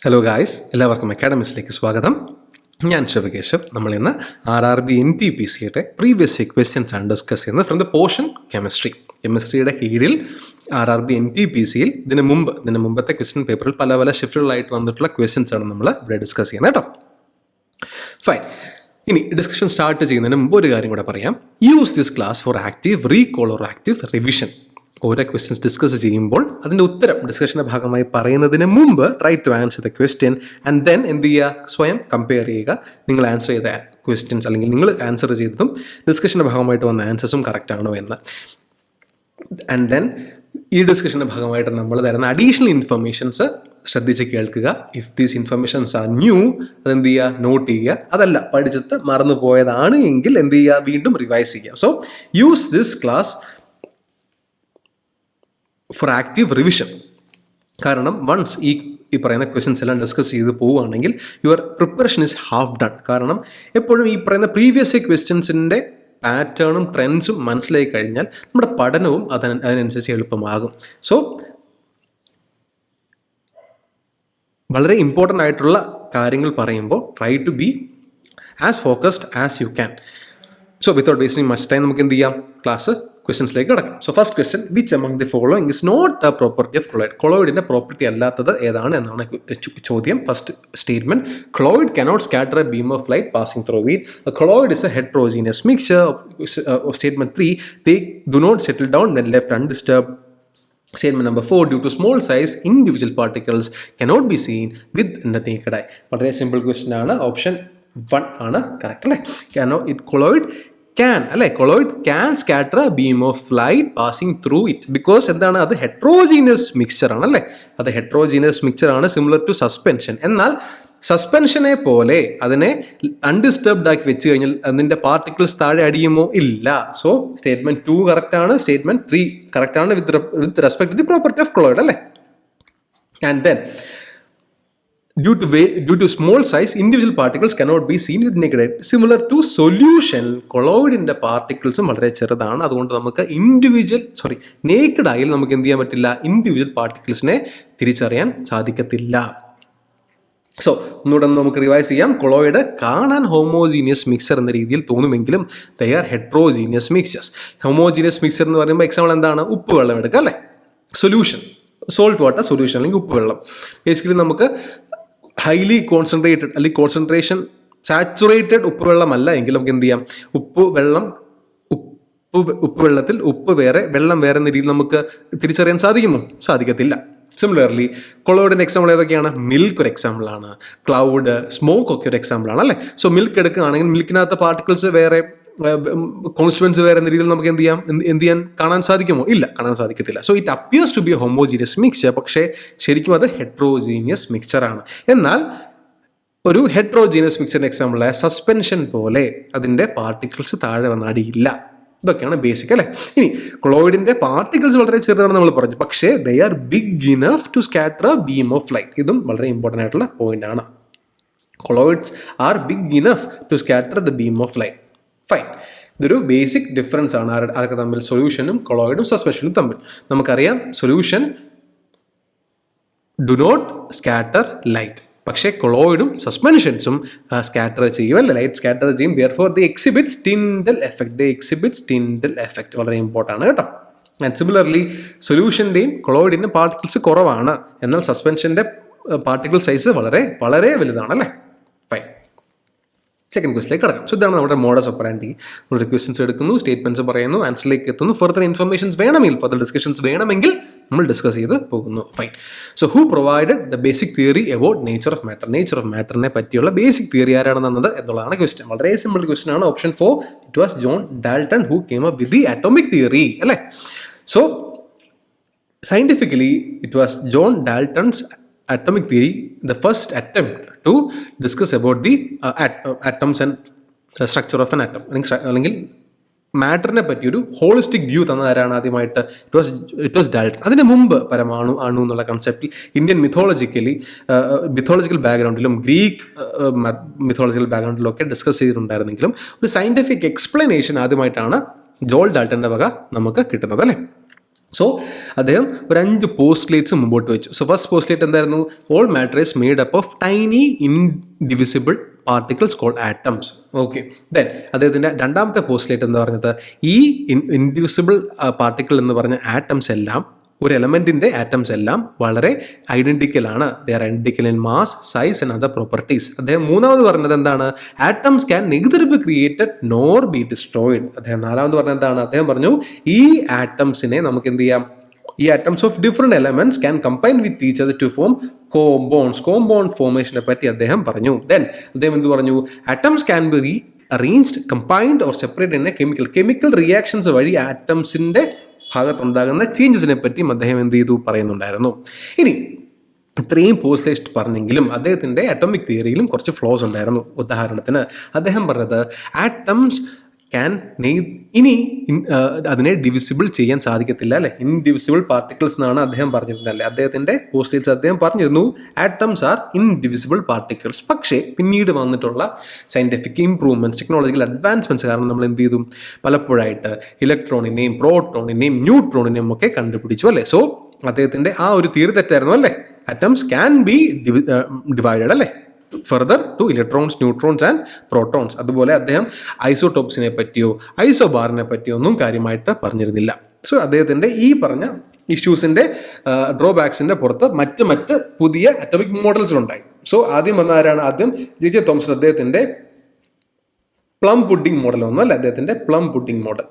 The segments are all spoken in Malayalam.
ഹലോ ഗായ്സ്, എല്ലാവർക്കും അക്കാഡമിക്സിലേക്ക് സ്വാഗതം. ഞാൻ ശിവകേശവ്. നമ്മളിന്ന് RRB NTPCയുടെ പ്രീവിയസ് ക്വസ്റ്റ്യൻസ് ആണ് ഡിസ്കസ് ചെയ്യുന്നത് ഫ്രം ദ പോർഷൻ കെമിസ്ട്രിയുടെ കീഴിൽ RRB NTPCയിൽ ഇതിന് മുമ്പത്തെ ക്വസ്റ്റ്യൻ പേപ്പറിൽ പല പല ഷിഫ്റ്റുകളായിട്ട് വന്നിട്ടുള്ള ക്വസ്റ്റ്യൻസ് ആണ് നമ്മൾ ഇവിടെ ഡിസ്കസ് ചെയ്യുന്നത് കേട്ടോ. ഫൈൻ. ഇനി ഡിസ്കഷൻ സ്റ്റാർട്ട് ചെയ്യുന്നതിന് മുമ്പ് ഒരു കാര്യം കൂടെ പറയാം. Use this class for active recall or active revision. ഓരോ ക്വസ്റ്റ്യൻസ് ഡിസ്കസ് ചെയ്യുമ്പോൾ അതിൻ്റെ ഉത്തരം ഡിസ്കഷൻ്റെ ഭാഗമായി പറയുന്നതിന് മുമ്പ് try to answer the question and then എന്ത് ചെയ്യുക, സ്വയം കമ്പയർ ചെയ്യുക. നിങ്ങൾ ആൻസർ ചെയ്ത ക്വസ്റ്റ്യൻസ് അല്ലെങ്കിൽ നിങ്ങൾ ആൻസർ ചെയ്തതും ഡിസ്കഷൻ്റെ ഭാഗമായിട്ട് വന്ന ആൻസേഴ്സും കറക്റ്റ് ആണോ എന്ന്. ആൻഡ് ദെൻ ഈ ഡിസ്കഷൻ്റെ ഭാഗമായിട്ട് നമ്മൾ തരുന്ന അഡീഷണൽ ഇൻഫർമേഷൻസ് ശ്രദ്ധിച്ച് കേൾക്കുക. If these informations R new, അതെന്ത് ചെയ്യുക, നോട്ട് ചെയ്യുക. അതല്ല, പഠിച്ചിട്ട് മറന്നു പോയതാണ് എങ്കിൽ എന്ത് ചെയ്യുക, വീണ്ടും റിവൈസ് ചെയ്യുക. So use this class for active revision. കാരണം വൺസ് ഈ പറയുന്ന ക്വസ്റ്റ്യൻസ് എല്ലാം ഡിസ്കസ് ചെയ്ത് പോവുകയാണെങ്കിൽ your preparation is half done. കാരണം എപ്പോഴും ഈ പറയുന്ന പ്രീവിയസ് ക്വസ്റ്റ്യൻസിൻ്റെ പാറ്റേണും ട്രെൻഡ്സും മനസ്സിലായി കഴിഞ്ഞാൽ നമ്മുടെ പഠനവും അതിനനുസരിച്ച് എളുപ്പമാകും. സോ വളരെ ഇമ്പോർട്ടൻ്റ് ആയിട്ടുള്ള കാര്യങ്ങൾ പറയുമ്പോൾ try to be as focused as you can. So without wasting much time നമുക്ക് എന്ത് ചെയ്യാം, ക്ലാസ് ക്വസ്റ്റ്യൻസിലേക്ക് കിടക്കാം. So first question, which among the following is not a property of colloid. കൊളോയിഡിന്റെ പ്രോപ്പർട്ടി അല്ലാത്തത് ഏതാണ് എന്നാണ് ചോദ്യം. First statement, colloid cannot scatter a beam of light passing through it. A colloid is a heterogeneous mixture. Statement 3, they do not settle down when left undisturbed. Statement number 4, due to small size, individual particles cannot be seen with the naked eye. വളരെ സിമ്പിൾ ക്വസ്റ്റ്യൻ ആണ്. ഓപ്ഷൻ 1 ആണ് കറക്റ്റ് അല്ലേ. Colloid can scatter a beam of light passing through it. Because എന്താണ്, അത് ഹെട്രോജീനിയസ് മിക്സ്ചർ ആണ് അല്ലേ. അത് ഹെട്രോജീനിയസ് മിക്സ്ചർ ആണ്, സിമിലർ ടു സസ്പെൻഷൻ. എന്നാൽ സസ്പെൻഷനെ പോലെ അതിനെ അൺഡിസ്റ്റർബ്ഡ് ആക്കി വെച്ച് കഴിഞ്ഞാൽ അതിൻ്റെ പാർട്ടിക്കിൾസ് താഴെ അടിയുമോ? ഇല്ല. സോ സ്റ്റേറ്റ്മെന്റ് 2 കറക്റ്റ് ആണ്, സ്റ്റേറ്റ്മെന്റ് 3 കറക്റ്റ് ആണ് with respect to the property of colloid അല്ലേ. And then due to small size, individual particles cannot be seen with naked eye. Similar to solution, കൊളോയിഡിന്റെ പാർട്ടിക്കിൾസും വളരെ ചെറുതാണ്. അതുകൊണ്ട് നമുക്ക് നേക്കഡ് ആയിൽ നമുക്ക് എന്ത് ചെയ്യാൻ പറ്റില്ല, ഇൻഡിവിജ്വൽ പാർട്ടിക്കിൾസിനെ തിരിച്ചറിയാൻ സാധിക്കത്തില്ല. സോ ഒന്നുകൂടെ നമുക്ക് റിവൈസ് ചെയ്യാം. കൊളോയിഡ് കാണാൻ ഹോമോജീനിയസ് മിക്സർ എന്ന രീതിയിൽ തോന്നുമെങ്കിലും they are heterogeneous mixers. Homogeneous mixer എന്ന് പറയുമ്പോൾ എക്സാമ്പിൾ എന്താണ്, ഉപ്പ് വെള്ളം എടുക്കുക അല്ലേ. സൊല്യൂഷൻ, സോൾട്ട് വാട്ടർ സൊല്യൂഷൻ അല്ലെങ്കിൽ ഉപ്പ് വെള്ളം. ബേസിക്കലി നമുക്ക് ഹൈലി കോൺസെൻട്രേറ്റഡ് അല്ലെങ്കിൽ കോൺസെൻട്രേഷൻ സാച്ചുറേറ്റഡ് ഉപ്പ് വെള്ളമല്ല എങ്കിൽ നമുക്ക് എന്ത് ചെയ്യാം, ഉപ്പ് വെള്ളത്തിൽ ഉപ്പ് വേറെ വെള്ളം വേറെ എന്ന രീതിയിൽ നമുക്ക് തിരിച്ചറിയാൻ സാധിക്കുമോ? സാധിക്കത്തില്ല. സിമിലർലി കൊളോയിഡിൻ്റെ എക്സാമ്പിൾ ഏതൊക്കെയാണ്? മിൽക്ക് ഒരു എക്സാമ്പിളാണ്, ക്ലൗഡ്, സ്മോക്ക് ഒക്കെ ഒരു എക്സാമ്പിളാണ് അല്ലേ. സോ മിൽക്ക് എടുക്കുകയാണെങ്കിൽ മിൽക്കിനകത്ത് പാർട്ടിക്കിൾസ് വേറെ, കോൺസ്റ്റുവൻസ് വേറെ എന്ന രീതിയിൽ നമുക്ക് എന്ത് ചെയ്യാൻ കാണാൻ സാധിക്കുമോ? ഇല്ല, കാണാൻ സാധിക്കത്തില്ല. So it appears to be a homogeneous mixture, പക്ഷേ ശരിക്കും അത് ഹെട്രോജീനിയസ് മിക്സ്ചർ ആണ്. എന്നാൽ ഒരു ഹെട്രോജീനിയസ് മിക്സ്ചറിന്റെ എക്സാമ്പിളായ സസ്പെൻഷൻ പോലെ അതിൻ്റെ പാർട്ടിക്കിൾസ് താഴെ വന്നടിയില്ല. ഇതൊക്കെയാണ് ബേസിക് അല്ലേ. ഇനി കൊളോയിഡിന്റെ പാർട്ടിക്കിൾസ് വളരെ ചെറുതാണെന്ന് നമ്മൾ പറഞ്ഞു, പക്ഷേ they are big enough to scatter a beam of light. ഇതും വളരെ ഇമ്പോർട്ടൻ്റ് ആയിട്ടുള്ള പോയിന്റ് ആണ്. Colloids are big enough to scatter the beam of light. Fine. ഇതൊരു ബേസിക് ഡിഫറൻസ് ആണ് ആരൊക്കെ തമ്മിൽ, സൊല്യൂഷനും കൊളോയിഡും സസ്പെൻഷനും തമ്മിൽ. നമുക്കറിയാം solution do not scatter light, പക്ഷേ കൊളോയിഡും സസ്പെൻഷൻസും സ്കാറ്റർ ചെയ്യും അല്ലേ, ലൈറ്റ് സ്കാറ്റർ ചെയ്യും. Therefore they exhibits Tyndall effect. വളരെ ഇമ്പോർട്ടൻ്റ് ആണ് കേട്ടോ. ആൻഡ് സിമിലർലി സൊല്യൂഷൻ്റെയും കൊളോയിഡിൻ്റെയും പാർട്ടിക്കിൾസ് കുറവാണ്, എന്നാൽ സസ്പെൻഷൻ്റെ പാർട്ടിക്കിൾ സൈസ് വളരെ വളരെ വലുതാണ് അല്ലേ. ഫൈൻ. സെക്കൻഡ് ക്വസ്റ്റിലേക്ക് കിടക്കാം. സോ ഇതാണ് നമ്മുടെ മോഡസ് ഓപ്പറാൻഡി. നമ്മൾ ക്വസ്റ്റ്യൻസ് എടുക്കുന്നു, സ്റ്റേറ്റ്മെന്റ്സ് പറയുന്നു, ആൻസറിലേക്ക് എത്തുന്നു. ഫർദർ ഇൻഫർമേഷൻസ് വേണമെങ്കിൽ, ഫർദർ ഡിസ്കഷൻസ് വേണമെങ്കിൽ നമ്മൾ ഡിസ്കസ് ചെയ്ത് പോകുന്നു. Fine. So who provided the basic theory about nature of matter. Nature of മാറ്ററിനെ പറ്റിയുള്ള ബേസിക് തിയറി ആരാണ് തന്നത് എന്നുള്ളതാണ് ക്വസ്റ്റ്യൻ. വളരെ സിമ്പിൾ ക്വസ്റ്റ്യൻ ആണ്. Option 4, it was John Dalton who came up with the atomic theory അല്ലേ. So scientifically it was John Dalton's atomic theory, the first attempt to discuss about the atoms and structure of an atom. അല്ലെങ്കിൽ മാറ്ററിനെ പറ്റി ഒരു ഹോളിസ്റ്റിക് വ്യൂ തന്നതാരാണ് ആദ്യമായിട്ട്? It was Dalton. അതിന് മുമ്പ് പരമാണു എന്നുള്ള കൺസെപ്റ്റിൽ ഇന്ത്യൻ മിഥോളജിക്കൽ ബാക്ക്ഗ്രൗണ്ടിലും ഗ്രീക്ക് മിഥോളജിക്കൽ ബാക്ക്ഗ്രൗണ്ടിലും ഒക്കെ ഡിസ്കസ് ചെയ്തിട്ടുണ്ടായിരുന്നെങ്കിലും ഒരു സയന്റിഫിക് എക്സ്പ്ലനേഷൻ ആദ്യമായിട്ടാണ് ജോൺ ഡാൽട്ടൻ്റെ വക നമുക്ക് കിട്ടുന്നത് അല്ലേ. സോ അദ്ദേഹം ഒരു 5 പോസ്റ്റ്ലേറ്റ്സ് മുമ്പോട്ട് വെച്ചു. സോ ഫസ്റ്റ് പോസ്റ്റ്ലേറ്റ് എന്തായിരുന്നു? All matter is made up of tiny indivisible particles called atoms. Okay, then അദ്ദേഹത്തിൻ്റെ രണ്ടാമത്തെ പോസ്റ്റ്ലേറ്റ് എന്ന് പറഞ്ഞത് ഈ ഇൻഡിവിസിബിൾ പാർട്ടിക്കിൾ എന്ന് പറഞ്ഞ ആറ്റംസ് എല്ലാം, ഒരു എലമെൻറ്റിൻ്റെ ആറ്റംസ് എല്ലാം വളരെ ഐഡൻറ്റിക്കൽ ആണ്. They are identical in mass, size and other properties. അദ്ദേഹം മൂന്നാമത് പറഞ്ഞത് എന്താണ്? Atoms can neither be created nor B destroyed. അദ്ദേഹം നാലാമത് പറഞ്ഞത് എന്താണ്? അദ്ദേഹം പറഞ്ഞു ഈ ആറ്റംസിനെ നമുക്ക് എന്ത് ചെയ്യാം, ഈ atoms of different elements can combine with each other to form compounds. Compound ഫോർമേഷനെ പറ്റി അദ്ദേഹം പറഞ്ഞു. ദെൻ അദ്ദേഹം എന്ത് പറഞ്ഞു? Atoms can be arranged, combined or separate in a chemical reactions വഴി ആറ്റംസിൻ്റെ ഭാഗത്തുണ്ടാകുന്ന ചേഞ്ചസിനെ പറ്റിയും അദ്ദേഹം എന്ത് ചെയ്തു പറയുന്നുണ്ടായിരുന്നു. ഇനി ഇത്രയും പോസ്റ്റ്ലേറ്റ് പറഞ്ഞെങ്കിലും അദ്ദേഹത്തിൻ്റെ അറ്റോമിക് തിയറിയിലും കുറച്ച് ഫ്ലോസ് ഉണ്ടായിരുന്നു. ഉദാഹരണത്തിന് അദ്ദേഹം പറഞ്ഞത് ആറ്റംസ് ക്യാൻ ഇനി അതിനെ ഡിവിസിബിൾ ചെയ്യാൻ സാധിക്കത്തില്ല അല്ലെ, ഇൻഡിവിസിബിൾ പാർട്ടിക്കിൾസ് എന്നാണ് അദ്ദേഹം പറഞ്ഞിരുന്നത് അല്ലേ. അദ്ദേഹത്തിൻ്റെ പോസ്റ്റ്ലേറ്റ്സ് അദ്ദേഹം പറഞ്ഞിരുന്നു ആറ്റംസ് ആർ ഇൻഡിവിസിബിൾ പാർട്ടിക്കിൾസ്. പക്ഷേ പിന്നീട് വന്നിട്ടുള്ള സയൻറ്റിഫിക് ഇംപ്രൂവ്മെൻറ്റ്സ്, ടെക്നോളജിക്കൽ അഡ്വാൻസ്മെൻറ്റ്സ് കാരണം നമ്മൾ എന്ത് ചെയ്തു, പലപ്പോഴായിട്ട് ഇലക്ട്രോണിനെയും പ്രോട്ടോണിനെയും ന്യൂട്രോണിനെയും ഒക്കെ കണ്ടുപിടിച്ചു അല്ലേ. സോ അദ്ദേഹത്തിൻ്റെ ആ ഒരു തിയറി തെറ്റായിരുന്നു അല്ലേ. ആറ്റംസ് ക്യാൻ ബി ഡിവൈഡഡ് അല്ലേ further two electrons, neutrons and protons. അതുപോലെ അദ്ദേഹം ഐസോടോപ്സിനെ പറ്റിയോ ഐസോബാറിനെ പറ്റിയോ ഒന്നും കാര്യമായിട്ട് പറഞ്ഞിരുന്നില്ല. സോ അദ്ദേഹത്തിൻ്റെ ഈ പറഞ്ഞ ഇഷ്യൂസിൻ്റെ ഡ്രോബാക്സിൻ്റെ പുറത്ത് മറ്റ് പുതിയ അറ്റോമിക് മോഡൽസ് ഉണ്ടായി. സോ ആദ്യം വന്ന ആരാണ്? ആദ്യം ജെ തോംസൺ അദ്ദേഹത്തിൻ്റെ പ്ലം പുഡിംഗ് മോഡൽ വന്നു അല്ലേ. അദ്ദേഹത്തിൻ്റെ പ്ലം പുഡിംഗ് മോഡൽ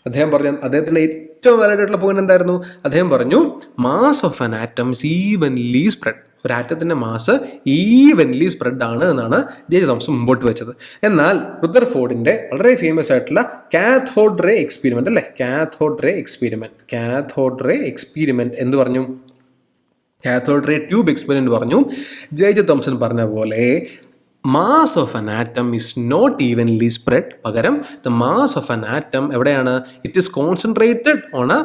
അദ്ദേഹം പറഞ്ഞു. അദ്ദേഹത്തിൻ്റെ ഏറ്റവും വാലിഡായിട്ടുള്ള പോയിന്റ് എന്തായിരുന്നു? അദ്ദേഹം പറഞ്ഞു mass of an atom is evenly spread. ഒരു ആറ്റത്തിൻ്റെ മാസ് ഈവൻലി സ്പ്രെഡ് ആണ് എന്നാണ് ജെ തോംസൺ മുമ്പോട്ട് വെച്ചത്. എന്നാൽ റുദർഫോർഡിൻ്റെ വളരെ ഫേമസ് ആയിട്ടുള്ള കാഥോഡ് റേ എക്സ്പെരിമെൻ്റ് അല്ലേ, കാഥോഡ് റേ എക്സ്പെരിമെൻ്റ് എന്ന് പറഞ്ഞു, കാഥോഡ് റേ ട്യൂബ് എക്സ്പെരിമെൻ്റ് പറഞ്ഞു. ജെ തോംസൺ പറഞ്ഞ പോലെ mass of an atom is not evenly spread. പകരം the mass of an atom എവിടെയാണ്? It is concentrated on a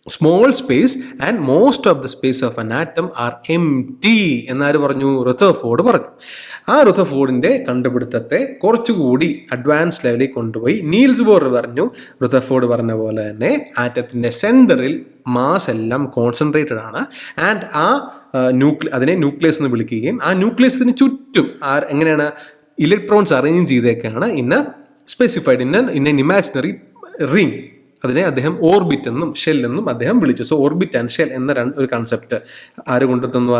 small space and most of the space of an atom are empty എന്നാര് പറഞ്ഞു? റുദർഫോർഡ് പറഞ്ഞു. ആ റുദർഫോർഡിൻ്റെ കണ്ടുപിടുത്തത്തെ കുറച്ചുകൂടി അഡ്വാൻസ് ലെവലിൽ കൊണ്ടുപോയി നീൽസ് ബോർ പറഞ്ഞു. റുദർഫോർഡ് പറഞ്ഞ പോലെ തന്നെ ആറ്റത്തിൻ്റെ സെൻറ്ററിൽ മാസ് എല്ലാം കോൺസെൻട്രേറ്റഡ് ആണ് ആൻഡ് ആ അതിനെ ന്യൂക്ലിയസ് എന്ന് വിളിക്കുകയും ആ ന്യൂക്ലിയസിന് ചുറ്റും എങ്ങനെയാണ് ഇലക്ട്രോൺസ് അറേഞ്ച് ചെയ്തേക്കാണ് specified in an imaginary ring. അതിനെ അദ്ദേഹം ഓർബിറ്റ് എന്നും ഷെൽ എന്നും അദ്ദേഹം വിളിച്ചു. സോ ഓർബിറ്റ് ആൻഡ് ഷെൽ എന്ന ഒരു കൺസെപ്റ്റ് ആര് കൊണ്ടുതന്നു?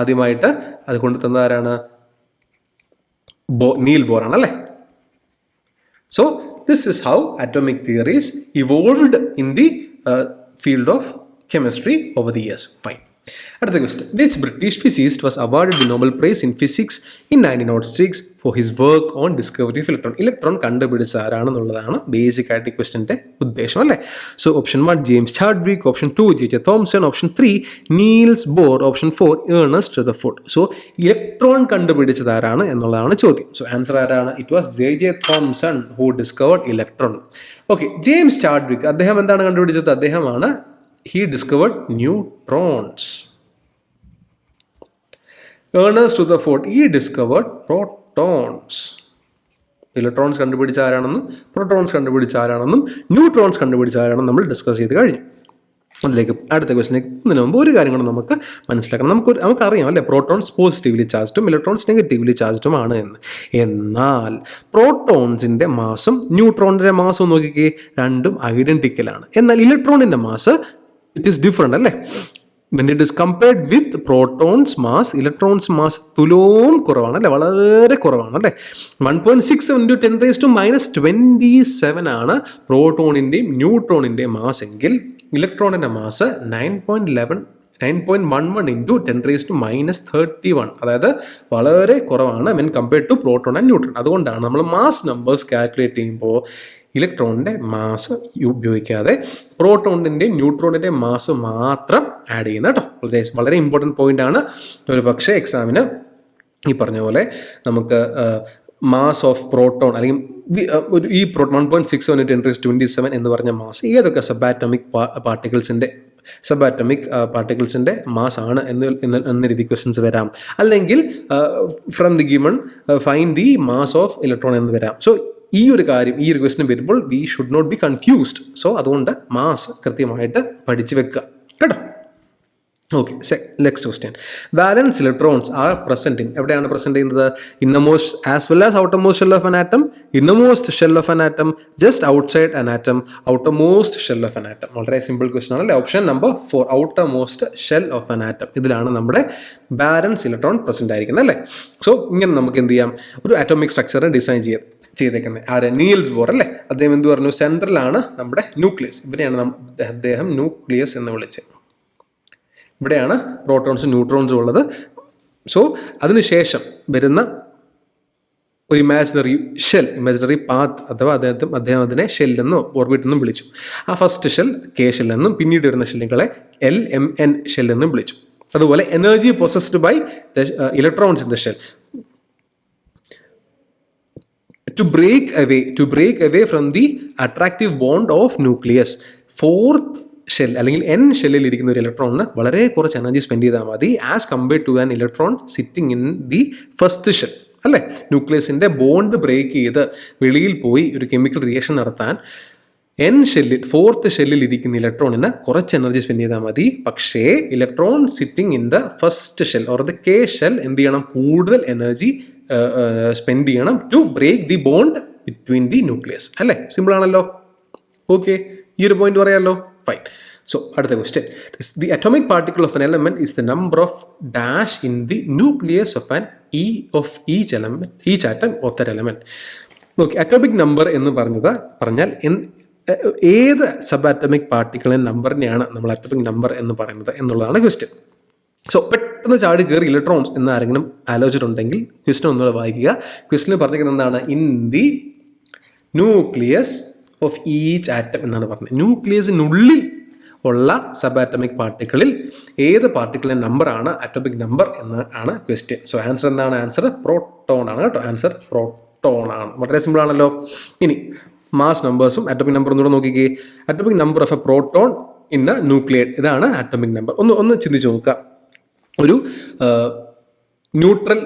ആദ്യമായിട്ട് അത് കൊണ്ടുതന്ന ആരാണ്? നീൽ ബോർ ആണ് അല്ലേ. So this is how atomic theories evolved in the field of chemistry over the years. Fine. അടുത്ത question. Which British physicist was awarded the Nobel Prize in Physics in 1906 for his work on discovery of electron? Electron കണ്ടുപിടിച്ച ആരാണെന്നുള്ളതാണ് ബേസിക് ആയിട്ട് ഈ ക്വസ്റ്റ്യൻ്റെ ഉദ്ദേശം അല്ലേ. So option 1 James Chadwick, option 2 J Thomson, option 3 Niels Bohr, option 4 Ernest Rutherford. So electron കണ്ടുപിടിച്ചത് ആരാണ് എന്നുള്ളതാണ് ചോദ്യം. സോ ആൻസർ ആരാണ്? It was J Thomson who discovered electron. Okay, James Chadwick അദ്ദേഹം എന്താണ് കണ്ടുപിടിച്ചത്? അദ്ദേഹമാണ് he discovered neutrons. Ernest Rutherford he discovered protons. Electrons കണ്ടുപിടിച്ച ആരാണെന്നും പ്രോട്ടോൺസ് കണ്ടുപിടിച്ച ആരാണെന്നും ന്യൂട്രോൺസ് കണ്ടുപിടിച്ച ആരാണെന്നും നമ്മൾ ഡിസ്കസ് ചെയ്ത് കഴിഞ്ഞു. അതിലേക്ക് അടുത്ത ക്വസ്റ്റിലേക്ക് ഇതിനു മുമ്പ് ഒരു കാര്യം കൂടെ നമുക്ക് മനസ്സിലാക്കണം. നമുക്കറിയാം അല്ലേ, പ്രോട്ടോൺസ് പോസിറ്റീവ്ലി ചാർജ്ഡും ഇലക്ട്രോൺസ് നെഗറ്റീവ്ലി ചാർജ്ഡും ആണ് എന്ന്. എന്നാൽ പ്രോട്ടോൺസിൻ്റെ മാസും ന്യൂട്രോണിൻ്റെ മാസും നോക്കിക്കേ, രണ്ടും ഐഡൻറ്റിക്കലാണ്. എന്നാൽ ഇലക്ട്രോണിൻ്റെ മാസ് ഇറ്റ് ഈസ് ഡിഫറെൻ്റ് അല്ലേ. when it is compared with protons mass, electrons mass തുലോം കുറവാണ് അല്ലേ, വളരെ കുറവാണ് അല്ലേ. 1.67 × 10⁻⁻27 ആണ് പ്രോട്ടോണിൻ്റെയും ന്യൂട്രോണിൻ്റെയും മാസ് എങ്കിൽ ഇലക്ട്രോണിൻ്റെ മാസ് 9.11 × 10⁻31, അതായത് വളരെ കുറവാണ് when compared to proton and neutron. അതുകൊണ്ടാണ് നമ്മൾ മാസ് നമ്പേഴ്സ് കാൽക്കുലേറ്റ് ചെയ്യുമ്പോൾ ഇലക്ട്രോണിൻ്റെ മാസ് ഉപയോഗിക്കാതെ പ്രോട്ടോണിൻ്റെയും ന്യൂട്രോണിൻ്റെയും മാസ് മാത്രം ആഡ് ചെയ്യുന്നത് കേട്ടോ. വളരെ ഇമ്പോർട്ടൻറ്റ് പോയിൻ്റ് ആണ്. ഒരു പക്ഷേ എക്സാമിന് ഈ പറഞ്ഞ പോലെ നമുക്ക് മാസ് ഓഫ് പ്രോട്ടോൺ അല്ലെങ്കിൽ ഈ 1.67 × 10⁻27 എന്ന് പറഞ്ഞ മാസ് ഏതൊക്കെ സബ് ആറ്റോമിക് പാർട്ടിക്കിൾസിൻ്റെ സബ് ആറ്റോമിക് പാർട്ടിക്കിൾസിൻ്റെ മാസ് ആണ് എന്ന രീതി ക്വസ്റ്റ്യൻസ് വരാം. അല്ലെങ്കിൽ from the given find the mass of electron എന്ന് വരാം. സോ ഈ ഒരു കാര്യം ഈ ഒരു ക്വസ്റ്റ്യൻ വരുമ്പോൾ we should not be confused. So അതുകൊണ്ട് മാസ് കൃത്യമായിട്ട് പഠിച്ചു വെക്കുക കേട്ടോ. Okay, next question. Valence electrons are present in, എവിടെയാണ് പ്രസന്റ് ചെയ്യുന്നത്? Innermost as well as outermost shell of an atom, innermost shell of an atom, just outside an atom, outermost shell of an atom. വളരെ സിമ്പിൾ ക്വസ്റ്റ്യൻ ആണ് അല്ലേ. Option number 4, outermost shell of an atom. ഇതിലാണ് നമ്മുടെ വാലൻസ് ഇലക്ട്രോൺ പ്രസന്റ് ആയിരിക്കുന്നത് അല്ലേ. സോ ഇങ്ങനെ നമുക്ക് എന്ത് ചെയ്യാം, ഒരു ആറ്റോമിക് സ്ട്രക്ചർ ഡിസൈൻ ചെയ്തേക്കുന്നത് ആര്? നീൽസ് ബോർ അല്ലേ. അദ്ദേഹം എന്ത് പറഞ്ഞു? സെൻട്രലാണ് നമ്മുടെ ന്യൂക്ലിയസ്. ഇവിടെയാണ് അദ്ദേഹം ന്യൂക്ലിയസ് എന്ന് വിളിച്ചത്. ഇവിടെയാണ് പ്രോട്ടോൺസും ന്യൂട്രോൺസും ഉള്ളത്. സോ അതിനുശേഷം വരുന്ന ഒരു ഇമാജിനറി ഷെൽ, ഇമാജിനറി പാത്ത് അഥവാ അദ്ദേഹം അതിനെ ഷെല്ലെന്നോ ഓർബിറ്റ് എന്നും വിളിച്ചു. ആ ഫസ്റ്റ് ഷെൽ കെ ഷെൽ എന്നും പിന്നീട് വരുന്ന ഷെല്ലുകളെ LMN ഷെൽ എന്നും വിളിച്ചു. അതുപോലെ energy possessed by electrons in the shell to break away from the attractive bond of nucleus. Fourth shell അല്ലെങ്കിൽ N ഷെല്ലിൽ ഇരിക്കുന്ന ഒരു ഇലക്ട്രോണിന് വളരെ കുറച്ച് എനർജി സ്പെൻഡ് ചെയ്താൽ മതി as compared to an electron sitting in the first shell അല്ലേ. ന്യൂക്ലിയസിൻ്റെ ബോണ്ട് ബ്രേക്ക് ചെയ്ത് വെളിയിൽ പോയി ഒരു കെമിക്കൽ റിയാക്ഷൻ നടത്താൻ N ഷെല്ലിൽ, ഫോർത്ത് ഷെല്ലിൽ ഇരിക്കുന്ന ഇലക്ട്രോണിന് കുറച്ച് എനർജി സ്പെൻഡ് ചെയ്താൽ മതി. പക്ഷേ electron sitting in the first shell or the K shell എന്ത് ചെയ്യണം? കൂടുതൽ എനർജി സ്പെൻഡ് ചെയ്യണം to break the bond between the nucleus അല്ലേ. സിമ്പിൾ ആണല്ലോ. ഓക്കെ, ഈ ഒരു പോയിന്റ് പറയാമല്ലോ. ഫൈൻ. സോ അടുത്ത question. The atomic particle of N element is the number of dash in the nucleus of an each atom of that element. Okay, atomic number എന്ന് പറഞ്ഞാൽ ഏത് സബ് ആറ്റോമിക് പാർട്ടിക്കിളിൻ്റെ നമ്പറിനെയാണ് നമ്മൾ അറ്റോമിക് നമ്പർ എന്ന് പറയുന്നത് എന്നുള്ളതാണ് ക്വസ്റ്റ്യൻ. സോ പെട്ടെന്ന് ചാടി കയറി ഇലക്ട്രോൺസ് എന്ന് ആരെങ്കിലും ആലോചിച്ചിട്ടുണ്ടെങ്കിൽ ക്വസ്റ്റ്യൻ ഒന്നുകൂടെ വായിക്കുക. ക്വസ്റ്റ്യൻ പറഞ്ഞിരിക്കുന്നത് എന്താണ്? In the nucleus of each atom എന്നാണ് പറഞ്ഞത്. ന്യൂക്ലിയസിനുള്ളിൽ ഉള്ള സബ് ആറ്റോമിക് പാർട്ടിക്കിളിൽ ഏത് പാർട്ടിക്കിളിൻ്റെ നമ്പറാണ് അറ്റോമിക് നമ്പർ എന്ന് ആണ് ക്വസ്റ്റ്യൻ. സോ ആൻസർ എന്താണ്? ആൻസർ പ്രോട്ടോൺ ആണ് കേട്ടോ. ആൻസർ പ്രോട്ടോൺ ആണ്. വളരെ സിമ്പിൾ ആണല്ലോ. ഇനി മാസ് നമ്പേഴ്സും അറ്റോമിക് നമ്പറും കൂടെ നോക്കിക്കേ. Atomic number of A proton in A nucleate, ഇതാണ് അറ്റോമിക് നമ്പർ. ഒന്ന് ചിന്തിച്ച് നോക്കുക. ഒരു ന്യൂട്രൽ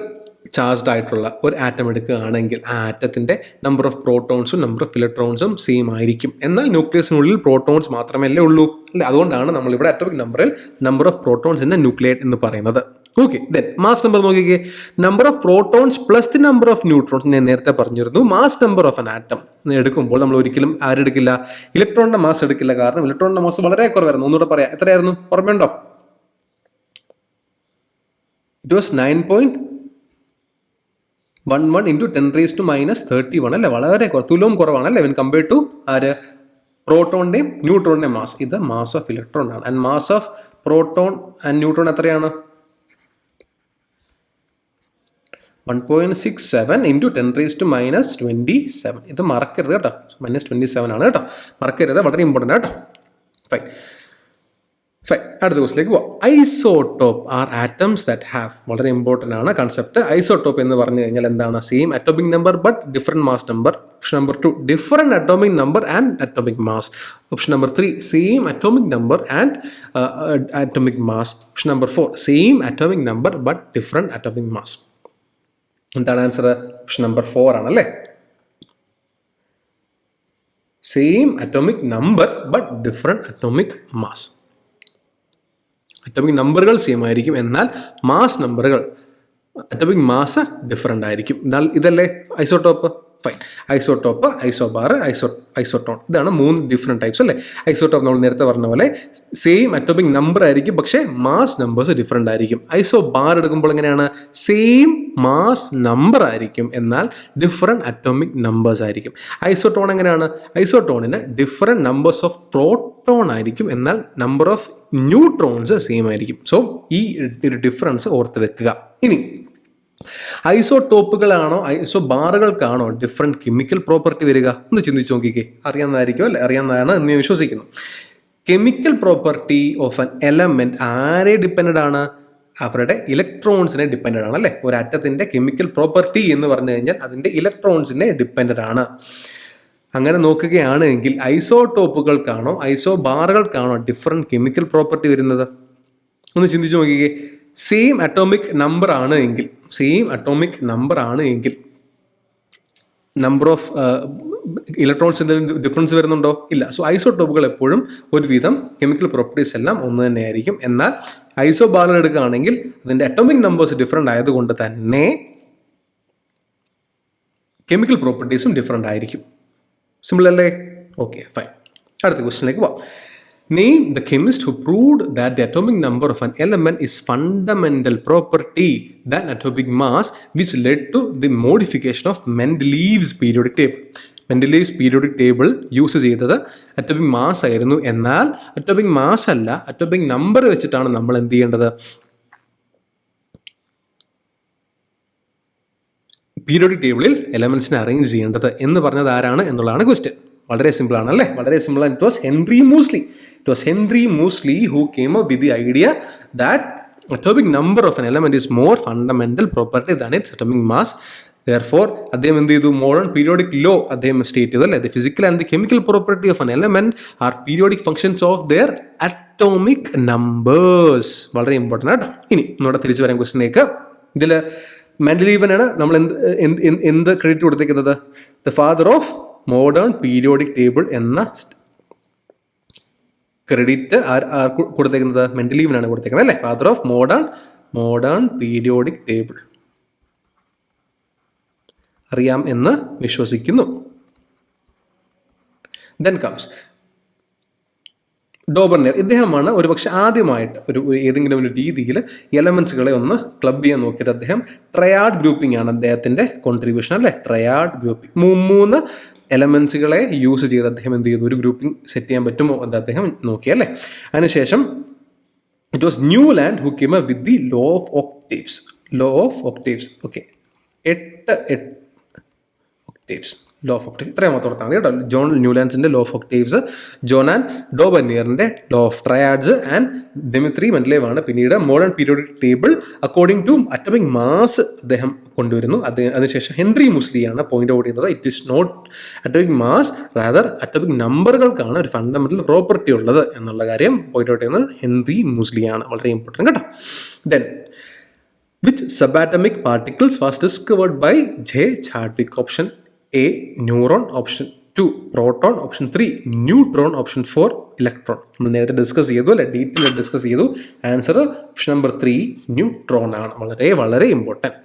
ചാർജ്ഡ് ആയിട്ടുള്ള ഒരു ആറ്റം എടുക്കുകയാണെങ്കിൽ ആ ആറ്റത്തിൻ്റെ നമ്പർ ഓഫ് പ്രോട്ടോൺസും നമ്പർ ഓഫ് ഇലക്ട്രോൺസും സെയിം ആയിരിക്കും. എന്നാൽ ന്യൂക്ലിയസിനുള്ളിൽ പ്രോട്ടോൺസ് മാത്രമല്ലേ ഉള്ളൂ അല്ലേ. അതുകൊണ്ടാണ് നമ്മളിവിടെ അറ്റോമിക് നമ്പറിൽ number of protons in A nucleate എന്ന് പറയുന്നത്. ഓക്കെ, ദെൻ മാസ് നമ്പർ നോക്കിക്കേ. Number of protons plus the number of neutrons. ഞാൻ നേരത്തെ പറഞ്ഞിരുന്നു mass number of an atom എടുക്കുമ്പോൾ നമ്മൾ ഒരിക്കലും ആരെടുക്കില്ല? ഇലക്ട്രോണിൻ്റെ മാസ് എടുക്കില്ല. കാരണം ഇലക്ട്രോണിൻ്റെ മാസ് വളരെ കുറവായിരുന്നു. ഒന്നുകൂടെ പറയാം, എത്രയായിരുന്നു? ഓർമ്മയുണ്ടോ? It was 9.11 into 10 raised to minus 31 അല്ലേ. വളരെ തുലവും കുറവാണ് അല്ലേ വെൻ കമ്പയർ ടു ആര്? പ്രോട്ടോണിൻ്റെയും ന്യൂട്രോണിൻ്റെയും മാസ്. ഇത് മാസ് ഓഫ് ഇലക്ട്രോൺ ആണ്. And mass of proton and neutron എത്രയാണ്? 1.67 into 10 raised to minus 27. ഇത് മറക്കരുത് കേട്ടോ. -27 ആണ് കേട്ടോ, മറക്കരുത്. വളരെ ഇമ്പോർട്ടൻ്റ് കേട്ടോ. ഫൈൻ. അടുത്ത ക്വസ്റ്റിലേക്ക് പോവാം. Isotope R atoms that have, വളരെ ഇമ്പോർട്ടൻ്റ് ആണ് കൺസെപ്റ്റ്. ഐസോട്ടോപ്പ് എന്ന് പറഞ്ഞു കഴിഞ്ഞാൽ എന്താണ്? Same atomic number but different mass number. Option number 2 different atomic number and atomic mass. Option number 3 same atomic number and atomic mass. Option number 4 same atomic number but different atomic mass. എന്താണ് ആൻസർ? ഓപ്ഷൻ നമ്പർ 4 ആണല്ലേ. Same atomic number but different atomic mass. Atomic നമ്പറുകൾ സെയിം ആയിരിക്കും, എന്നാൽ മാസ് നമ്പറുകൾ, അറ്റോമിക് മാസ് ഡിഫറെൻ്റ് ആയിരിക്കും. എന്നാൽ ഇതല്ലേ isotope. Fine. Isotope, isobar, isotone, ഇതാണ് 3 ഡിഫറെൻറ്റ് ടൈപ്സ് അല്ലേ. ഐസോട്ടോപ്പ് നമ്മൾ നേരത്തെ പറഞ്ഞ പോലെ സെയിം അറ്റോമിക് നമ്പർ ആയിരിക്കും, പക്ഷേ മാസ് നമ്പേഴ്സ് ഡിഫറെൻ്റ് ആയിരിക്കും. ഐസോബാർ എടുക്കുമ്പോൾ എങ്ങനെയാണ്? സെയിം മാസ് നമ്പർ ആയിരിക്കും, എന്നാൽ ഡിഫറെൻറ്റ് അറ്റോമിക് നമ്പേഴ്സ് ആയിരിക്കും. ഐസോട്ടോൺ എങ്ങനെയാണ്? ഐസോട്ടോണിന് ഡിഫറെൻറ്റ് നമ്പേഴ്സ് ഓഫ് പ്രോട്ടോൺ ആയിരിക്കും, എന്നാൽ നമ്പർ ഓഫ് ന്യൂട്രോൺസ് സെയിം ആയിരിക്കും. സോ ഈ ഒരു ഡിഫറൻസ് ഓർത്ത് വെക്കുക. ഇനി ഐസോട്ടോപ്പുകളാണോ ഐസോബാറുകൾക്കാണോ ഡിഫറെൻറ്റ് കെമിക്കൽ പ്രോപ്പർട്ടി വരിക? ഒന്ന് ചിന്തിച്ച് നോക്കിക്കേ. അറിയാവുന്നതായിരിക്കും അല്ലേ? അറിയാവുന്നതാണ് എന്ന് ഞാൻ വിശ്വസിക്കുന്നു. Chemical property of an element ആരെ ഡിപ്പെൻഡ് ആണ്? അവരുടെ ഇലക്ട്രോൺസിനെ ഡിപ്പെൻഡ് ആണ് അല്ലേ. ഒരു ആറ്റത്തിൻ്റെ കെമിക്കൽ പ്രോപ്പർട്ടി എന്ന് പറഞ്ഞു കഴിഞ്ഞാൽ അതിൻ്റെ ഇലക്ട്രോൺസിനെ ഡിപ്പെൻഡ് ആണ്. അങ്ങനെ നോക്കുകയാണെങ്കിൽ ഐസോടോപ്പുകൾക്കാണോ ഐസോബാറുകൾക്കാണോ ഡിഫറെൻറ്റ് കെമിക്കൽ പ്രോപ്പർട്ടി വരുന്നത്? ഒന്ന് ചിന്തിച്ച് നോക്കിക്കേ. സെയിം അറ്റോമിക് നമ്പർ ആണ് എങ്കിൽ നമ്പർ ഓഫ് ഇലക്ട്രോൺസ് എന്തെങ്കിലും ഡിഫറൻസ് വരുന്നുണ്ടോ? ഇല്ല. സോ ഐസോടോപ്പുകൾ എപ്പോഴും ഒരുവിധം കെമിക്കൽ പ്രോപ്പർട്ടീസ് എല്ലാം ഒന്ന് തന്നെയായിരിക്കും. എന്നാൽ ഐസോബാറുകൾ എടുക്കുകയാണെങ്കിൽ അതിൻ്റെ അറ്റോമിക് നമ്പേഴ്സ് ഡിഫറെൻ്റ് ആയതുകൊണ്ട് തന്നെ കെമിക്കൽ പ്രോപ്പർട്ടീസും ഡിഫറെൻ്റ് ആയിരിക്കും. സിമ്പിൾ അല്ലേ? Okay, fine. അടുത്ത ക്വസ്റ്റ്യനിലേക്ക് പോവാം. Name the chemist who proved that the atomic number of an element is fundamental property than atomic mass, which led to the modification of Mendeleev's periodic table. Mendeleev's periodic table use ചെയ്തത് അറ്റോമിക് മാസ് ആയിരുന്നു. എന്നാൽ അറ്റോമിക് മാസ് അല്ല, അറ്റോമിക് നമ്പർ വെച്ചിട്ടാണ് നമ്മൾ എന്ത് ചെയ്യേണ്ടത്? പീരിയോഡിക് ടേബിളിൽ എലമെന്റ്സിനെ അറേഞ്ച് ചെയ്യേണ്ടത് എന്ന് പറഞ്ഞത് ആരാണ് എന്നുള്ളതാണ് ക്വസ്റ്റ്യൻ. വളരെ സിമ്പിൾ ആണല്ലേ? വളരെ സിമ്പിൾ ആണ്. It was Henry muesli who came up with the idea that atomic number of an element is more fundamental property than its atomic mass. Therefore, അദ്ദേഹം എന്ത് ചെയ്തു? മോഡേൺ പീരിയോഡിക് ലോ അദ്ദേഹം സ്റ്റേറ്റ് ചെയ്തു അല്ലേ? The physical and the chemical property of an element are periodic functions of their atomic numbers. വളരെ ഇമ്പോർട്ടൻ്റ് ആട്ടോ. ഇനി നമ്മുടെ തിരിച്ചു വരാൻ ക്വസ്റ്റിനേക്ക്. ഇതിൽ മെൻഡലീവനാണ് നമ്മൾ എന്ത് ക്രെഡിറ്റ് കൊടുത്തേക്കുന്നത്? The father of modern periodic table എന്ന ക്രെഡിറ്റ് കൊടുത്തേക്കുന്നത് മെൻഡലീവനാണ് കൊടുത്തേക്കുന്നത് അല്ലേ? Father of modern periodic table അറിയാം എന്ന് വിശ്വസിക്കുന്നു. Then comes Dobereiner. ഇദ്ദേഹമാണ് ഒരുപക്ഷെ ആദ്യമായിട്ട് ഏതെങ്കിലും ഒരു രീതിയിൽ എലമെന്റ്സുകളെ ഒന്ന് ക്ലബ് ചെയ്യാൻ നോക്കിയത്. അദ്ദേഹം ട്രയാഡ് ഗ്രൂപ്പിംഗ് ആണ് അദ്ദേഹത്തിന്റെ കോൺട്രിബ്യൂഷൻ അല്ലേ? Triad grouping. 3 എലമെന്റ്സുകളെ യൂസ് ചെയ്ത് അദ്ദേഹം എന്ത് ചെയ്തു? ഒരു ഗ്രൂപ്പിംഗ് സെറ്റ് ചെയ്യാൻ പറ്റുമോ എന്ന് അദ്ദേഹം നോക്കിയല്ലേ? അതിനുശേഷം it was Newland who came up with the law of octaves. Okay, 8 octaves. Law of octaves ഇത്രയും മാത്രം ഓർത്താൽ മതി കേട്ടോ. ജോൺ ന്യൂലാൻഡ്സിന്റെ ലോ ഓഫ് ഒക്ടേവ്സ്, ജോനാൻ ഡോബർണിയറിന്റെ law of triads and Dmitri Mendeleev ആണ് പിന്നീട് modern periodic table according to atomic mass അദ്ദേഹം കൊണ്ടുവരുന്നു. അതിനുശേഷം ഹെൻറി മൂസ്ലിയാണ് പോയിന്റ് ഔട്ട് ചെയ്യുന്നത് it is not atomic mass, rather atomic നമ്പറുകൾക്കാണ് ഒരു ഫണ്ടമെന്റൽ പ്രോപ്പർട്ടി ഉള്ളത് എന്നുള്ള കാര്യം പോയിന്റ് ഔട്ട് ചെയ്യുന്നത് ഹെൻറി മൂസ്ലിയാണ്. വളരെ ഇമ്പോർട്ടൻറ്റ് കേട്ടോ. Then which subatomic particles was discovered by J. Chadwick? Option A, neuron. Option 2, proton. Option 3, neutron. Option 4, electron. നമ്മൾ നേരത്തെ ഡിസ്കസ് ചെയ്തു അല്ലെ? ഡീറ്റെയിൽ ഡിസ്കസ് ചെയ്തു. ആൻസർ ഓപ്ഷൻ നമ്പർ 3, ന്യൂട്രോൺ ആണ്. വളരെ വളരെ important.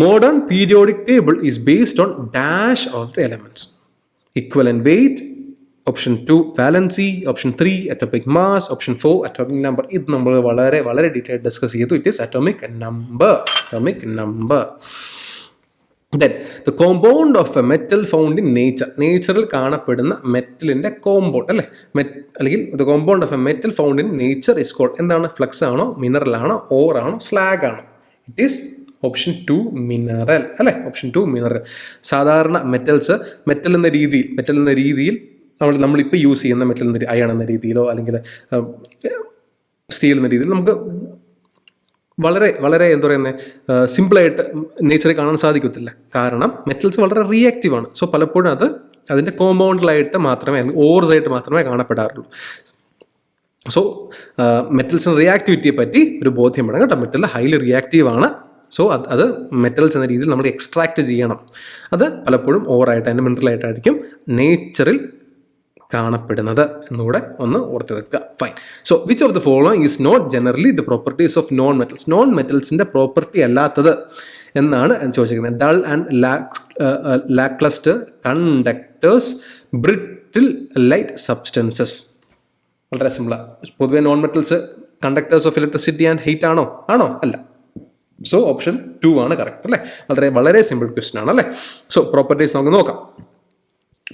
Modern periodic table is based on dash of the elements. Equivalent weight. Option 2 valency. Option 3 atomic mass. Option 4 atomic number. ഇത് നമ്മൾ വളരെ വളരെ ഡീറ്റെയിൽ ഡിസ്കസ് ചെയ്തു. It is atomic number. Then the compound of a metal found in nature. നേച്ചറിൽ കാണപ്പെടുന്ന മെറ്റലിന്റെ കോമ്പൗണ്ട് അല്ലേ? അല്ലെങ്കിൽ the compound of a metal found in nature is called എന്താണ്? ഫ്ലക്സ് ആണോ, മിനറൽ ആണോ, ഓർ ആണോ, സ്ലാഗ് ആണോ? ഇറ്റ് ഈസ് ഓപ്ഷൻ 2 മിനറൽ അല്ലേ? Option 2 mineral. സാധാരണ മെറ്റൽ എന്ന രീതിയിൽ നമ്മളിപ്പോൾ യൂസ് ചെയ്യുന്ന മെറ്റൽ എന്ന അയൺ എന്ന രീതിയിലോ അല്ലെങ്കിൽ സ്റ്റീൽ എന്ന രീതിയിൽ നമുക്ക് വളരെ വളരെ എന്താ പറയുന്നത് സിമ്പിളായിട്ട് നേച്ചറിൽ കാണാൻ സാധിക്കത്തില്ല. കാരണം മെറ്റൽസ് വളരെ റിയാക്റ്റീവ് ആണ്. സോ പലപ്പോഴും അതിൻ്റെ കോമ്പൗണ്ടിലായിട്ട് മാത്രമേ, ഓർസ് ആയിട്ട് മാത്രമേ കാണപ്പെടാറുള്ളൂ. സോ മെറ്റൽസിന് റിയാക്ടിവിറ്റിയെ പറ്റി ഒരു ബോധ്യം വേണം കേട്ടോ. മെറ്റൽ ഹൈലി റിയാക്റ്റീവ് ആണ്. സോ അത് മെറ്റൽസ് എന്ന രീതിയിൽ നമ്മൾ എക്സ്ട്രാക്ട് ചെയ്യണം. അത് പലപ്പോഴും ഓവറായിട്ട് അതിൻ്റെ മിനറലായിട്ടായിരിക്കും നേച്ചറിൽ കാണപ്പെടുന്നത് എന്നുകൂടെ ഒന്ന് ഓർത്ത് വെക്കുക. Fine. So which of the following is not generally the properties of non metals? Non മെറ്റൽസിന്റെ പ്രോപ്പർട്ടി അല്ലാത്തത് എന്നാണ് ചോദിച്ചിരിക്കുന്നത്. Dull and lacklustre conductors, brittle light substances. വളരെ സിമ്പിളാണ്. പൊതുവെ non metals conductors of electricity and heat ആണോ? അല്ല. സോ ഓപ്ഷൻ 2 ആണ് കറക്റ്റ് അല്ലേ? വളരെ വളരെ സിമ്പിൾ ക്വസ്റ്റ്യൻ ആണ് അല്ലേ? സോ പ്രോപ്പർട്ടീസ് നമുക്ക് നോക്കാം.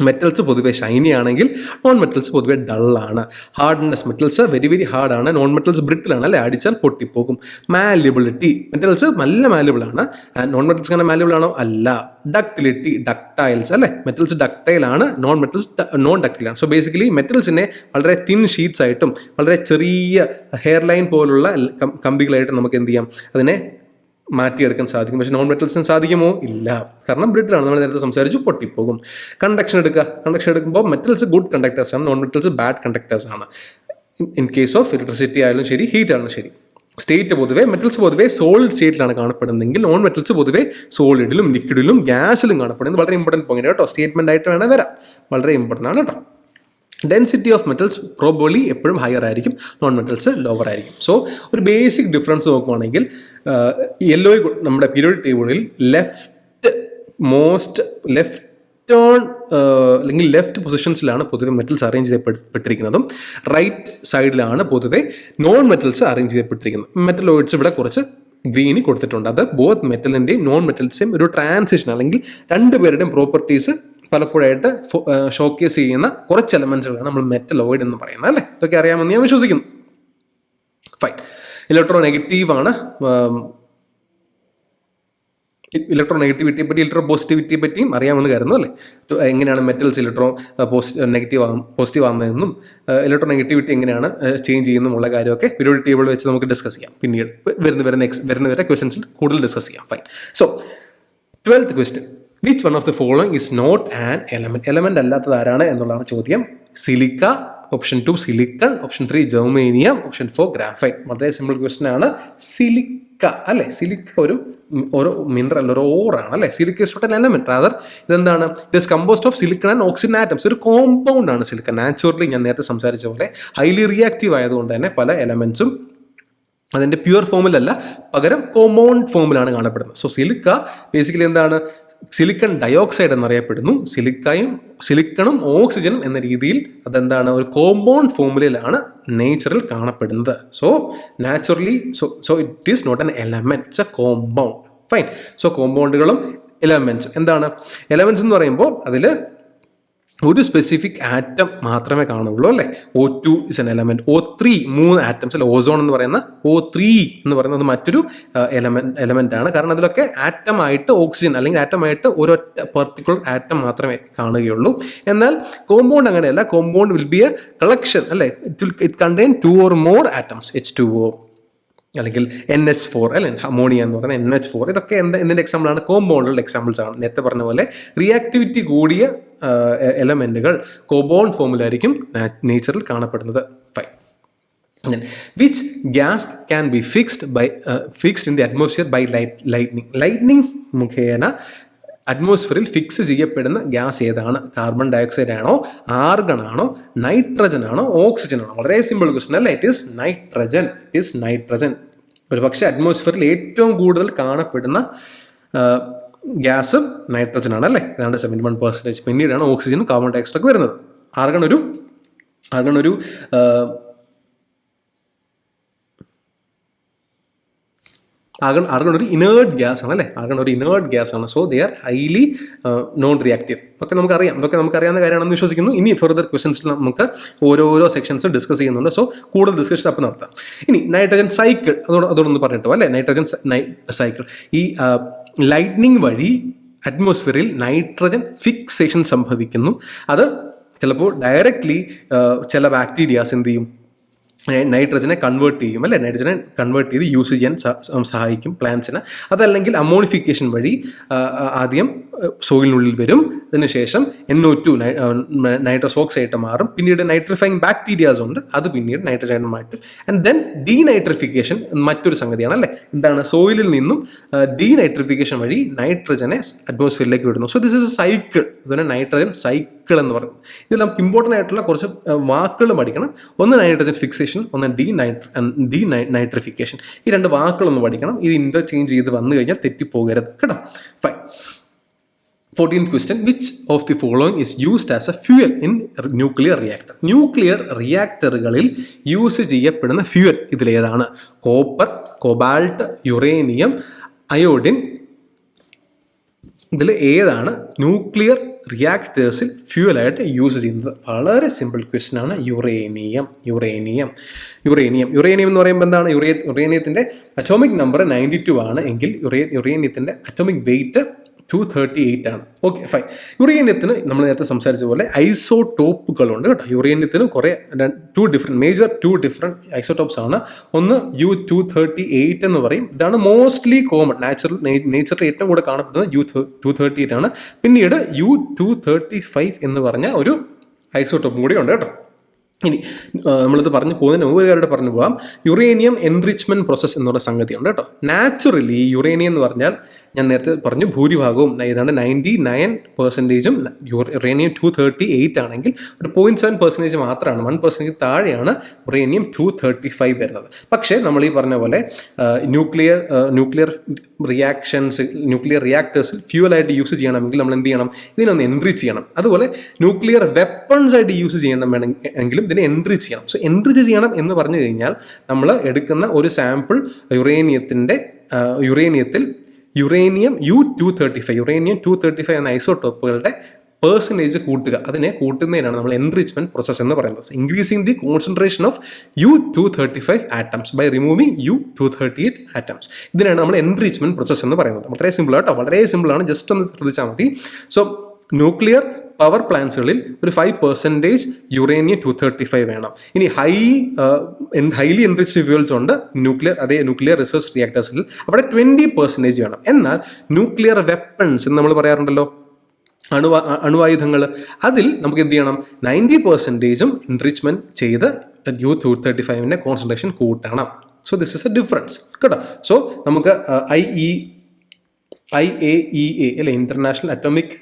മെറ്റൽസ് പൊതുവെ ഷൈനി ആണെങ്കിൽ നോൺ മെറ്റൽസ് പൊതുവെ ഡള്ളാണ്. ഹാർഡ്നെസ്, മെറ്റൽസ് വെരി വെരി ഹാർഡാണ്. നോൺ മെറ്റൽസ് ബ്രിട്ടിലാണ് അല്ലേ? അടിച്ചാൽ പൊട്ടിപ്പോകും. മാല്യബിലിറ്റി, മെറ്റൽസ് നല്ല മാല്യബിൾ ആണ്. നോൺ മെറ്റൽസ് അങ്ങനെ മാല്യബിൾ ആണോ? അല്ല. ഡക്റ്റിലിറ്റി, ഡക്ടൈൽസ് അല്ലേ? മെറ്റൽസ് ഡക്ടൈലാണ്, നോൺ മെറ്റൽസ് നോൺ ഡക്ടൈലാണ്. സോ ബേസിക്കലി മെറ്റൽസിനെ വളരെ തിൻ ഷീറ്റ്സ് ആയിട്ടും വളരെ ചെറിയ ഹെയർ ലൈൻ പോലുള്ള കമ്പികളായിട്ടും നമുക്ക് എന്ത് ചെയ്യാം? അതിനെ മാറ്റിയെടുക്കാൻ സാധിക്കും. പക്ഷേ നോൺ മെറ്റൽസിന് സാധിക്കുമോ? ഇല്ല. കാരണം ബ്രിഡിലാണ്, നമ്മൾ നേരത്തെ സംസാരിച്ചു, പൊട്ടിപ്പോകും. കണ്ടക്ഷൻ എടുക്കുമ്പോൾ മെറ്റൽസ് ഗുഡ് കണ്ടക്ടേഴ്സ് ആണ്, നോൺ മെറ്റൽസ് ബാഡ് കണ്ടക്ടേഴ്സ് ആണ്. ഇൻ കേസ് ഓഫ് ഇലക്ട്രിസിറ്റി ആയാലും ശരി, ഹീറ്റ് ആയാലും ശരി. സ്റ്റേറ്റ് പൊതുവെ മെറ്റൽസ് പൊതുവെ സോളിഡ് സ്റ്റേറ്റിലാണ് കാണപ്പെടുന്നതെങ്കിൽ നോൺ മെറ്റൽസ് പൊതുവെ സോളിഡിലും ലിക്വിഡിലും ഗ്യാസിലും കാണപ്പെടുന്നത്. വളരെ ഇമ്പോർട്ടൻറ്റ് പോയിന്റ് കേട്ടോ, സ്റ്റേറ്റ്മെന്റ് ആയിട്ട് വേണേൽ വരാം, വളരെ ഇമ്പോർട്ടൻ്റ് ആണ് കേട്ടോ. ഡെൻസിറ്റി ഓഫ് മെറ്റൽസ് പ്രോബബ്ലി എപ്പോഴും ഹയർ ആയിരിക്കും, നോൺ മെറ്റൽസ് ലോവർ ആയിരിക്കും. സോ ഒരു ബേസിക് ഡിഫറൻസ് നോക്കുവാണെങ്കിൽ യെല്ലോ നമ്മുടെ പീരിയോഡിക് ടേബിളിൽ ലെഫ്റ്റ് അല്ലെങ്കിൽ ലെഫ്റ്റ് പൊസിഷൻസിലാണ് പൊതുവെ മെറ്റൽസ് അറേഞ്ച് ചെയ്യപ്പെട്ടിരിക്കുന്നതും റൈറ്റ് സൈഡിലാണ് പൊതുവെ നോൺ മെറ്റൽസ് അറേഞ്ച് ചെയ്യപ്പെട്ടിരിക്കുന്നത്. മെറ്റലോയിഡ്സ് ഇവിടെ കുറച്ച് ഗ്രീനി കൊടുത്തിട്ടുണ്ട്. അത് ബോത്ത് മെറ്റലിൻ്റെയും നോൺ മെറ്റൽസിൻ്റെയും ഒരു ട്രാൻസിഷൻ അല്ലെങ്കിൽ രണ്ടുപേരുടെയും പ്രോപ്പർട്ടീസ് പലപ്പോഴായിട്ട് ഷോക്കേസ് ചെയ്യുന്ന കുറച്ച് എലമെന്റ്സുകളാണ് നമ്മൾ മെറ്റലോയിഡ് എന്ന് പറയുന്നത്, അല്ലേ? ഇതൊക്കെ അറിയാമെന്ന് ഞാൻ വിശ്വസിക്കുന്നു. ഫൈൻ. ഇലക്ട്രോനെഗറ്റീവ് ആണ്. ഇലക്ട്രോനെഗറ്റിവിറ്റിയെ പറ്റി ഇലക്ട്രോപോസിറ്റിവിറ്റിയെ പറ്റിയും അറിയാമെന്ന് കരുതുന്നു, അല്ലേ? എങ്ങനെയാണ് മെറ്റൽസ് പോസിറ്റീവ് ആകുന്നതെന്നും ഇലക്ട്രോനെഗറ്റിവിറ്റി എങ്ങനെയാണ് ചേഞ്ച് ചെയ്യുന്നതുമുള്ള കാര്യമൊക്കെ പീരിയോഡിക് ടേബിൾ വെച്ച് നമുക്ക് ഡിസ്കസ് ചെയ്യാം. പിന്നീട് വരുന്ന ക്വസ്റ്റൻസിൽ കൂടുതൽ ഡിസ്കസ് ചെയ്യാം. Fine. So 12th question, which one of the following is not an element? Element അല്ലാത്തത് ആരാണ് എന്നുള്ളതാണ് ചോദ്യം. Silica, option 2 silicon, option 3 germanium, option 4 graphite. വളരെ സിമ്പിൾ ക്വസ്റ്റ്യൻ ആണ്. സിലിക്ക, അല്ലേ? സിലിക്ക ഒരു മിനറൽ, ഒരു ഓറാണ്, അല്ലേ? Silica is not an element, rather ഇതെന്താണ്? It is composed of silicon and oxygen atoms. ഒരു കോമ്പൗണ്ട് ആണ് സിലിക്ക. നാച്ചുറലി ഞാൻ നേരത്തെ സംസാരിച്ച പോലെ ഹൈലി റിയാക്റ്റീവ് ആയതുകൊണ്ട് തന്നെ പല എലമെന്റ്സും അതിൻ്റെ പ്യുവർ ഫോമിലല്ല, പകരം കോമ്പൗണ്ട് ഫോമിലാണ് കാണപ്പെടുന്നത്. സോ സിലിക്ക ബേസിക്കലി എന്താണ്? സിലിക്കൺ ഡയോക്സൈഡ് എന്നറിയപ്പെടുന്നു. സിലിക്കണും ഓക്സിജനും എന്ന രീതിയിൽ അതെന്താണ്? ഒരു കോമ്പൗണ്ട് ഫോമുലയിലാണ് നേച്ചറിൽ കാണപ്പെടുന്നത്. So naturally so it is not an element, it's a compound. Fine. So കോമ്പൗണ്ടുകളും എലമെന്റ്സും എന്താണ്? എലമെന്റ്സ് എന്ന് പറയുമ്പോൾ അതിൽ ഒരു സ്പെസിഫിക് ആറ്റം മാത്രമേ കാണുള്ളൂ, അല്ലേ? O2 is an element. O3 3 atoms, അല്ലെ? ഓസോൺ എന്ന് പറയുന്ന O3 എന്ന് പറയുന്നത് മറ്റൊരു എലമെന്റ് ആണ്. കാരണം അതിലൊക്കെ ആറ്റമായിട്ട് ഓക്സിജൻ അല്ലെങ്കിൽ ആറ്റമായിട്ട് ഒരൊറ്റ പെർട്ടിക്കുലർ ആറ്റം മാത്രമേ കാണുകയുള്ളൂ. എന്നാൽ കോമ്പൗണ്ട് അങ്ങനെയല്ല. Compound will be a collection, അല്ലേ? It contain 2 or more atoms. H2O അല്ലെങ്കിൽ NH4, അല്ലെ? അമോണിയ എന്ന് പറയുന്നത് NH4. ഇതൊക്കെ എന്തിൻ്റെ എക്സാമ്പിളാണ്? കോമ്പൗണ്ടുകളുടെ എക്സാമ്പിൾസ് ആണ്. നേരത്തെ പറഞ്ഞ പോലെ റിയാക്ടിവിറ്റി കൂടിയ എലമെന്റുകൾ കോമ്പൗണ്ട് ഫോമിലായിരിക്കും നേച്ചറിൽ കാണപ്പെടുന്നത്. Fine. Which gas can be fixed in the atmosphere by lightning മുഖേന അറ്റ്മോസ്ഫിയറിൽ ഫിക്സ് ചെയ്യപ്പെടുന്ന ഗ്യാസ് ഏതാണ്? കാർബൺ ഡയോക്സൈഡ് ആണോ, ആർഗൺ ആണോ, നൈട്രജൻ ആണോ, ഓക്സിജൻ ആണോ? വളരെ സിമ്പിൾ ക്വസ്റ്റൻ, അല്ലേ? It is nitrogen. ഒരു പക്ഷേ അറ്റ്മോസ്ഫിയറിൽ ഏറ്റവും കൂടുതൽ കാണപ്പെടുന്ന ഗ്യാസ് നൈട്രജൻ ആണ്, അല്ലേ? ഏതാണ്ട് 71%. പിന്നീടാണ് ഓക്സിജനും കാർബൺ ഡയോക്സൈഡ് ഒക്കെ വരുന്നത്. ആർഗൺ ഒരു ആർഗൺ ഒരു ഇനേർട്ട് ഗ്യാസ് ആണ്, അല്ലേ? ആർഗൺ ഒരു ഇനേർട്ട് ഗ്യാസ് ആണ്. So they are highly non reactive. ഇതൊക്കെ നമുക്കറിയാവുന്ന കാര്യമാണെന്ന് വിശ്വസിക്കുന്നു. ഇനി ഫെർദർ ക്വസ്റ്റൻസിൽ നമുക്ക് ഓരോരോ സെക്ഷൻസ് ഡിസ്കസ് ചെയ്യുന്നുണ്ട്. സോ കൂടുതൽ ഡിസ്കഷൻ അപ്പം നടത്താം. ഇനി നൈട്രജൻ സൈക്കിൾ അതോടൊന്ന് പറഞ്ഞിട്ടോ, അല്ലേ? Nitrogen cycle. ഈ ലൈറ്റ്നിങ് വഴി അറ്റ്മോസ്ഫിയറിൽ നൈട്രജൻ ഫിക്സേഷൻ സംഭവിക്കുന്നു. അത് ചിലപ്പോൾ ഡയറക്റ്റ്ലി ചില ബാക്ടീരിയാസ് എന്ത് ചെയ്യും? നൈട്രജനെ കൺവേർട്ട് ചെയ്യും, അല്ലേ? നൈട്രജനെ കൺവേർട്ട് ചെയ്ത് യൂസ് ചെയ്യാൻ സഹായിക്കും പ്ലാന്റ്സിന്. അതല്ലെങ്കിൽ അമോണിഫിക്കേഷൻ വഴി ആദ്യം സോയിലിനുള്ളിൽ വരും, അതിനുശേഷം NO2 നൈട്രസ് ഓക്സൈഡ് മാറും. പിന്നീട് നൈട്രിഫൈങ് ബാക്ടീരിയാസ് ഉണ്ട്, അത് പിന്നീട് നൈട്രജൻ മാറ്റും. ആൻഡ് ദെൻ ഡീനൈട്രിഫിക്കേഷൻ മറ്റൊരു സംഗതിയാണ്, അല്ലേ? എന്താണ്? സോയിലിൽ നിന്നും ഡീനൈട്രിഫിക്കേഷൻ വഴി നൈട്രജനെ അറ്റ്മോസ്ഫിയറിലേക്ക് വിടുന്നു. So this is A cycle. അതുപോലെ നൈട്രജൻ സൈക്കിൾ എന്ന് പറയുന്നത്. ഇതിൽ നമുക്ക് ഇമ്പോർട്ടൻ്റ് ആയിട്ടുള്ള കുറച്ച് വാക്കുകൾ പഠിക്കണം. ഒന്ന് നൈട്രജൻ ഫിക്സേഷൻ, ഒന്ന് ഡീനൈട്രിഫിക്കേഷൻ. ഈ രണ്ട് വാക്കുകളൊന്ന് പഠിക്കണം. ഇത് ഇന്റർചേഞ്ച് ചെയ്ത് വന്നു കഴിഞ്ഞാൽ തെറ്റിപ്പോകരുത് കേട്ടോ. Fine. 14th question, which of the following is used as a fuel in nuclear reactor? Nuclear റിയാക്ടറുകളിൽ യൂസ് ചെയ്യപ്പെടുന്ന ഫ്യൂവൽ ഇതിലേതാണ്? Copper, cobalt, uranium, iodine. ഇതിൽ ഏതാണ് ന്യൂക്ലിയർ റിയാക്ടേഴ്സിൽ ഫ്യൂവലായിട്ട് യൂസ് ചെയ്യുന്നത്? വളരെ സിമ്പിൾ ക്വസ്റ്റ്യൻ ആണ്. യുറേനിയം എന്ന് പറയുമ്പോൾ എന്താണ്? യുറേനിയത്തിൻ്റെ അറ്റോമിക് നമ്പർ 92 ആണ് എങ്കിൽ യുറേനിയത്തിൻ്റെ അറ്റോമിക് വെയിറ്റ് U-238 ആണ്. Okay fine. യുറേനിയത്തിന് നമ്മൾ നേരത്തെ സംസാരിച്ച പോലെ ഐസോടോപ്പുകളുണ്ട് കേട്ടോ. യുറേനിയത്തിന് കുറേ ടു ഡിഫറെൻറ്റ് ഐസോടോപ്സ് ആണ്. ഒന്ന് U-238 എന്ന് പറയും. ഇതാണ് മോസ്റ്റ്ലി കോമൺ നേച്ചറിൽ ഏറ്റവും കൂടെ കാണപ്പെടുന്നത് U-238 ആണ്. പിന്നീട് U-235 എന്ന് പറഞ്ഞ ഒരു ഐസോടോപ്പും കൂടി ഉണ്ട് കേട്ടോ. ഇനി നമ്മളിത് പറഞ്ഞു പോകുന്നതിന് മുമ്പ് ഒരു കാര്യം പറഞ്ഞു പോകാം. യുറേനിയം എൻറിച്ച്മെൻറ്റ് പ്രോസസ്സ് എന്നുള്ള സംഗതിയുണ്ട് കേട്ടോ. നാച്ചുറലി യുറേനിയം എന്ന് പറഞ്ഞാൽ ഞാൻ നേരത്തെ പറഞ്ഞു ഭൂരിഭാഗവും ഏതാണ്ട് 99% യുറേനിയം 238 ആണെങ്കിൽ ഒരു 0.7% മാത്രമാണ്, 1% താഴെയാണ് യുറേനിയം 235 വരുന്നത്. പക്ഷേ നമ്മൾ ഈ പറഞ്ഞ പോലെ ന്യൂക്ലിയർ റിയാക്ടേഴ്സിൽ ഫ്യൂവലായിട്ട് യൂസ് ചെയ്യണമെങ്കിൽ നമ്മൾ എന്ത് ചെയ്യണം? ഇതിനൊന്ന് എൻറിച്ച് ചെയ്യണം. അതുപോലെ ന്യൂക്ലിയർ വെപ്പൺസ് ആയിട്ട് യൂസ് ചെയ്യണം വേണമെങ്കിലും ഇതിനെ എൻറിച്ച് ചെയ്യണം. സോ എൻറിച്ച് ചെയ്യണം എന്ന് പറഞ്ഞു കഴിഞ്ഞാൽ നമ്മൾ എടുക്കുന്ന ഒരു സാമ്പിൾ യുറേനിയത്തിൽ യുറേനിയം U-235 എന്ന ഐസോടോപ്പുകളുടെ പെർസെൻറ്റേജ് കൂട്ടുക. അതിനെ കൂട്ടുന്നതിനാണ് നമ്മൾ എൻറിച്ച്മെൻറ്റ് പ്രോസസ് എന്ന് പറയുന്നത്. Increasing the concentration of U-235 atoms by removing U-238 atoms. ഇതിനാണ് നമ്മൾ എൻറിച്ച്മെൻറ്റ് പ്രോസസ് എന്ന് പറയുന്നത്. വളരെ സിമ്പിൾ ആട്ടോ, വളരെ സിമ്പിളാണ്. ജസ്റ്റ് ഒന്ന് ശ്രദ്ധിച്ചാൽ മതി. സോ ന്യൂക്ലിയർ പവർ പ്ലാന്റ്സുകളിൽ ഒരു 5% യുറേനിയം 235 വേണം. ഇനി ഹൈലി എൻറിച്ച്ഡ് ഫ്യൂവൽസ് ഉണ്ട് ന്യൂക്ലിയർ റിസർച്ച് റിയാക്ടേഴ്സിൽ, അവിടെ 20% വേണം. എന്നാൽ ന്യൂക്ലിയർ വെപ്പൺസ് എന്ന് നമ്മൾ പറയാറുണ്ടല്ലോ, അണുവായുധങ്ങൾ, അതിൽ നമുക്ക് എന്ത് ചെയ്യണം? 90% എൻറിച്ച്മെൻറ്റ് ചെയ്ത് U-235 കോൺസെൻട്രേഷൻ കൂട്ടണം. So this is A difference കേട്ടോ. സോ നമുക്ക് IAEA അല്ലെ, ഇന്റർനാഷണൽ അറ്റോമിക്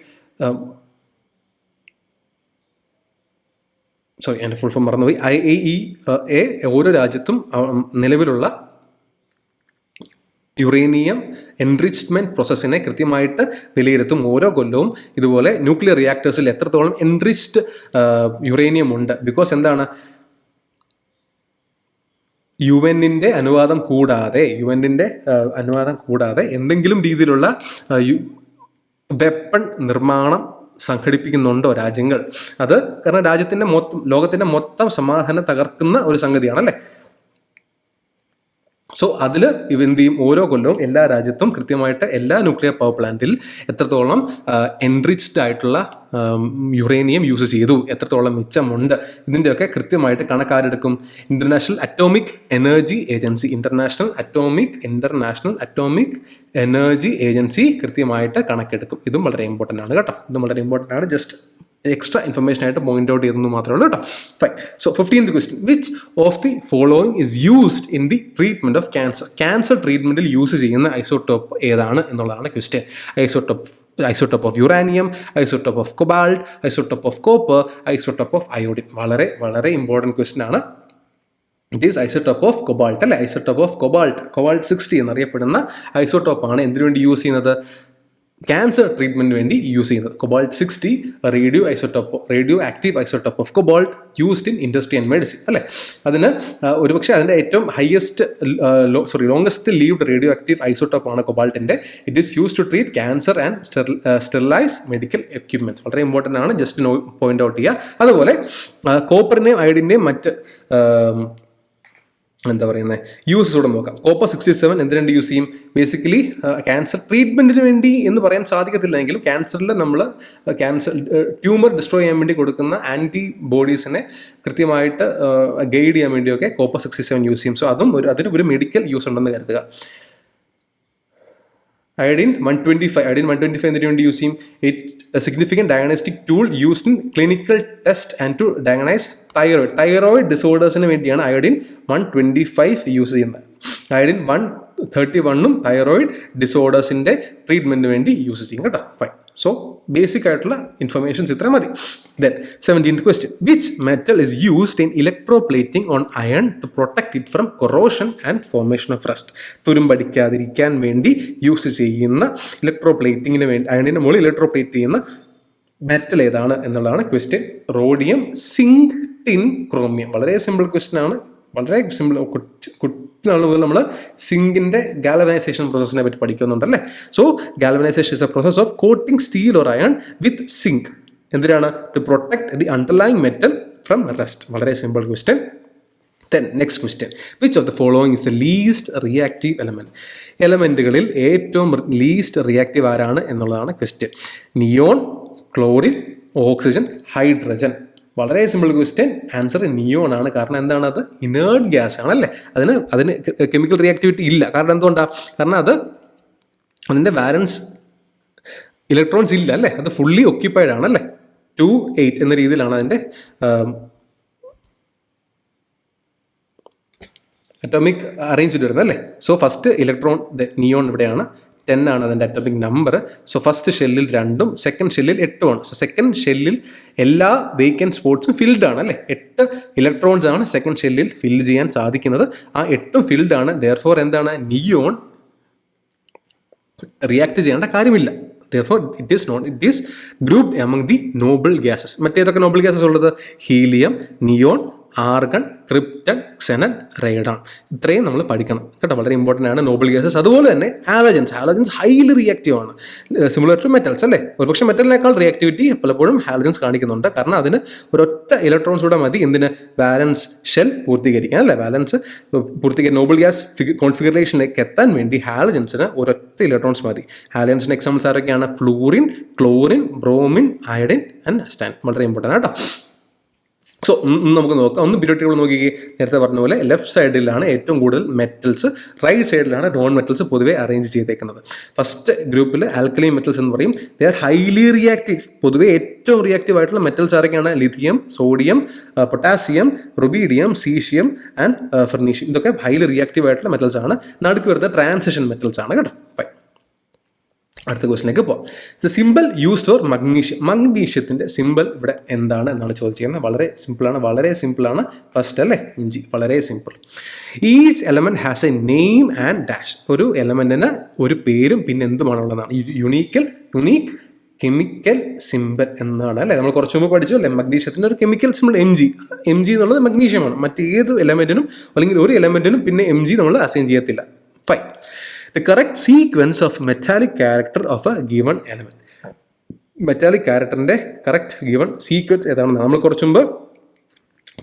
എൻ്റെ ഫുൾ ഫോം മറന്നുപോയി. IAEA ഓരോ രാജ്യത്തും നിലവിലുള്ള യുറേനിയം എൻറിച്ച്മെൻറ്റ് പ്രോസസ്സിനെ കൃത്യമായിട്ട് വിലയിരുത്തും. ഓരോ കൊല്ലവും ഇതുപോലെ ന്യൂക്ലിയർ റിയാക്ടേഴ്സിൽ എത്രത്തോളം എൻറിച്ച്ഡ് യുറേനിയം ഉണ്ട്. ബിക്കോസ് എന്താണ്, യുഎന്നിൻ്റെ അനുവാദം കൂടാതെ എന്തെങ്കിലും രീതിയിലുള്ള വെപ്പൺ നിർമ്മാണം സംഘടിപ്പിക്കുന്നുണ്ടോ രാജ്യങ്ങൾ? അത് കാരണം ലോകത്തിൻ്റെ മൊത്തം സമാധാനം തകർക്കുന്ന ഒരു സംഗതിയാണല്ലേ. സോ അതിൽ എന്ത് ചെയ്യും? ഓരോ കൊല്ലവും എല്ലാ രാജ്യത്തും കൃത്യമായിട്ട് എല്ലാ ന്യൂക്ലിയർ പവർ പ്ലാന്റിൽ എത്രത്തോളം എൻറിച്ച്ഡ് ആയിട്ടുള്ള യുറേനിയം യൂസ് ചെയ്തു, എത്രത്തോളം മിച്ചമുണ്ട്, ഇതിൻ്റെയൊക്കെ കൃത്യമായിട്ട് കണക്കാരെടുക്കും? ഇന്റർനാഷണൽ അറ്റോമിക് എനർജി ഏജൻസി കൃത്യമായിട്ട് കണക്കെടുക്കും. ഇതും വളരെ ഇമ്പോർട്ടൻ്റ് ആണ് കേട്ടോ. ജസ്റ്റ് എക്സ്ട്രാ ഇൻഫർമേഷൻ ആയിട്ട് പോയിന്റ് ഔട്ട് ചെയ്തെന്ന് മാത്രമേ ഉള്ളൂ കേട്ടോ. Fine. So 15th question, which of the following is used in the treatment of cancer ട്രീറ്റ്മെന്റിൽ യൂസ് ചെയ്യുന്ന ഐസോടോപ്പ് ഏതാണ് എന്നുള്ളതാണ് question. Isotope of uranium, isotope of cobalt, isotope of copper, isotope of iodine. വളരെ വളരെ ഇമ്പോർട്ടൻറ്റ് ക്വസ്റ്റ്യൻ ആണ്. It is isotope of cobalt അല്ലേ. ഐസോടോപ്പ് ഓഫ് കൊബാൾട്ട് 60 എന്നറിയപ്പെടുന്ന ഐസോടോപ്പാണ് എന്തിനു വേണ്ടി യൂസ് ചെയ്യുന്നത്? ക്യാൻസർ ട്രീറ്റ്മെൻറ്റിന് വേണ്ടി യൂസ് ചെയ്യുന്നത്. Cobalt 60 radio active isotope of cobalt used in industry and medicine അല്ലേ. അതിന് ഒരുപക്ഷെ അതിൻ്റെ ഏറ്റവും longest lived radio active isotope ആണ് കൊബാൾട്ടിൻ്റെ. It is use to treat cancer and sterilise medical equipments. വളരെ ഇമ്പോർട്ടൻ്റ് ആണ്, ജസ്റ്റ് പോയിന്റ് ഔട്ട് ചെയ്യുക. അതുപോലെ കോപ്പറിൻ്റെയും അയഡിൻ്റെയും മറ്റ് യൂസ് കൂടെ നോക്കാം. കോപ്പർ 67 എന്തിനുവേണ്ടി യൂസ് ചെയ്യും? ബേസിക്കലി ക്യാൻസർ ട്രീറ്റ്മെൻറ്റിന് വേണ്ടി എന്ന് പറയാൻ സാധിക്കത്തില്ലെങ്കിലും ക്യാൻസറിൽ നമ്മൾ ട്യൂമർ ഡിസ്ട്രോയ് ചെയ്യാൻ വേണ്ടി കൊടുക്കുന്ന ആൻറ്റിബോഡീസിനെ കൃത്യമായിട്ട് ഗൈഡ് ചെയ്യാൻ വേണ്ടിയൊക്കെ കോപ്പർ 67 യൂസ് ചെയ്യും. സോ അതിന് ഒരു മെഡിക്കൽ യൂസ് ഉണ്ടെന്ന് കരുതുക. അയഡിൻ 125 എന്തിനു വേണ്ടി യൂസ് ചെയ്യും? It significant diagnostic tool used in clinical test and to diagnose thyroid ഡിസോർഡേഴ്സിന് വേണ്ടിയാണ് അയഡിൻ 125 യൂസ് ചെയ്യുന്നത്. അയഡിൻ 131 തൈറോയിഡ് ഡിസോർഡേഴ്സിൻ്റെ ട്രീറ്റ്മെൻറ്റിന് വേണ്ടി യൂസ് ചെയ്യും കേട്ടോ. ഫൈൻ. സോ ബേസിക് ആയിട്ടുള്ള ഇൻഫർമേഷൻസ് ഇത്ര മതി. Then 17th question, which metal is used in electroplating on iron to protect it from corrosion and formation of rust? തുരുമ്പടിക്കാതിരിക്കാൻ വേണ്ടി യൂസ് ചെയ്യുന്ന ഇലക്ട്രോപ്ലേറ്റിങ്ങിന് വേണ്ടി അയണിൻ്റെ മുകളിൽ ഇലക്ട്രോപ്ലേറ്റ് ചെയ്യുന്ന മെറ്റൽ ഏതാണ് എന്നുള്ളതാണ് question. Rhodium, zinc, tin, chromium. വളരെ സിമ്പിൾ ക്വസ്റ്റ്യൻ ആണ്. വളരെ സിമ്പിൾ. കുട്ടിനാൾ മുതൽ നമ്മൾ സിങ്കിൻ്റെ ഗാലവനൈസേഷൻ പ്രോസസ്സിനെ പറ്റി പഠിക്കുന്നുണ്ടല്ലേ. So galvanisation is a process of coating steel or iron with zinc. എന്തിനാണ്? To protect the underlying metal from rust. വളരെ simple question. Then next question, which of the following is the least reactive element? എലമെൻറ്റുകളിൽ ഏറ്റവും ലീസ്റ്റ് റിയാക്റ്റീവ് ആരാണ് എന്നുള്ളതാണ് question. Neon, chlorine, oxygen, hydrogen. വളരെ സിമ്പിൾ ക്വസ്റ്റ്യൻ. ആൻസർ നിയോൺ ആണ്. കാരണം എന്താണ്? അത് ഇനേർട്ട് ഗ്യാസ് ആണല്ലേ. അതിന് കെമിക്കൽ റിയാക്ടിവിറ്റി ഇല്ല. കാരണം എന്തുകൊണ്ടാണ്? കാരണം അതിൻ്റെ വാലൻസ് ഇലക്ട്രോൺസ് ഇല്ല അല്ലേ. അത് ഫുള്ളി ഒക്യുപ്പൈഡ് ആണല്ലേ. 2-8 എന്ന രീതിയിലാണ് അതിൻ്റെ അറ്റോമിക് അറേഞ്ച്ഡ് വരുന്നത് അല്ലേ. സോ ഫസ്റ്റ് ഇലക്ട്രോൺ നിയോൺ ഇവിടെയാണ്, 10 ആണ് അതിൻ്റെ അറ്റോമിക് നമ്പർ. സോ ഫസ്റ്റ് ഷെല്ലിൽ 2ഉം സെക്കൻഡ് ഷെല്ലിൽ 8ഉം ആണ്. സോ സെക്കൻഡ് ഷെല്ലിൽ എല്ലാ വേക്കൻറ്റ് സ്പോട്ട്സും ഫിൽഡ് ആണ് അല്ലേ. 8 ഇലക്ട്രോൺസ് ആണ് സെക്കൻഡ് ഷെല്ലിൽ ഫിൽ ചെയ്യാൻ സാധിക്കുന്നത്. ആ 8ഉം ഫിൽഡ് ആണ്. ദെയർഫോർ എന്താണ്? നിയോൺ റിയാക്ട് ചെയ്യേണ്ട കാര്യമില്ല. Therefore, it is grouped among the noble gases. മറ്റേതൊക്കെ നോബിൾ ഗ്യാസസ് ഉള്ളത്? Helium, neon, argon, krypton, xenon, radon. ഇത്രയും നമ്മൾ പഠിക്കണം കേട്ടോ. വളരെ ഇമ്പോർട്ടൻ്റ് ആണ് നോബിൾ ഗ്യാസസ്. അതുപോലെ തന്നെ ഹാലജൻസ് ഹൈലി റിയാക്റ്റീവ് ആണ്, സിമിലർ ടു മെറ്റൽസ് അല്ലേ. ഒരുപക്ഷെ മെറ്റലിനേക്കാൾ റിയാക്ടിവിറ്റി പലപ്പോഴും ഹാലജൻസ് കാണിക്കുന്നുണ്ട്. കാരണം അതിന് ഒരൊറ്റ ഇലക്ട്രോൺസ് കൂടെ മതി എന്തിന്? ബാലൻസ് ഷെൽ പൂർത്തീകരിക്കാൻ അല്ലേ. ബാലൻസ് പൂർത്തീകരിക്കാൻ നോബിൾ ഗ്യാസ് കോൺഫിഗറേഷനിലേക്ക് എത്താൻ വേണ്ടി ഹാലജൻസിന് ഒരൊറ്റ ഇലക്ട്രോൺസ് മതി. ഹാലജൻസിൻ്റെ എക്സാമ്പിൾസ് ആരൊക്കെയാണ്? Fluorine, chlorine, bromine, iodine and astatine. വളരെ ഇമ്പോർട്ടൻ്റ് കേട്ടോ. സോ നമുക്ക് നോക്കാം. ഒന്ന് പീരിയോഡിക് ടേബിൾ നോക്കിക്കേ. നേരത്തെ പറഞ്ഞ പോലെ ലെഫ്റ്റ് സൈഡിലാണ് ഏറ്റവും കൂടുതൽ മെറ്റൽസ്, റൈറ്റ് സൈഡിലാണ് നോൺ മെറ്റൽസ് പൊതുവെ അറേഞ്ച് ചെയ്തേക്കുന്നത്. ഫസ്റ്റ് ഗ്രൂപ്പിൽ ആൽക്കലൈൻ മെറ്റൽസ് എന്ന് പറയും. They are highly reactive. പൊതുവെ ഏറ്റവും റിയാക്റ്റീവ് ആയിട്ടുള്ള മെറ്റൽസ് ആരൊക്കെയാണ്? Lithium, sodium, potassium, rubidium, caesium and francium. ഇതൊക്കെ ഹൈലി റിയാക്റ്റീവ് ആയിട്ടുള്ള മെറ്റൽസ് ആണ്. നടുക്ക് വരുന്ന ട്രാൻസിഷൻ മെറ്റൽസ് ആണ് കേട്ടോ. ഫൈൻ. അടുത്ത ക്വസ്റ്റിലേക്ക് പോകാം. The symbol used for magnesium. മഗ്നീഷ്യത്തിൻ്റെ സിമ്പിൾ ഇവിടെ എന്താണ് എന്നാണ് ചോദിച്ചിരിക്കുന്നത്. വളരെ സിമ്പിളാണ്. ഫസ്റ്റ് അല്ലേ, Mg. വളരെ simple. Each element has A name and dash. ഒരു എലമെൻറ്റിന് ഒരു പേരും പിന്നെ എന്തുമാണുള്ളതാണ്. യുണീക്ക് കെമിക്കൽ സിമ്പിൾ എന്നാണ് അല്ലേ. നമ്മൾ കുറച്ച് മുമ്പ് പഠിച്ചു അല്ലേ. മഗ്നീഷ്യത്തിൻ്റെ ഒരു കെമിക്കൽ സിമ്പിൾ Mg എന്നുള്ളത് മഗ്നീഷ്യമാണ്. മറ്റേത് എലമെൻറ്റിനും അല്ലെങ്കിൽ ഒരു എലമെൻറ്റിനും പിന്നെ Mg നമ്മൾ അസൈൻ ചെയ്യത്തില്ല. Fine. The correct sequence of metallic character of a given element. Metallic ക്യാരക്ടറിൻ്റെ കറക്റ്റ് ഗിവൺ സീക്വൻസ് ഏതാണെന്ന് നമ്മൾ കുറച്ച് മുമ്പ്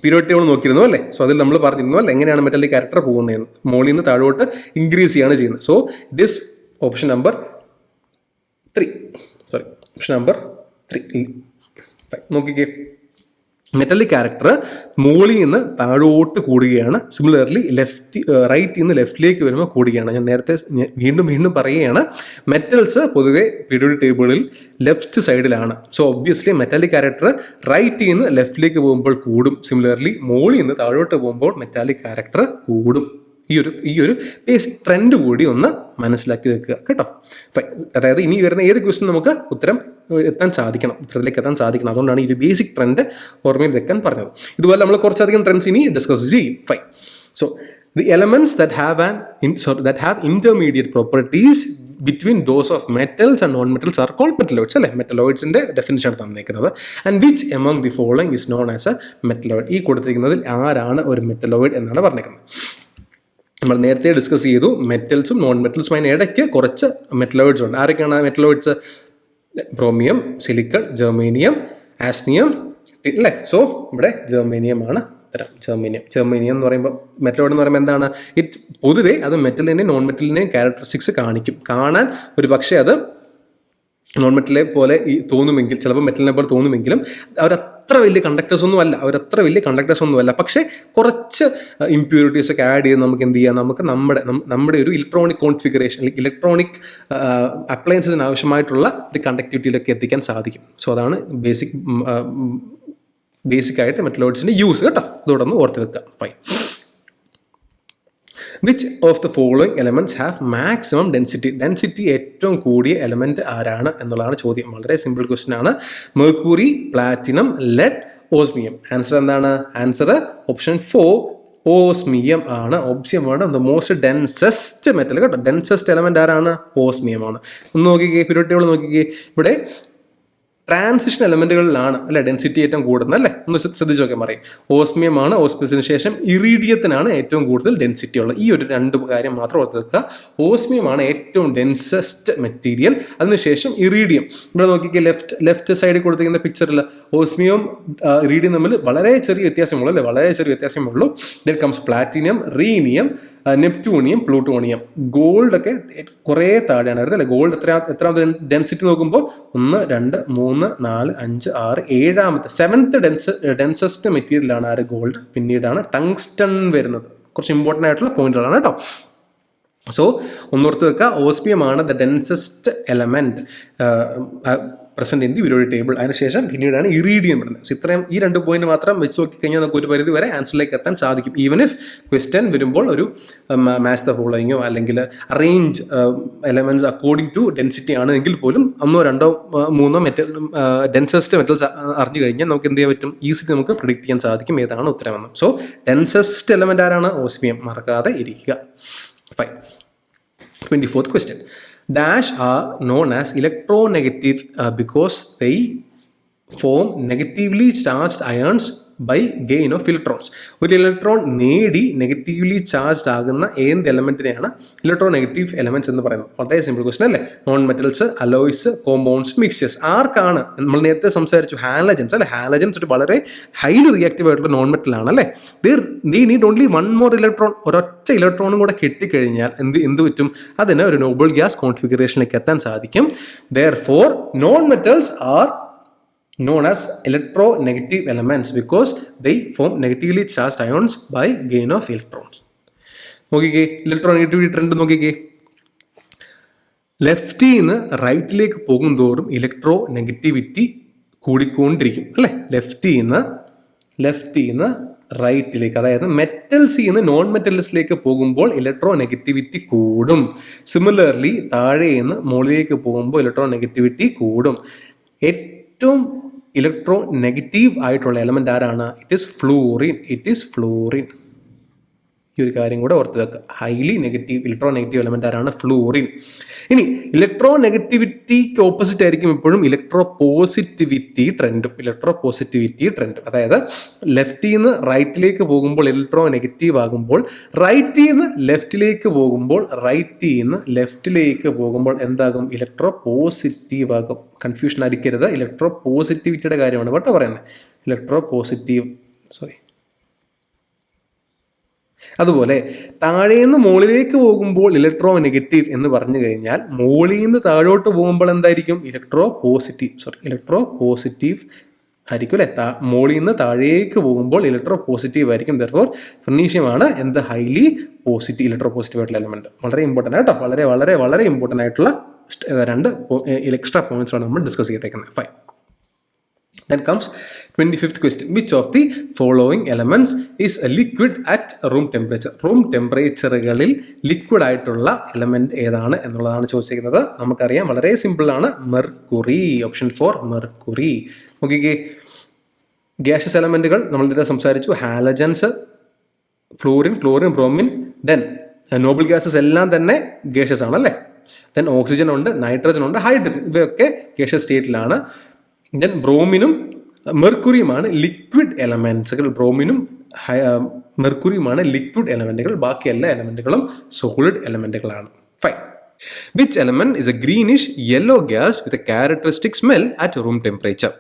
പീരിയോഡിക് ടേബിൾ നോക്കിയിരുന്നു അല്ലേ. സോ അതിൽ നമ്മൾ പറഞ്ഞിരുന്നു അല്ലേ എങ്ങനെയാണ് മെറ്റാലിക് ക്യാരക്ടർ പോകുന്നതെന്ന്. മുകളിൽ നിന്ന് താഴോട്ട് ഇൻക്രീസ് ചെയ്യാണ് ചെയ്യുന്നത്. So it is option number 3. Option number 3. നോക്കിക്കേ. മെറ്റലിക് ക്യാരക്ടർ മുകളിൽ നിന്ന് താഴോട്ട് കൂടുകയാണ്. സിമിലർലി റൈറ്റിൽ നിന്ന് ലെഫ്റ്റിലേക്ക് വരുമ്പോൾ കൂടുകയാണ്. ഞാൻ നേരത്തെ വീണ്ടും പറയുകയാണ്, മെറ്റൽസ് പൊതുവെ പീരിയോഡിക് ടേബിളിൽ ലെഫ്റ്റ് സൈഡിലാണ്. സോ ഒബ്വിയസ്ലി മെറ്റാലിക് ക്യാരക്ടർ റൈറ്റിൽ നിന്ന് ലെഫ്റ്റിലേക്ക് പോകുമ്പോൾ കൂടും. സിമിലർലി മുകളിൽ നിന്ന് താഴോട്ട് പോകുമ്പോൾ മെറ്റാലിക് ക്യാരക്ടർ കൂടും. ഈ ഒരു ബേസിക് ട്രെൻഡ് കൂടി ഒന്ന് മനസ്സിലാക്കി വെക്കുക കേട്ടോ. അതായത് ഇനി വരുന്ന ഏത് ക്വസ്റ്റ്യൻ നമുക്ക് ഉത്തരത്തിലേക്ക് എത്താൻ സാധിക്കണം. അതുകൊണ്ടാണ് ഈ ഒരു ബേസിക് ട്രെൻഡ് ഓർമ്മയിൽ വെക്കാൻ പറഞ്ഞത്. ഇതുപോലെ നമ്മൾ കുറച്ചധികം ട്രെൻഡ്സ് ഇനി ഡിസ്കസ് ചെയ്യും. Fine. So the elements that have intermediate properties between those of metals and non-metals are called metalloids അല്ലേ. മെറ്റലോയിഡ്സിൻ്റെ ഡെഫിനിഷനാണ് തന്നിരിക്കുന്നത്. And which among the following is known as A metalloid. ഈ കൊടുത്തിരിക്കുന്നതിൽ ആരാണ് ഒരു മെറ്റലോയിഡ് എന്നാണ് പറഞ്ഞിരിക്കുന്നത്. നമ്മൾ നേരത്തെ ഡിസ്കസ് ചെയ്തു മെറ്റൽസും നോൺ മെറ്റൽസും അതിന് ഇടയ്ക്ക് കുറച്ച് മെറ്റലോയിഡ്സ് ഉണ്ട്. ആരൊക്കെയാണ് മെറ്റലോയിഡ്സ്? ബ്രോമിയം, സിലിക്കൺ, ജെർമേനിയം, ആസ്നിയം അല്ലേ. സോ ഇവിടെ ജെർമേനിയം ആണ് ഉത്തരം. ജെർമേനിയം എന്ന് പറയുമ്പോൾ മെറ്റലോയിഡ് എന്ന് പറയുമ്പോൾ എന്താണ്? പൊതുവേ അത് മെറ്റലിൻ്റെയും നോൺ മെറ്റലിൻ്റെയും ക്യാരക്ടറിസ്റ്റിക്സ് കാണാൻ ഒരു പക്ഷേ അത് നോൺ മെറ്റലെ പോലെ തോന്നുമെങ്കിൽ, ചിലപ്പോൾ മെറ്റലിനെ പോലെ തോന്നുമെങ്കിലും അവരത്ര വലിയ കണ്ടക്ടേഴ്സ് ഒന്നുമല്ല. പക്ഷേ കുറച്ച് ഇമ്പ്യൂരിറ്റീസ് ഒക്കെ ആഡ് ചെയ്ത് നമുക്ക് എന്ത് ചെയ്യാം? നമുക്ക് നമ്മുടെ ഒരു ഇലക്ട്രോണിക് കോൺഫിഗറേഷൻ അല്ലെങ്കിൽ ഇലക്ട്രോണിക് അപ്ലയൻസിന് ആവശ്യമായിട്ടുള്ള ഒരു കണ്ടക്ടിവിറ്റിയിലൊക്കെ എത്തിക്കാൻ സാധിക്കും. സോ അതാണ് ബേസിക്കായിട്ട് മെറ്റലോയിഡ്സിൻ്റെ യൂസ് കേട്ടോ. ഇതോടെ ഒന്ന് ഓർത്ത് വെക്കുക. Fine. Which of the following elements have maximum density ഏറ്റവും കൂടിയ എലമെൻറ്റ് ആരാണ് എന്നുള്ളതാണ് ചോദ്യം. വളരെ സിമ്പിൾ ക്വസ്റ്റ്യൻ ആണ്. Mercury, platinum, lead, osmium. Answer എന്താണ്? ആൻസർ ഓപ്ഷൻ 4 ഓസ്മിയം ആണ്. ഓസ്മിയമാണ് ദ മോസ്റ്റ് ഡെൻസസ്റ്റ് മെറ്റൽ കേട്ടോ. ഡെൻസസ്റ്റ് എലമെന്റ് ആരാണ്? ഓസ്മിയം ആണ്. ഒന്ന് നോക്കിക്കേ, പീരിയോഡിക് ടേബിൾ നോക്കിക്കേ. ഇവിടെ ട്രാൻസിഷൻ എലമെന്റുകളിലാണ് അല്ലെ ഡെൻസിറ്റി ഏറ്റവും കൂടുന്നത് അല്ലേ? ഒന്ന് ശ്രദ്ധിച്ച് നോക്കാൻ പറയും. ഓസ്മിയമാണ്, ഓസ്മിയത്തിന് ശേഷം ഇറീഡിയത്തിനാണ് ഏറ്റവും കൂടുതൽ ഡെൻസിറ്റി ഉള്ളത്. ഈ ഒരു രണ്ട് കാര്യം മാത്രം ഓർത്ത് വെക്കുക. ഓസ്മിയമാണ് ഏറ്റവും ഡെൻസസ്റ്റ് മെറ്റീരിയൽ, അതിനുശേഷം ഇറീഡിയം. ഇവിടെ നോക്കിക്കേ, ലെഫ്റ്റ് സൈഡിൽ കൊടുത്തിരിക്കുന്ന പിക്ചറിൽ ഓസ്മിയവും ഇറീഡിയം തമ്മിൽ വളരെ ചെറിയ വ്യത്യാസമുള്ളൂ അല്ലേ? വളരെ ചെറിയ വ്യത്യാസമുള്ളൂ. Then comes platinum, rhenium, neptunium, plutonium. Gold ഒക്കെ കുറേ താഴെയാണ് വരുന്നത് അല്ലേ? ഗോൾഡ് എത്രാമത്തെ ഡെൻസിറ്റി നോക്കുമ്പോൾ 1, 2, 3, 4, 5, 6, 7ാമത്തെ 7th ഡെൻസസ്റ്റ് മെറ്റീരിയലാണ് ആര്? ഗോൾഡ്. പിന്നീടാണ് ടങ്സ്റ്റൺ വരുന്നത്. കുറച്ച് ഇമ്പോർട്ടൻ്റ് ആയിട്ടുള്ള പോയിന്റുകളാണ് കേട്ടോ. സോ ഒന്നോർത്ത് വെക്കുക, ഓസ്മിയമാണ് the densest element present in the periodic table. അതിനുശേഷം പിന്നീടാണ് ഇറീഡിയം വരുന്നത്. സോ ഇത്രയും ഈ 2 പോയിന്റ് മാത്രം വെച്ച് നോക്കിക്കഴിഞ്ഞാൽ നമുക്ക് ഒരു പരിധി വരെ ആൻസറിലേക്ക് എത്താൻ സാധിക്കും. ഈവൻ ഇഫ് ക്വസ്റ്റ്യൻ വരുമ്പോൾ ഒരു മാച്ച് ദ ഫോളോയിങ്ങോ അല്ലെങ്കിൽ arrange elements according to density ആണ് എങ്കിൽ പോലും 1, 2, 3 ഡെൻസസ്റ്റ് മെറ്റൽസ് അറിഞ്ഞു കഴിഞ്ഞാൽ നമുക്ക് എന്ത് ചെയ്യാൻ പറ്റും? ഈസിലി നമുക്ക് പ്രിഡിക്ട് ചെയ്യാൻ സാധിക്കും ഏതാണ് ഉത്തരമെന്ന്. സോ ഡെൻസസ്റ്റ് എലമെന്റ് ആരാണ്? ഓസ്മിയം. മറക്കാതെ ഇരിക്കുക. Fine. 24th question. Dash are known as electronegative because they form negatively charged ions by gain of electrons. ഒരു ഇലക്ട്രോൺ നേടി നെഗറ്റീവ്ലി ചാർജ്ഡ് ആകുന്ന ഏത് എലമെന്റിനെയാണ് ഇലക്ട്രോ നെഗറ്റീവ് എലമെന്റ്സ് എന്ന് പറയുന്നത്? വളരെ സിമ്പിൾ ക്വസ്റ്റൻ അല്ലേ? Non metals, alloys, compounds, mixtures. ആർക്കാണ്? നമ്മൾ നേരത്തെ സംസാരിച്ചു ഹാലജൻസ് അല്ലെ? ഹാലജൻസ് ഒരു വളരെ ഹൈലി റിയാക്റ്റീവ് ആയിട്ടുള്ള നോൺ മെറ്റൽ ആണ് അല്ലേ? They need only 1 more electron. ഒരൊറ്റ ഇലക്ട്രോണും കൂടെ കിട്ടിക്കഴിഞ്ഞാൽ എന്ത് പറ്റും? അതിന് ഒരു നോബിൾ ഗ്യാസ് കോൺഫിഗറേഷനിലേക്ക് എത്താൻ സാധിക്കും. Therefore non metals are known as electronegative elements because they form negatively charged ions by gain of electrons. നോക്കിക്കേ, ഇലക്ട്രോനെഗറ്റിവിറ്റി ട്രെൻഡ് നോക്കിക്കേ. ലെഫ്റ്റിൽ നിന്ന് റൈറ്റിലേക്ക് പോകും തോറും ഇലക്ട്രോ നെഗറ്റിവിറ്റി കൂടിക്കൊണ്ടിരിക്കും അല്ലേ? ലെഫ്റ്റിൽ നിന്ന് റൈറ്റിലേക്ക്, അതായത് മെറ്റൽസിൽ നിന്ന് നോൺ മെറ്റൽസിലേക്ക് പോകുമ്പോൾ ഇലക്ട്രോ നെഗറ്റിവിറ്റി കൂടും. സിമിലർലി താഴെ നിന്ന് മുകളിലേക്ക് പോകുമ്പോൾ ഇലക്ട്രോ നെഗറ്റിവിറ്റി കൂടും. ഏറ്റവും ഇലക്ട്രോ നെഗറ്റീവ് ആയിട്ടുള്ള എലമെന്റ് ആരാണ്? It is fluorine. ഈ ഒരു കാര്യം കൂടെ ഓർത്ത് വെക്കുക. Highly negative electro negative element ആരാണ്? ഫ്ലൂറിൻ. ഇനി ഇലക്ട്രോ നെഗറ്റിവിറ്റിക്ക് ഓപ്പോസിറ്റ് ആയിരിക്കും എപ്പോഴും ഇലക്ട്രോ പോസിറ്റിവിറ്റി ട്രെൻഡ്. അതായത് ലെഫ്റ്റിൽ നിന്ന് റൈറ്റിലേക്ക് പോകുമ്പോൾ ഇലക്ട്രോ നെഗറ്റീവ് ആകുമ്പോൾ, റൈറ്റിൽ നിന്ന് ലെഫ്റ്റിലേക്ക് പോകുമ്പോൾ എന്താകും? ഇലക്ട്രോ പോസിറ്റീവ് ആകും. കൺഫ്യൂഷൻ അടിക്കരുത്, ഇലക്ട്രോ പോസിറ്റിവിറ്റിയുടെ കാര്യമാണ് കേട്ടോ പറയുന്നത്. Electro positive, sorry. അതുപോലെ താഴേന്ന് മുകളിലേക്ക് പോകുമ്പോൾ ഇലക്ട്രോ നെഗറ്റീവ് എന്ന് പറഞ്ഞു കഴിഞ്ഞാൽ, മുകളിൽ നിന്ന് താഴോട്ട് പോകുമ്പോൾ എന്തായിരിക്കും? ഇലക്ട്രോ പോസിറ്റീവ് ആയിരിക്കും അല്ലെ? മുകളിൽ നിന്ന് താഴേക്ക് പോകുമ്പോൾ ഇലക്ട്രോ പോസിറ്റീവ് ആയിരിക്കും. ദെർഫോർ ഫെർണീഷ്യമാണ് എന്ത്? ഹൈലി പോസിറ്റീവ് ഇലക്ട്രോ പോസിറ്റീവ് ആയിട്ടുള്ള എലമെന്റ്. വളരെ ഇമ്പോർട്ടൻ്റ് ആയിട്ടോ, വളരെ വളരെ വളരെ ഇമ്പോർട്ടൻ്റ് ആയിട്ടുള്ള 2 എക്സ്ട്രാ പോയിന്റ്സ് ആണ് നമ്മൾ ഡിസ്കസ് ചെയ്തേക്കുന്നത്. Fine. Then comes 25th question. Which of the following elements is a liquid at room temperature? Room ടെമ്പറേച്ചറുകളിൽ ലിക്വിഡ് ആയിട്ടുള്ള എലമെന്റ് ഏതാണ് എന്നുള്ളതാണ് ചോദിച്ചിരിക്കുന്നത്. നമുക്കറിയാം, വളരെ സിമ്പിൾ ആണ്. മെർക്കുറി. Option 4 mercury. നോക്കിക്കേ, ഗ്യാഷ്യസ് എലമെന്റുകൾ നമ്മൾ ഇതിൽ സംസാരിച്ചു. Halogens, fluorine, chlorine, bromine. Then noble gases എല്ലാം തന്നെ ഗ്യാഷ്യസ് ആണ് അല്ലേ? ദെൻ ഓക്സിജൻ ഉണ്ട്, നൈട്രജൻ ഉണ്ട്, ഹൈഡ്രജൻ, ഇവയൊക്കെ ഗ്യാഷ്യസ് സ്റ്റേറ്റിലാണ്. ദെൻ ബ്രോമിനും മെർക്കുറിയുമാണ് ലിക്വിഡ് എലമെന്റ്സുകൾ. മെർക്കുറിയുമാണ് ലിക്വിഡ് എലമെന്റുകൾ. ബാക്കി എല്ലാ എലമെന്റുകളും സോളിഡ് എലമെന്റുകളാണ്. Fine. Which element is a greenish yellow gas with A characteristic smell at room temperature?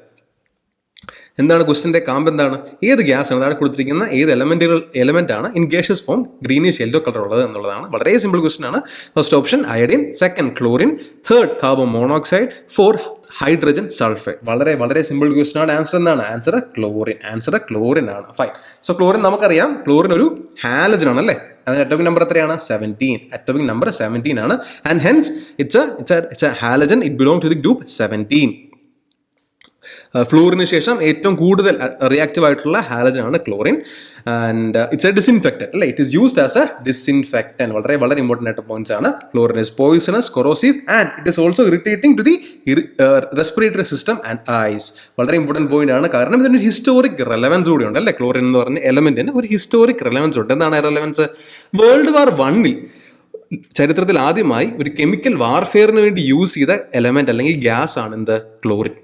എന്താണ് ക്വസ്റ്റിന്റെ കാമ്പ്? എന്താണ്? ഏത് ഗ്യാസ് ആണ് താഴെ കൊടുത്തിരിക്കുന്ന ഏത് എലമെന്റ് ആണ് in gaseous form greenish yellow colour ഉള്ളത് എന്നുള്ളതാണ്. വളരെ സിമ്പിൾ ക്വസ്റ്റൻ ആണ്. First option iodine, second chlorine, third carbon monoxide, fourth hydrogen sulphide. വളരെ വളരെ സിമ്പിൾ ക്വസ്റ്റൻ ആണ്. ആൻസർ എന്താണ്? ആൻസർ ക്ലോറിൻ ആണ്. ഫൈൻ. സോ ക്ലോറിൻ നമുക്കറിയാം, ക്ലോറിൻ ഒരു ഹാലജൻ ആണ് അല്ലേ? അതിന് അറ്റോമിക് നമ്പർ എത്രയാണ്? 17 ആണ്. And hence it's a halogen. It belong to the group 17. ഫ്ലൂറിന് ശേഷം ഏറ്റവും കൂടുതൽ റിയാക്റ്റീവ് ആയിട്ടുള്ള ഹാലജൻ ആണ് chlorine. And it's a disinfectant അല്ലേ? It is used as a disinfectant. വളരെ വളരെ ഇമ്പോർട്ടൻ്റ് ആയിട്ട് പോയിന്റ്സ് ആണ്. Chlorine is poisonous, corrosive and it is also irritating to the respiratory system and eyes. വളരെ ഇമ്പോർട്ടൻറ്റ് പോയിന്റ് ആണ്. കാരണം ഇതിന് ഒരു ഹിസ്റ്റോറിക് റെലവൻസ് കൂടി ഉണ്ട് അല്ലേ? ക്ലോറിൻ എന്ന് പറഞ്ഞ എലമെന്റിന് ഒരു ഹിസ്റ്റോറിക് റെലവൻസ് ഉണ്ട്. എന്താണ് റെലവൻസ്? World War I ചരിത്രത്തിൽ ആദ്യമായി ഒരു കെമിക്കൽ വാർഫെയറിന് വേണ്ടി യൂസ് ചെയ്ത എലമെന്റ് അല്ലെങ്കിൽ ഗ്യാസ് ആണ് എന്ത്? Chlorine.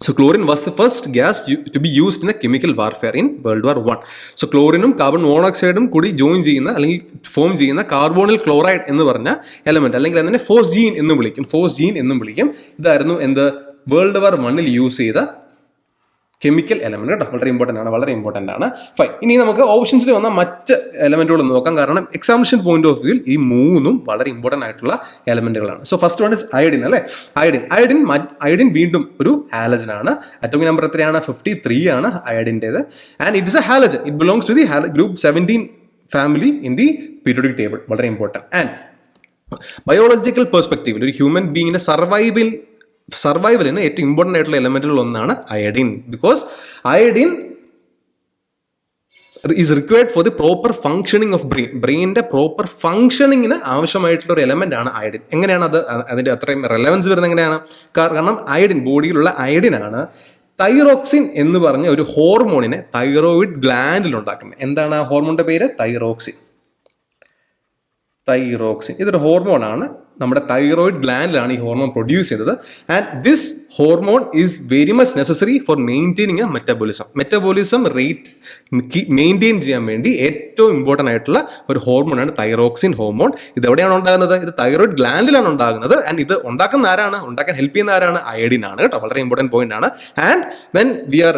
So chlorine was the first gas to be used in a chemical warfare in World War I. So ക്ലോറിനും കാർബൺ മോണോക്സൈഡും കൂടി ജോയിൻ ചെയ്യുന്ന അല്ലെങ്കിൽ ഫോം ചെയ്യുന്ന കാർബോണിൽ ക്ലോറൈഡ് എന്ന് പറഞ്ഞ എലമെന്റ്, അല്ലെങ്കിൽ അതിനെ ഫോസ്ജീൻ എന്നും വിളിക്കും. ഇതായിരുന്നു എന്ത് വേൾഡ് വാർ 1 യൂസ് ചെയ്ത കെമിക്കൽ എലമെന്റ് കേട്ടോ. വളരെ ഇമ്പോർട്ടൻ്റ് ആണ്. ഫൈൻ. ഇനി നമുക്ക് ഓപ്ഷൻസിൽ വന്ന മറ്റ് എലമെന്റുകൾ നോക്കാം. കാരണം എക്സാമിനേഷൻ പോയിന്റ് ഓഫ് വ്യൂവിൽ ഈ മൂന്നും വളരെ ഇമ്പോർട്ടൻ്റ് ആയിട്ടുള്ള എലമെന്റുകളാണ്. So first one is iodine അല്ലേ. അയഡിൻ വീണ്ടും ഒരു ഹാലജൻ ആണ്. അറ്റോമിക് നമ്പർ എത്രയാണ്? 53 ആണ് അയഡിൻ്റെത്. And it is a halogen. It belongs to the group 17 family in the periodic table. വളരെ ഇമ്പോർട്ടൻ്റ്. ആൻഡ് ബയോളജിക്കൽ പെർസ്പെക്റ്റീവിൽ ഒരു ഹ്യൂമൻ ബീങ്ങിന്റെ സർവൈവലിന് ഏറ്റവും ഇമ്പോർട്ടൻ്റ് ആയിട്ടുള്ള എലമെന്റുകൾ ഒന്നാണ് iodine. Because iodine is required for the proper functioning of ബ്രെയിനിന്റെ പ്രോപ്പർ ഫംഗ്ഷനിങ്ങിന് ആവശ്യമായിട്ടുള്ള ഒരു എലമെന്റ് ആണ് അയഡിൻ. എങ്ങനെയാണ് അതിന്റെ അത്രയും റെലവൻസ് വരുന്നത്? എങ്ങനെയാണ്? കാരണം അയഡിൻ, ബോഡിയിലുള്ള അയഡിൻ ആണ് തൈറോക്സിൻ എന്ന് പറഞ്ഞ ഒരു ഹോർമോണിനെ തൈറോയിഡ് ഗ്ലാൻഡിൽ ഉണ്ടാക്കുന്നത്. എന്താണ് ആ ഹോർമോണിന്റെ പേര്? തൈറോക്സിൻ. ഇതൊരു ഹോർമോണാണ്. നമ്മുടെ തൈറോയിഡ് ഗ്ലാൻഡിലാണ് ഈ ഹോർമോൺ പ്രൊഡ്യൂസ് ചെയ്തത്. And this hormone is very much necessary for maintaining A metabolism rate maintain ചെയ്യാൻ വേണ്ടി ഏറ്റവും ഇമ്പോർട്ടൻ്റ് ആയിട്ടുള്ള ഒരു ഹോർമോണാണ് തൈറോക്സിൻ ഹോർമോൺ. ഇത് എവിടെയാണ് ഉണ്ടാകുന്നത്? ഇത് തൈറോയിഡ് ഗ്ലാൻഡിലാണ് ഉണ്ടാകുന്നത്. ആൻഡ് ഇത് ഉണ്ടാക്കാൻ ഹെൽപ്പ് ചെയ്യുന്ന ആരാണ്? അയഡിൻ ആണ് കേട്ടോ. വളരെ ഇമ്പോർട്ടൻറ്റ് പോയിന്റ് ആണ്. ആൻഡ് വെൻ വി ആർ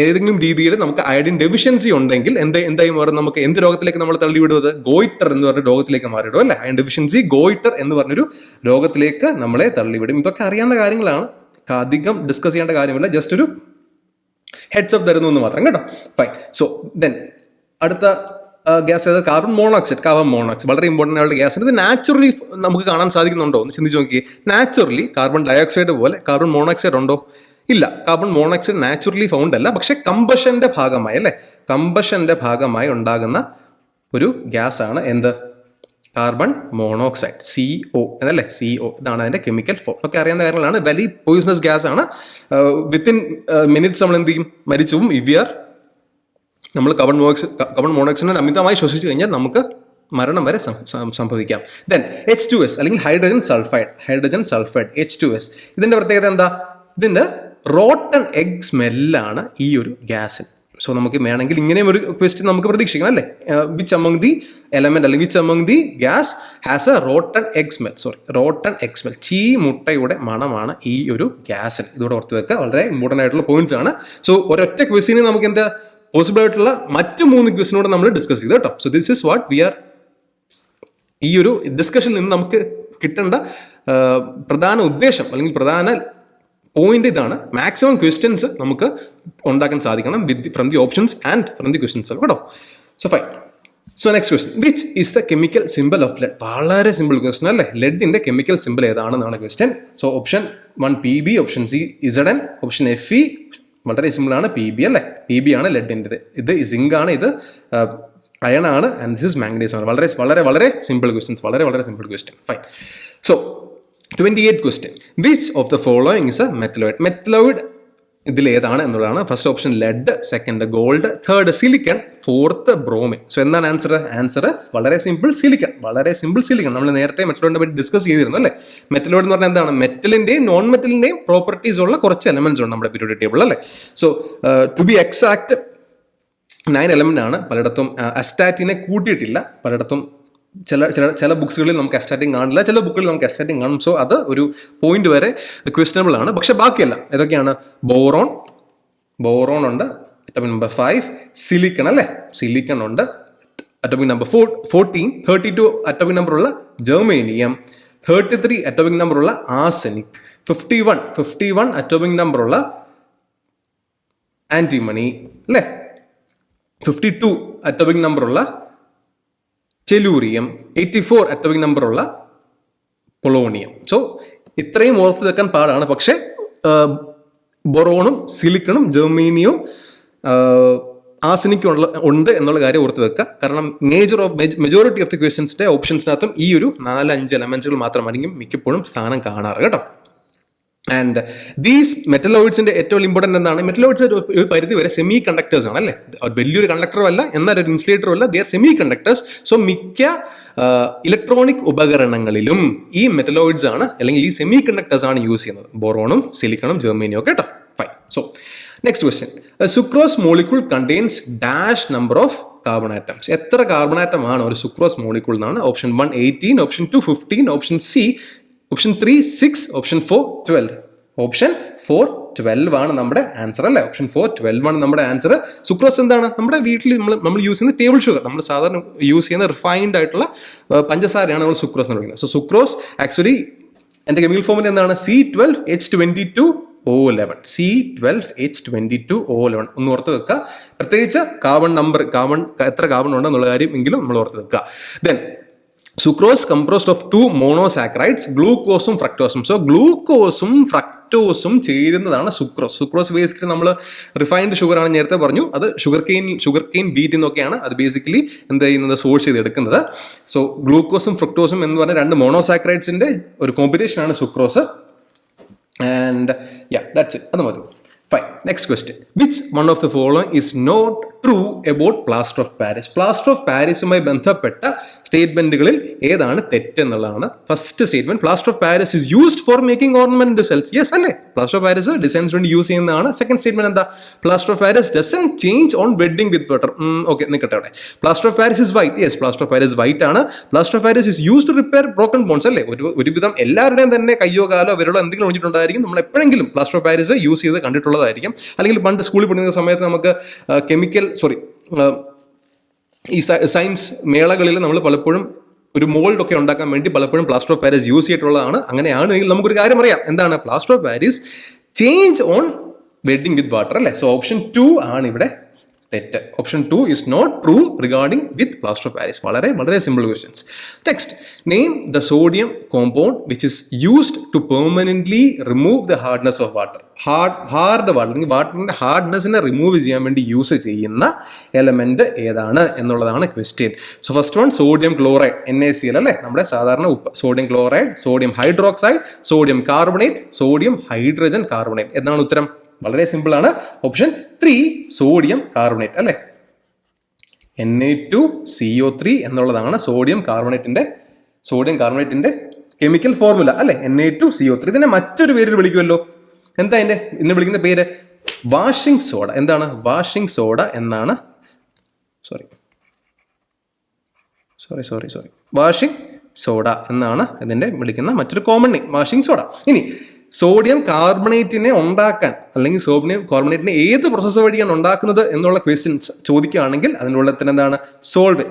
ഏതെങ്കിലും രീതിയിൽ നമുക്ക് അയഡിൻ ഡെഫിഷ്യൻസി ഉണ്ടെങ്കിൽ എന്തായി മാറും? നമുക്ക് എന്ത് രോഗത്തിലേക്ക് നമ്മൾ തള്ളിവിടുന്നത്? ഗോയിറ്റർ എന്ന് പറഞ്ഞ രോഗത്തിലേക്ക് മാറിയിടും അല്ലേ. അയൺ ഡെഫിഷ്യൻസി ഗോയിറ്റർ എന്ന് പറഞ്ഞൊരു രോഗത്തിലേക്ക് നമ്മളെ തള്ളിവിടും. ഇതൊക്കെ അറിയാവുന്ന കാര്യങ്ങളാണ്, അധികം ഡിസ്കസ് ചെയ്യേണ്ട കാര്യമില്ല. ജസ്റ്റ് ഒരു ഹെഡ്സ് അപ്പ് തരുന്നു എന്ന് മാത്രം കേട്ടോ. ഫൈൻ. സോ ദെൻ അടുത്ത ഗ്യാസ് ഏത്? Carbon monoxide. വളരെ ഇമ്പോർട്ടൻ്റ് ആയിട്ടുള്ള ഗ്യാസ്. ഇത് നാച്ചുറലി നമുക്ക് കാണാൻ സാധിക്കുന്നുണ്ടോ എന്ന് ചിന്തിച്ച് നോക്കിയേ. നാച്ചുറലി കാർബൺ ഡയോക്സൈഡ് പോലെ കാർബൺ മോണോക്സൈഡ് ഉണ്ടോ? ഇല്ല. കാർബൺ മോണോക്സൈഡ് നാച്ചുറലി ഫൗണ്ട് അല്ല. പക്ഷെ കമ്പഷന്റെ ഭാഗമായി ഉണ്ടാകുന്ന ഒരു ഗ്യാസ് ആണ് എന്ത്? കാർബൺ മോണോക്സൈഡ്, CO എന്നല്ലേ. CO ഇതാണ് അതിന്റെ കെമിക്കൽ ഫോം. ഒക്കെ അറിയാവുന്ന കാര്യങ്ങളാണ്. വെരി പോയിസണസ് ഗ്യാസ് ആണ്. വിത്തിൻ മിനിറ്റ്സ് നമ്മൾ എന്ത് ചെയ്യും? മരിച്ചു പോകും. നമ്മൾ കാർബൺ മോണോക്സൈഡിനെ അമിതമായി ശ്വസിച്ചു കഴിഞ്ഞാൽ നമുക്ക് മരണം വരെ സംഭവിക്കാം. ദെൻ H2S അല്ലെങ്കിൽ ഹൈഡ്രജൻ സൾഫൈഡ് H2S. ഇതിന്റെ പ്രത്യേകത എന്താ? ഇതിന്റെ റോട്ടൺ എഗ് സ്മെല്ലാണ് ഈ ഒരു ഗ്യാസിന്. സോ നമുക്ക് വേണമെങ്കിൽ ഇങ്ങനെയും ഒരു ക്വസ്റ്റ്യൻ നമുക്ക് പ്രതീക്ഷിക്കാം അല്ലേ. വിച്ച് അമംഗ് ദി എലമെന്റ് അല്ലെങ്കിൽ which among the gas has A rotten egg smell. മുട്ടയുടെ മണമാണ് ഈ ഒരു ഗ്യാസിന്. ഇതോടെ ഓർത്ത് വെക്കുക. വളരെ ഇമ്പോർട്ടൻ്റ് ആയിട്ടുള്ള പോയിന്റ്സ് ആണ്. സോ ഒരൊറ്റ ക്വസ്റ്റിന് നമുക്ക് എന്താ പോസിബിൾ ആയിട്ടുള്ള മറ്റു 3 ക്വസ്റ്റിനോട് നമ്മൾ ഡിസ്കസ് ചെയ്തു കേട്ടോ. So this is what we are ഈ ഒരു ഡിസ്കഷനിൽ നിന്ന് നമുക്ക് കിട്ടേണ്ട പ്രധാന ഉദ്ദേശം അല്ലെങ്കിൽ പ്രധാന പോയിന്റ് ഇതാണ്. മാക്സിമം ക്വസ്റ്റ്യൻസ് നമുക്ക് ഉണ്ടാക്കാൻ സാധിക്കണം from the options and from the questions കേട്ടോ. So fine. So next question, which is the chemical symbol of lead? വളരെ സിമ്പിൾ ക്വസ്റ്റ്യൻ അല്ലേ. ലെഡിന്റെ കെമിക്കൽ സിമ്പിൾ ഏതാണെന്നാണ് question. So option 1 PB, option C Zn, option Fe വളരെ സിമ്പിൾ ആണ്, PB അല്ലേ. PB ആണ് ലെഡിൻ്റെ. ഇത് സിങ്ക് ആണ്, ഇത് അയൺ ആണ്, ആൻഡ് ദിസ് ഇസ് മാംഗനീസ് ആണ്. വളരെ സിമ്പിൾ ക്വസ്റ്റ്യൻസ്. വളരെ simple question. Fine. So 28th question. Which of the following is a metalloid? ഇതിൽ ഏതാണ് എന്നുള്ളതാണ്. First option lead, second gold, third silicon, fourth bromine. So എന്താണ് ആൻസർ? വളരെ സിമ്പിൾ, സിലിക്കൺ. നമ്മൾ നേരത്തെ മെറ്റലോയിഡിനെ പറ്റി ഡിസ്കസ് ചെയ്തിരുന്നു അല്ലേ. മെറ്റലോയിഡ് എന്ന് പറഞ്ഞാൽ എന്താണ്? മെറ്റലിന്റെയും നോൺ മെറ്റലിന്റെയും പ്രോപ്പർട്ടീസ് ഉള്ള കുറച്ച് എലമെന്റ്സ് ഉണ്ട് നമ്മുടെ പീരിയോഡിക് ടേബിൾ അല്ലേ. So to be exact 9 element ആണ്. പലയിടത്തും അസ്റ്റാറ്റിനെ കൂട്ടിയിട്ടില്ല. പലയിടത്തും ചില ബുക്സുകളിൽ നമുക്ക് അസ്റ്റാറ്റിൻ കാണില്ല, ചില ബുക്കുകളിൽ നമുക്ക് അസ്റ്റാറ്റിൻ കാണും. സോ അത് ഒരു പോയിന്റ് വരെ ക്വസ്റ്റനബിൾ ആണ്. പക്ഷെ ബാക്കിയല്ല. ഏതൊക്കെയാണ്? ബോറോൺ ഉണ്ട്, അറ്റോമിക് നമ്പർ 5. സിലിക്കൺ അല്ലേ, സിലിക്കൺ ഉണ്ട്. Atomic number 14. 32 അറ്റോമിക് നമ്പർ ഉള്ള ജെർമേനിയം. 33 അറ്റോമിക് നമ്പർ ഉള്ള ആർസെനിക്. 51 അറ്റോമിക് നമ്പർ ഉള്ള ആന്റിമണി അല്ലേ. 52 അറ്റോമിക് നമ്പർ ഉള്ള ടെലൂറിയം. 84 അറ്റോമിക് നമ്പർ ഉള്ള പൊളോണിയം. സോ ഇത്രയും ഓർത്ത് വെക്കാൻ പാടാണ്. പക്ഷേ ബൊറോണും സിലിക്കണും ജെർമേനിയവും ആർസെനിക്കും ഉണ്ട് എന്നുള്ള കാര്യം ഓർത്ത് വെക്കുക. കാരണം മെജോറിറ്റി ഓഫ് ദി ക്വസ്റ്റ്യൻസിന്റെ ഓപ്ഷൻസിനകത്തും ഈ ഒരു 4-5 എലമെന്റ്സുകൾ മാത്രമായിരിക്കും മിക്കപ്പോഴും സ്ഥാനം കാണാറ് കേട്ടോ. ആൻഡ് ദീസ് മെറ്റലോയിഡ്സിന്റെ ഏറ്റവും ഇമ്പോർട്ടൻ്റ് എന്താണ്? മെറ്റലോയിഡ്സ് ഒരു പരിധി വരെ സെമി കണ്ടക്ടേഴ്സ് ആണ് അല്ലേ, വലിയൊരു കണ്ടക്ടറും അല്ല എന്നാൽ ഒരു ഇൻസുലേറ്ററും അല്ല, they are semi conductors. So മിക്ക ഇലക്ട്രോണിക് ഉപകരണങ്ങളിലും ഈ മെറ്റലോയിഡ്സ് ആണ് അല്ലെങ്കിൽ ഈ സെമി കണ്ടക്ടേഴ്സ് ആണ് യൂസ് ചെയ്യുന്നത്, ബോറോണും സിലിക്കണും ജെർമേനിയും ഒക്കെ കേട്ടോ. Fine. So next question, sucrose molecule contains dash number of carbon atoms. എത്ര കാർബൺ ആറ്റം ആണ് ഒരു സുക്രോസ് മോളിക്യൂൾ എന്നാണ്? Option 1 18, option 2 15, option C option 3 6, option 4 12. Option 4 12 ആണ് നമ്മുടെ ആൻസർ അല്ലേ. ഓപ്ഷൻ 4 12 ആണ് നമ്മുടെ ആൻസർ. സുക്രോസ് എന്താണ്? നമ്മുടെ വീട്ടിൽ നമ്മൾ യൂസ് ചെയ്യുന്ന ടേബിൾ ഷുഗർ, നമ്മൾ സാധാരണ യൂസ് ചെയ്യുന്ന റിഫൈൻഡ് ആയിട്ടുള്ള പഞ്ചസാരയാണ് നമ്മൾ സുക്രോസ് എന്ന് പറയുന്നത്. സോ സുക്രോസ് ആക്ച്വലി എൻ്റെ കെമിക്കൽ ഫോമിൽ എന്താണ്? C12H22O11. C12H22O11 ഒന്ന് ഓർത്ത് വെക്കുക. പ്രത്യേകിച്ച് കാർബൺ എത്ര കാർബൺ ഉണ്ടെന്നുള്ള കാര്യം എങ്കിലും നമ്മൾ ഓർത്ത് വെക്കുക. Then sucrose composed of 2 monosaccharides, ഗ്ലൂക്കോസും ഫ്രക്ടോസും. സോ ഗ്ലൂക്കോസും ഫ്രക്ടോസും ചേരുന്നതാണ് സുക്രോസ്. സുക്രോസ് ബേസിക്കലി നമ്മൾ റിഫൈൻഡ് ഷുഗർ ആണ് നേരത്തെ പറഞ്ഞു, അത് ഷുഗർ കെയിൻ ബീറ്റ് എന്നൊക്കെയാണ് അത് ബേസിക്കലി എന്ത് ചെയ്യുന്നത്? സോഴ്സ് ചെയ്തെടുക്കുന്നത്. സോ ഗ്ലൂക്കോസും ഫ്രക്ടോസും എന്ന് പറഞ്ഞ 2 മോണോസാക്കറൈഡ്സിന്റെ ഒരു കോമ്പിനേഷൻ ആണ് സുക്രോസ്. And that's it. അത് മതി. Fine. Next question. Which one of the following is not true about plaster of Paris? Plaster of Parisുമായി ബന്ധപ്പെട്ട സ്റ്റേറ്റ്മെന്റുകളിൽ ഏതാണ് തെറ്റ് എന്നുള്ളതാണ്. First statement, plaster of Paris is used for making ornament cells. Yes അല്ലേ, പ്ലാസ്റ്റർ ഓഫ് പാരീസ് ഡിസൈൻസ് വേണ്ടി യൂസ് ചെയ്യുന്നതാണ്. സെക്കൻഡ് സ്റ്റേറ്റ്മെന്റ് എന്താ? Plaster of Paris doesn't change on wetting with water. Okay, നിൽക്കട്ടെ അവിടെ. Plaster of Paris is white. Yes, plaster of Paris white ആണ്. Plaster of Paris is used to repair broken bones അല്ലേ. ഒരുവിധം എല്ലാവരുടെയും തന്നെ കയ്യോ കാലോ അവരോട് എന്തെങ്കിലും ഒഴിഞ്ഞിട്ടുണ്ടായിരിക്കും. നമ്മൾ എപ്പോഴെങ്കിലും പ്ലാസ്റ്റർ ഓഫ് പാരീസ് യൂസ് ചെയ്ത് കണ്ടിട്ടുള്ളതായിരിക്കും. അല്ലെങ്കിൽ പണ്ട് സ്കൂളിൽ പഠിക്കുന്ന സമയത്ത് നമുക്ക് ഈ സയൻസ് മേളകളിൽ നമ്മൾ പലപ്പോഴും ഒരു മോൾഡ് ഒക്കെ ഉണ്ടാക്കാൻ വേണ്ടി പലപ്പോഴും പ്ലാസ്റ്റർ ഓഫ് പാരീസ് യൂസ് ചെയ്തിട്ടുള്ളതാണ്. അങ്ങനെയാണെങ്കിൽ നമുക്കൊരു കാര്യം അറിയാം, എന്താണ്? Plaster of Paris change on wetting with water അല്ലേ. സോ ഓപ്ഷൻ 2 ആണ് ഇവിടെ തെറ്റ്. Option 2 is not true regarding with plaster of Paris. വളരെ വളരെ simple questions. Next, name the sodium compound which is used to permanently remove the hardness of water. Hard water അല്ലെങ്കിൽ വാട്ടറിന്റെ ഹാർഡ്നെസ്സിനെ റിമൂവ് ചെയ്യാൻ വേണ്ടി യൂസ് ചെയ്യുന്ന എലമെന്റ് ഏതാണ് എന്നുള്ളതാണ് question. So first one, sodium chloride, NaCl അല്ലേ, നമ്മുടെ സാധാരണ ഉപ്പ്. Sodium chloride, sodium hydroxide, sodium carbonate, sodium hydrogen carbonate. എന്നാണ് ഉത്തരം. വളരെ സിമ്പിൾ ആണ്. ഓപ്ഷൻ 3 സോഡിയം കാർബണേറ്റ് അല്ലേ. Na2CO3 എന്നുള്ളതാണ് സോഡിയം കാർബണേറ്റിന്റെ കെമിക്കൽ ഫോർമുല അല്ലേ, Na2CO3. ഇതിനെ മറ്റൊരു പേരിൽ വിളിക്കുമല്ലോ. എന്താ ഇതിന്റെ ഇന്ന് വിളിക്കുന്ന പേര്? Washing soda. എന്താണ്? വാഷിംഗ് സോഡ എന്നാണ്. വാഷിംഗ് സോഡ എന്നാണ് ഇതിന്റെ വിളിക്കുന്ന മറ്റൊരു കോമൺ നെയിം, വാഷിംഗ് സോഡ. ഇനി സോഡിയം കാർബണേറ്റിനെ ഉണ്ടാക്കാൻ അല്ലെങ്കിൽ സോഡിയം കാർബണേറ്റിനെ ഏത് പ്രോസസ്സ് വഴിയാണ് ഉണ്ടാക്കുന്നത് എന്നുള്ള ക്വസ്റ്റ്യൻസ് ചോദിക്കുകയാണെങ്കിൽ അതിൻ്റെ ഉള്ളത്തിന് എന്താണ്? സോൾവേ.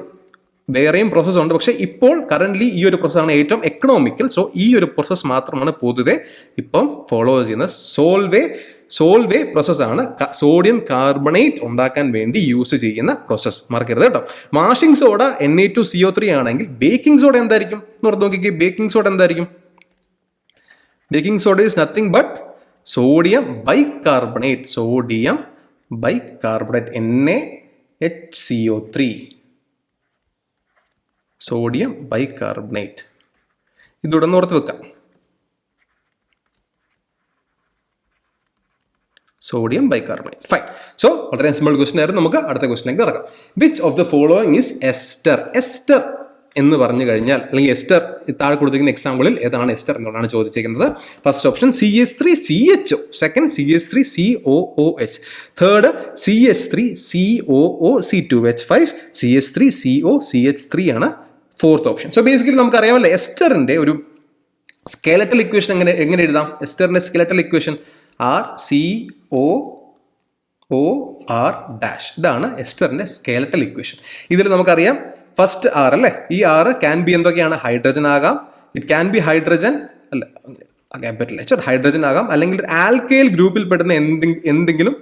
വേറെയും പ്രോസസ്സ് ഉണ്ട്, പക്ഷേ ഇപ്പോൾ കറന്റ് ഈ ഒരു പ്രോസസ്സാണ് ഏറ്റവും എക്കണോമിക്കൽ. സോ ഈ ഒരു പ്രോസസ്സ് മാത്രമാണ് പൊതുവെ ഇപ്പം ഫോളോ ചെയ്യുന്നത്. സോൾവേ പ്രോസസ്സാണ് സോഡിയം കാർബണേറ്റ് ഉണ്ടാക്കാൻ വേണ്ടി യൂസ് ചെയ്യുന്ന പ്രോസസ്സ്. മറക്കരുത് കേട്ടോ. വാഷിംഗ് സോഡ Na2CO3 ആണെങ്കിൽ ബേക്കിംഗ് സോഡ എന്തായിരിക്കും? നോർത്ത് നോക്കിക്കേ, ബേക്കിംഗ് സോഡ എന്തായിരിക്കും? Baking soda is nothing but sodium bicarbonate. NaHCO3. Sodium bicarbonate. ഇതുടനെ ഓർത്ത് വെക്കാം. Sodium bicarbonate. ഫൈൻ. സോ വളരെ സിമ്പിൾ ക്വസ്റ്റ്യൻ ആയിരുന്നു. നമുക്ക് അടുത്ത ക്വസ്റ്റ്യനിലേക്ക് നടക്കാം. Which of the following is ester? Ester എന്ന് പറഞ്ഞു കഴിഞ്ഞാൽ അല്ലെങ്കിൽ എസ്റ്റർ താഴെ കൊടുത്തിരിക്കുന്ന എക്സാമ്പിളിൽ ഏതാണ് എസ്റ്റർ എന്നുള്ളതാണ് ചോദിച്ചിരിക്കുന്നത്. First option CH3CHO, second CH3COOH, third CH3COOC2H5, CH3COCH3 ആണ് ഫോർത്ത് ഓപ്ഷൻ. സോ ബേസിക്കലി നമുക്കറിയാമല്ലോ എസ്റ്ററിന്റെ ഒരു സ്കെലറ്റൽ ഇക്വേഷൻ എങ്ങനെ എഴുതാം? എസ്റ്ററിന്റെ സ്കെലറ്റൽ ഇക്വേഷൻ RCOOR ഡാഷ്. ഇതാണ് എസ്റ്ററിന്റെ സ്കെലറ്റൽ ഇക്വേഷൻ. ഇതിൽ നമുക്കറിയാം ഫസ്റ്റ് R അല്ലേ, ഈ R ക്യാൻ ബി എന്തൊക്കെയാണ്? ഹൈഡ്രജൻ ആകാം, ഇറ്റ് ക്യാൻ ബി ഹൈഡ്രജൻ അല്ല ക്യാപിറ്റൽ H ഹൈഡ്രജൻ ആകാം, അല്ലെങ്കിൽ ഒരു ആൽക്കൈൽ ഗ്രൂപ്പിൽ പെടുന്ന എന്തെങ്കിലും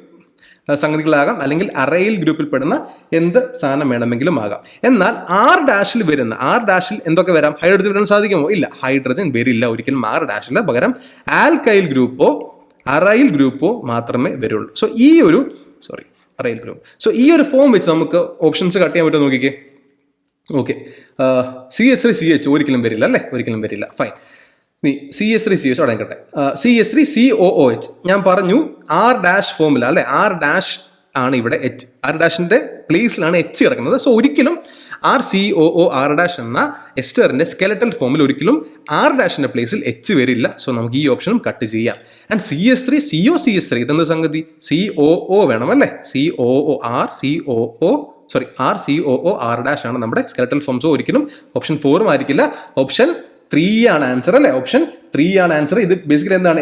സംഗതികളാകാം, അല്ലെങ്കിൽ അറൈൽ ഗ്രൂപ്പിൽ പെടുന്ന എന്ത് സാധനം വേണമെങ്കിലും ആകാം. എന്നാൽ R ഡാഷിൽ എന്തൊക്കെ വരാം? ഹൈഡ്രജൻ വരാൻ സാധിക്കുമോ? ഇല്ല, ഹൈഡ്രജൻ വരില്ല ഒരിക്കലും R ഡാഷിൽ. പകരം ആൽക്കൈൽ ഗ്രൂപ്പോ അറൈൽ ഗ്രൂപ്പോ മാത്രമേ വരുള്ളൂ. സോ ഈ ഒരു അറൈൽ ഗ്രൂപ്പ്. സോ ഈ ഒരു ഫോം വെച്ച് നമുക്ക് ഓപ്ഷൻസ് കട്ട് ചെയ്യാൻ പറ്റുമോ നോക്കിക്കേ. ഓക്കെ, CH3CH ഒരിക്കലും വരില്ല അല്ലേ, ഒരിക്കലും വരില്ല. ഫൈൻ. നീ CH3CH അടങ്ങട്ടെ, CH3COOH ഞാൻ പറഞ്ഞു R ഡാഷ് ഫോമുല അല്ലെ, R ഡാഷ് ആണ് ഇവിടെ H, R ഡാഷിന്റെ പ്ലേസിലാണ് H കിടക്കുന്നത്. സോ ഒരിക്കലും RCOOR ഡാഷ് എന്ന എസ്റ്ററിന്റെ സ്കെലറ്റൽ ഫോമിൽ ഒരിക്കലും R ഡാഷിന്റെ പ്ലേസിൽ H വരില്ല. സോ നമുക്ക് ഈ ഓപ്ഷനും കട്ട് ചെയ്യാം. ആൻഡ് CH3COCH3 ഇതെന്ത് സംഗതി, COO വേണം അല്ലേ, RCOOR ഡാഷ് ആണ് നമ്മുടെ സ്കെലറ്റൽ ഫോം. സോ ഒരിക്കലും ഓപ്ഷൻ 4 ആയിരിക്കില്ല, ഓപ്ഷൻ 3 ആണ് ആൻസർ അല്ലേ, ഓപ്ഷൻ 3 ആണ് ആൻസർ. ഇത് ബേസിക്കലി എന്താണ്,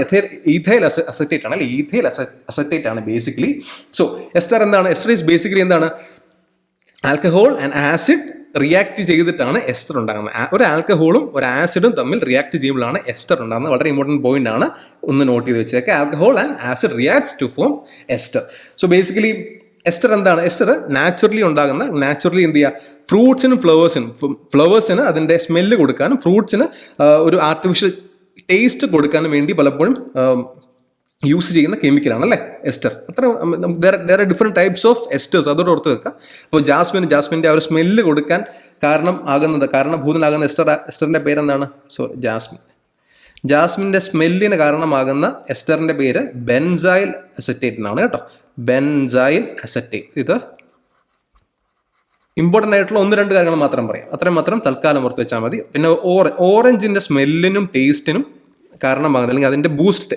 ഈഥൈൽ അസറ്റേറ്റ് ആണ് അല്ലെ, ഈഥൈൽ അസറ്റേറ്റ് ആണ് ബേസിക്കലി. സോ എസ്റ്റർ എന്താണ്, എസ്റ്റർ ഈസ് ബേസിക്കലി എന്താണ്, ആൽക്കഹോൾ ആൻഡ് ആസിഡ് റിയാക്ട് ചെയ്തിട്ടാണ് എസ്റ്റർ ഉണ്ടാകുന്നത്. ഒരു ആൽക്കഹോളും ഒരു ആസിഡും തമ്മിൽ റിയാക്ട് ചെയ്യുമ്പോഴാണ് എസ്റ്റർ ഉണ്ടാകുന്നത്. വളരെ ഇമ്പോർട്ടൻറ്റ് പോയിന്റ് ആണ്, ഒന്ന് നോട്ട് ചെയ്ത് വെച്ചേക്കുക. Alcohol and acid reacts to form ester. So basically ester എന്താണ്, എസ്റ്റർ നാച്ചുറലി ഉണ്ടാകുന്ന, നാച്ചുറലി എന്ത് ചെയ്യുക, ഫ്രൂട്ട്സിനും ഫ്ലവേഴ്സിന് അതിൻ്റെ സ്മെല്ല് കൊടുക്കാനും ഫ്രൂട്ട്സിന് ഒരു ആർട്ടിഫിഷ്യൽ ടേസ്റ്റ് കൊടുക്കാനും വേണ്ടി പലപ്പോഴും യൂസ് ചെയ്യുന്ന കെമിക്കലാണ് അല്ലേ എസ്റ്റർ. അത്ര there are different types of esters, അതോട് ഓർത്ത് വെക്കുക. അപ്പോൾ ജാസ്മിൻ്റെ ആ ഒരു സ്മെല്ല് കൊടുക്കാൻ കാരണഭൂതനാകുന്ന എസ്റ്ററിൻ്റെ പേരെന്താണ്, ജാസ്മിൻ്റെ സ്മെല്ലിന് കാരണമാകുന്ന എസ്റ്ററിൻ്റെ പേര് ബെൻസൈൽ അസറ്റേറ്റ് എന്നാണ് കേട്ടോ, ബെൻസൈൽ അസറ്റേറ്റ്. ഇത് ഇമ്പോർട്ടൻ്റ് ആയിട്ടുള്ള 1-2 കാര്യങ്ങൾ മാത്രം പറയാം, അത്രയും മാത്രം തൽക്കാലം ഓർത്ത് വെച്ചാൽ മതി. പിന്നെ ഓറഞ്ചിൻ്റെ സ്മെല്ലിനും ടേസ്റ്റിനും കാരണമാകുന്നത്, അല്ലെങ്കിൽ അതിൻ്റെ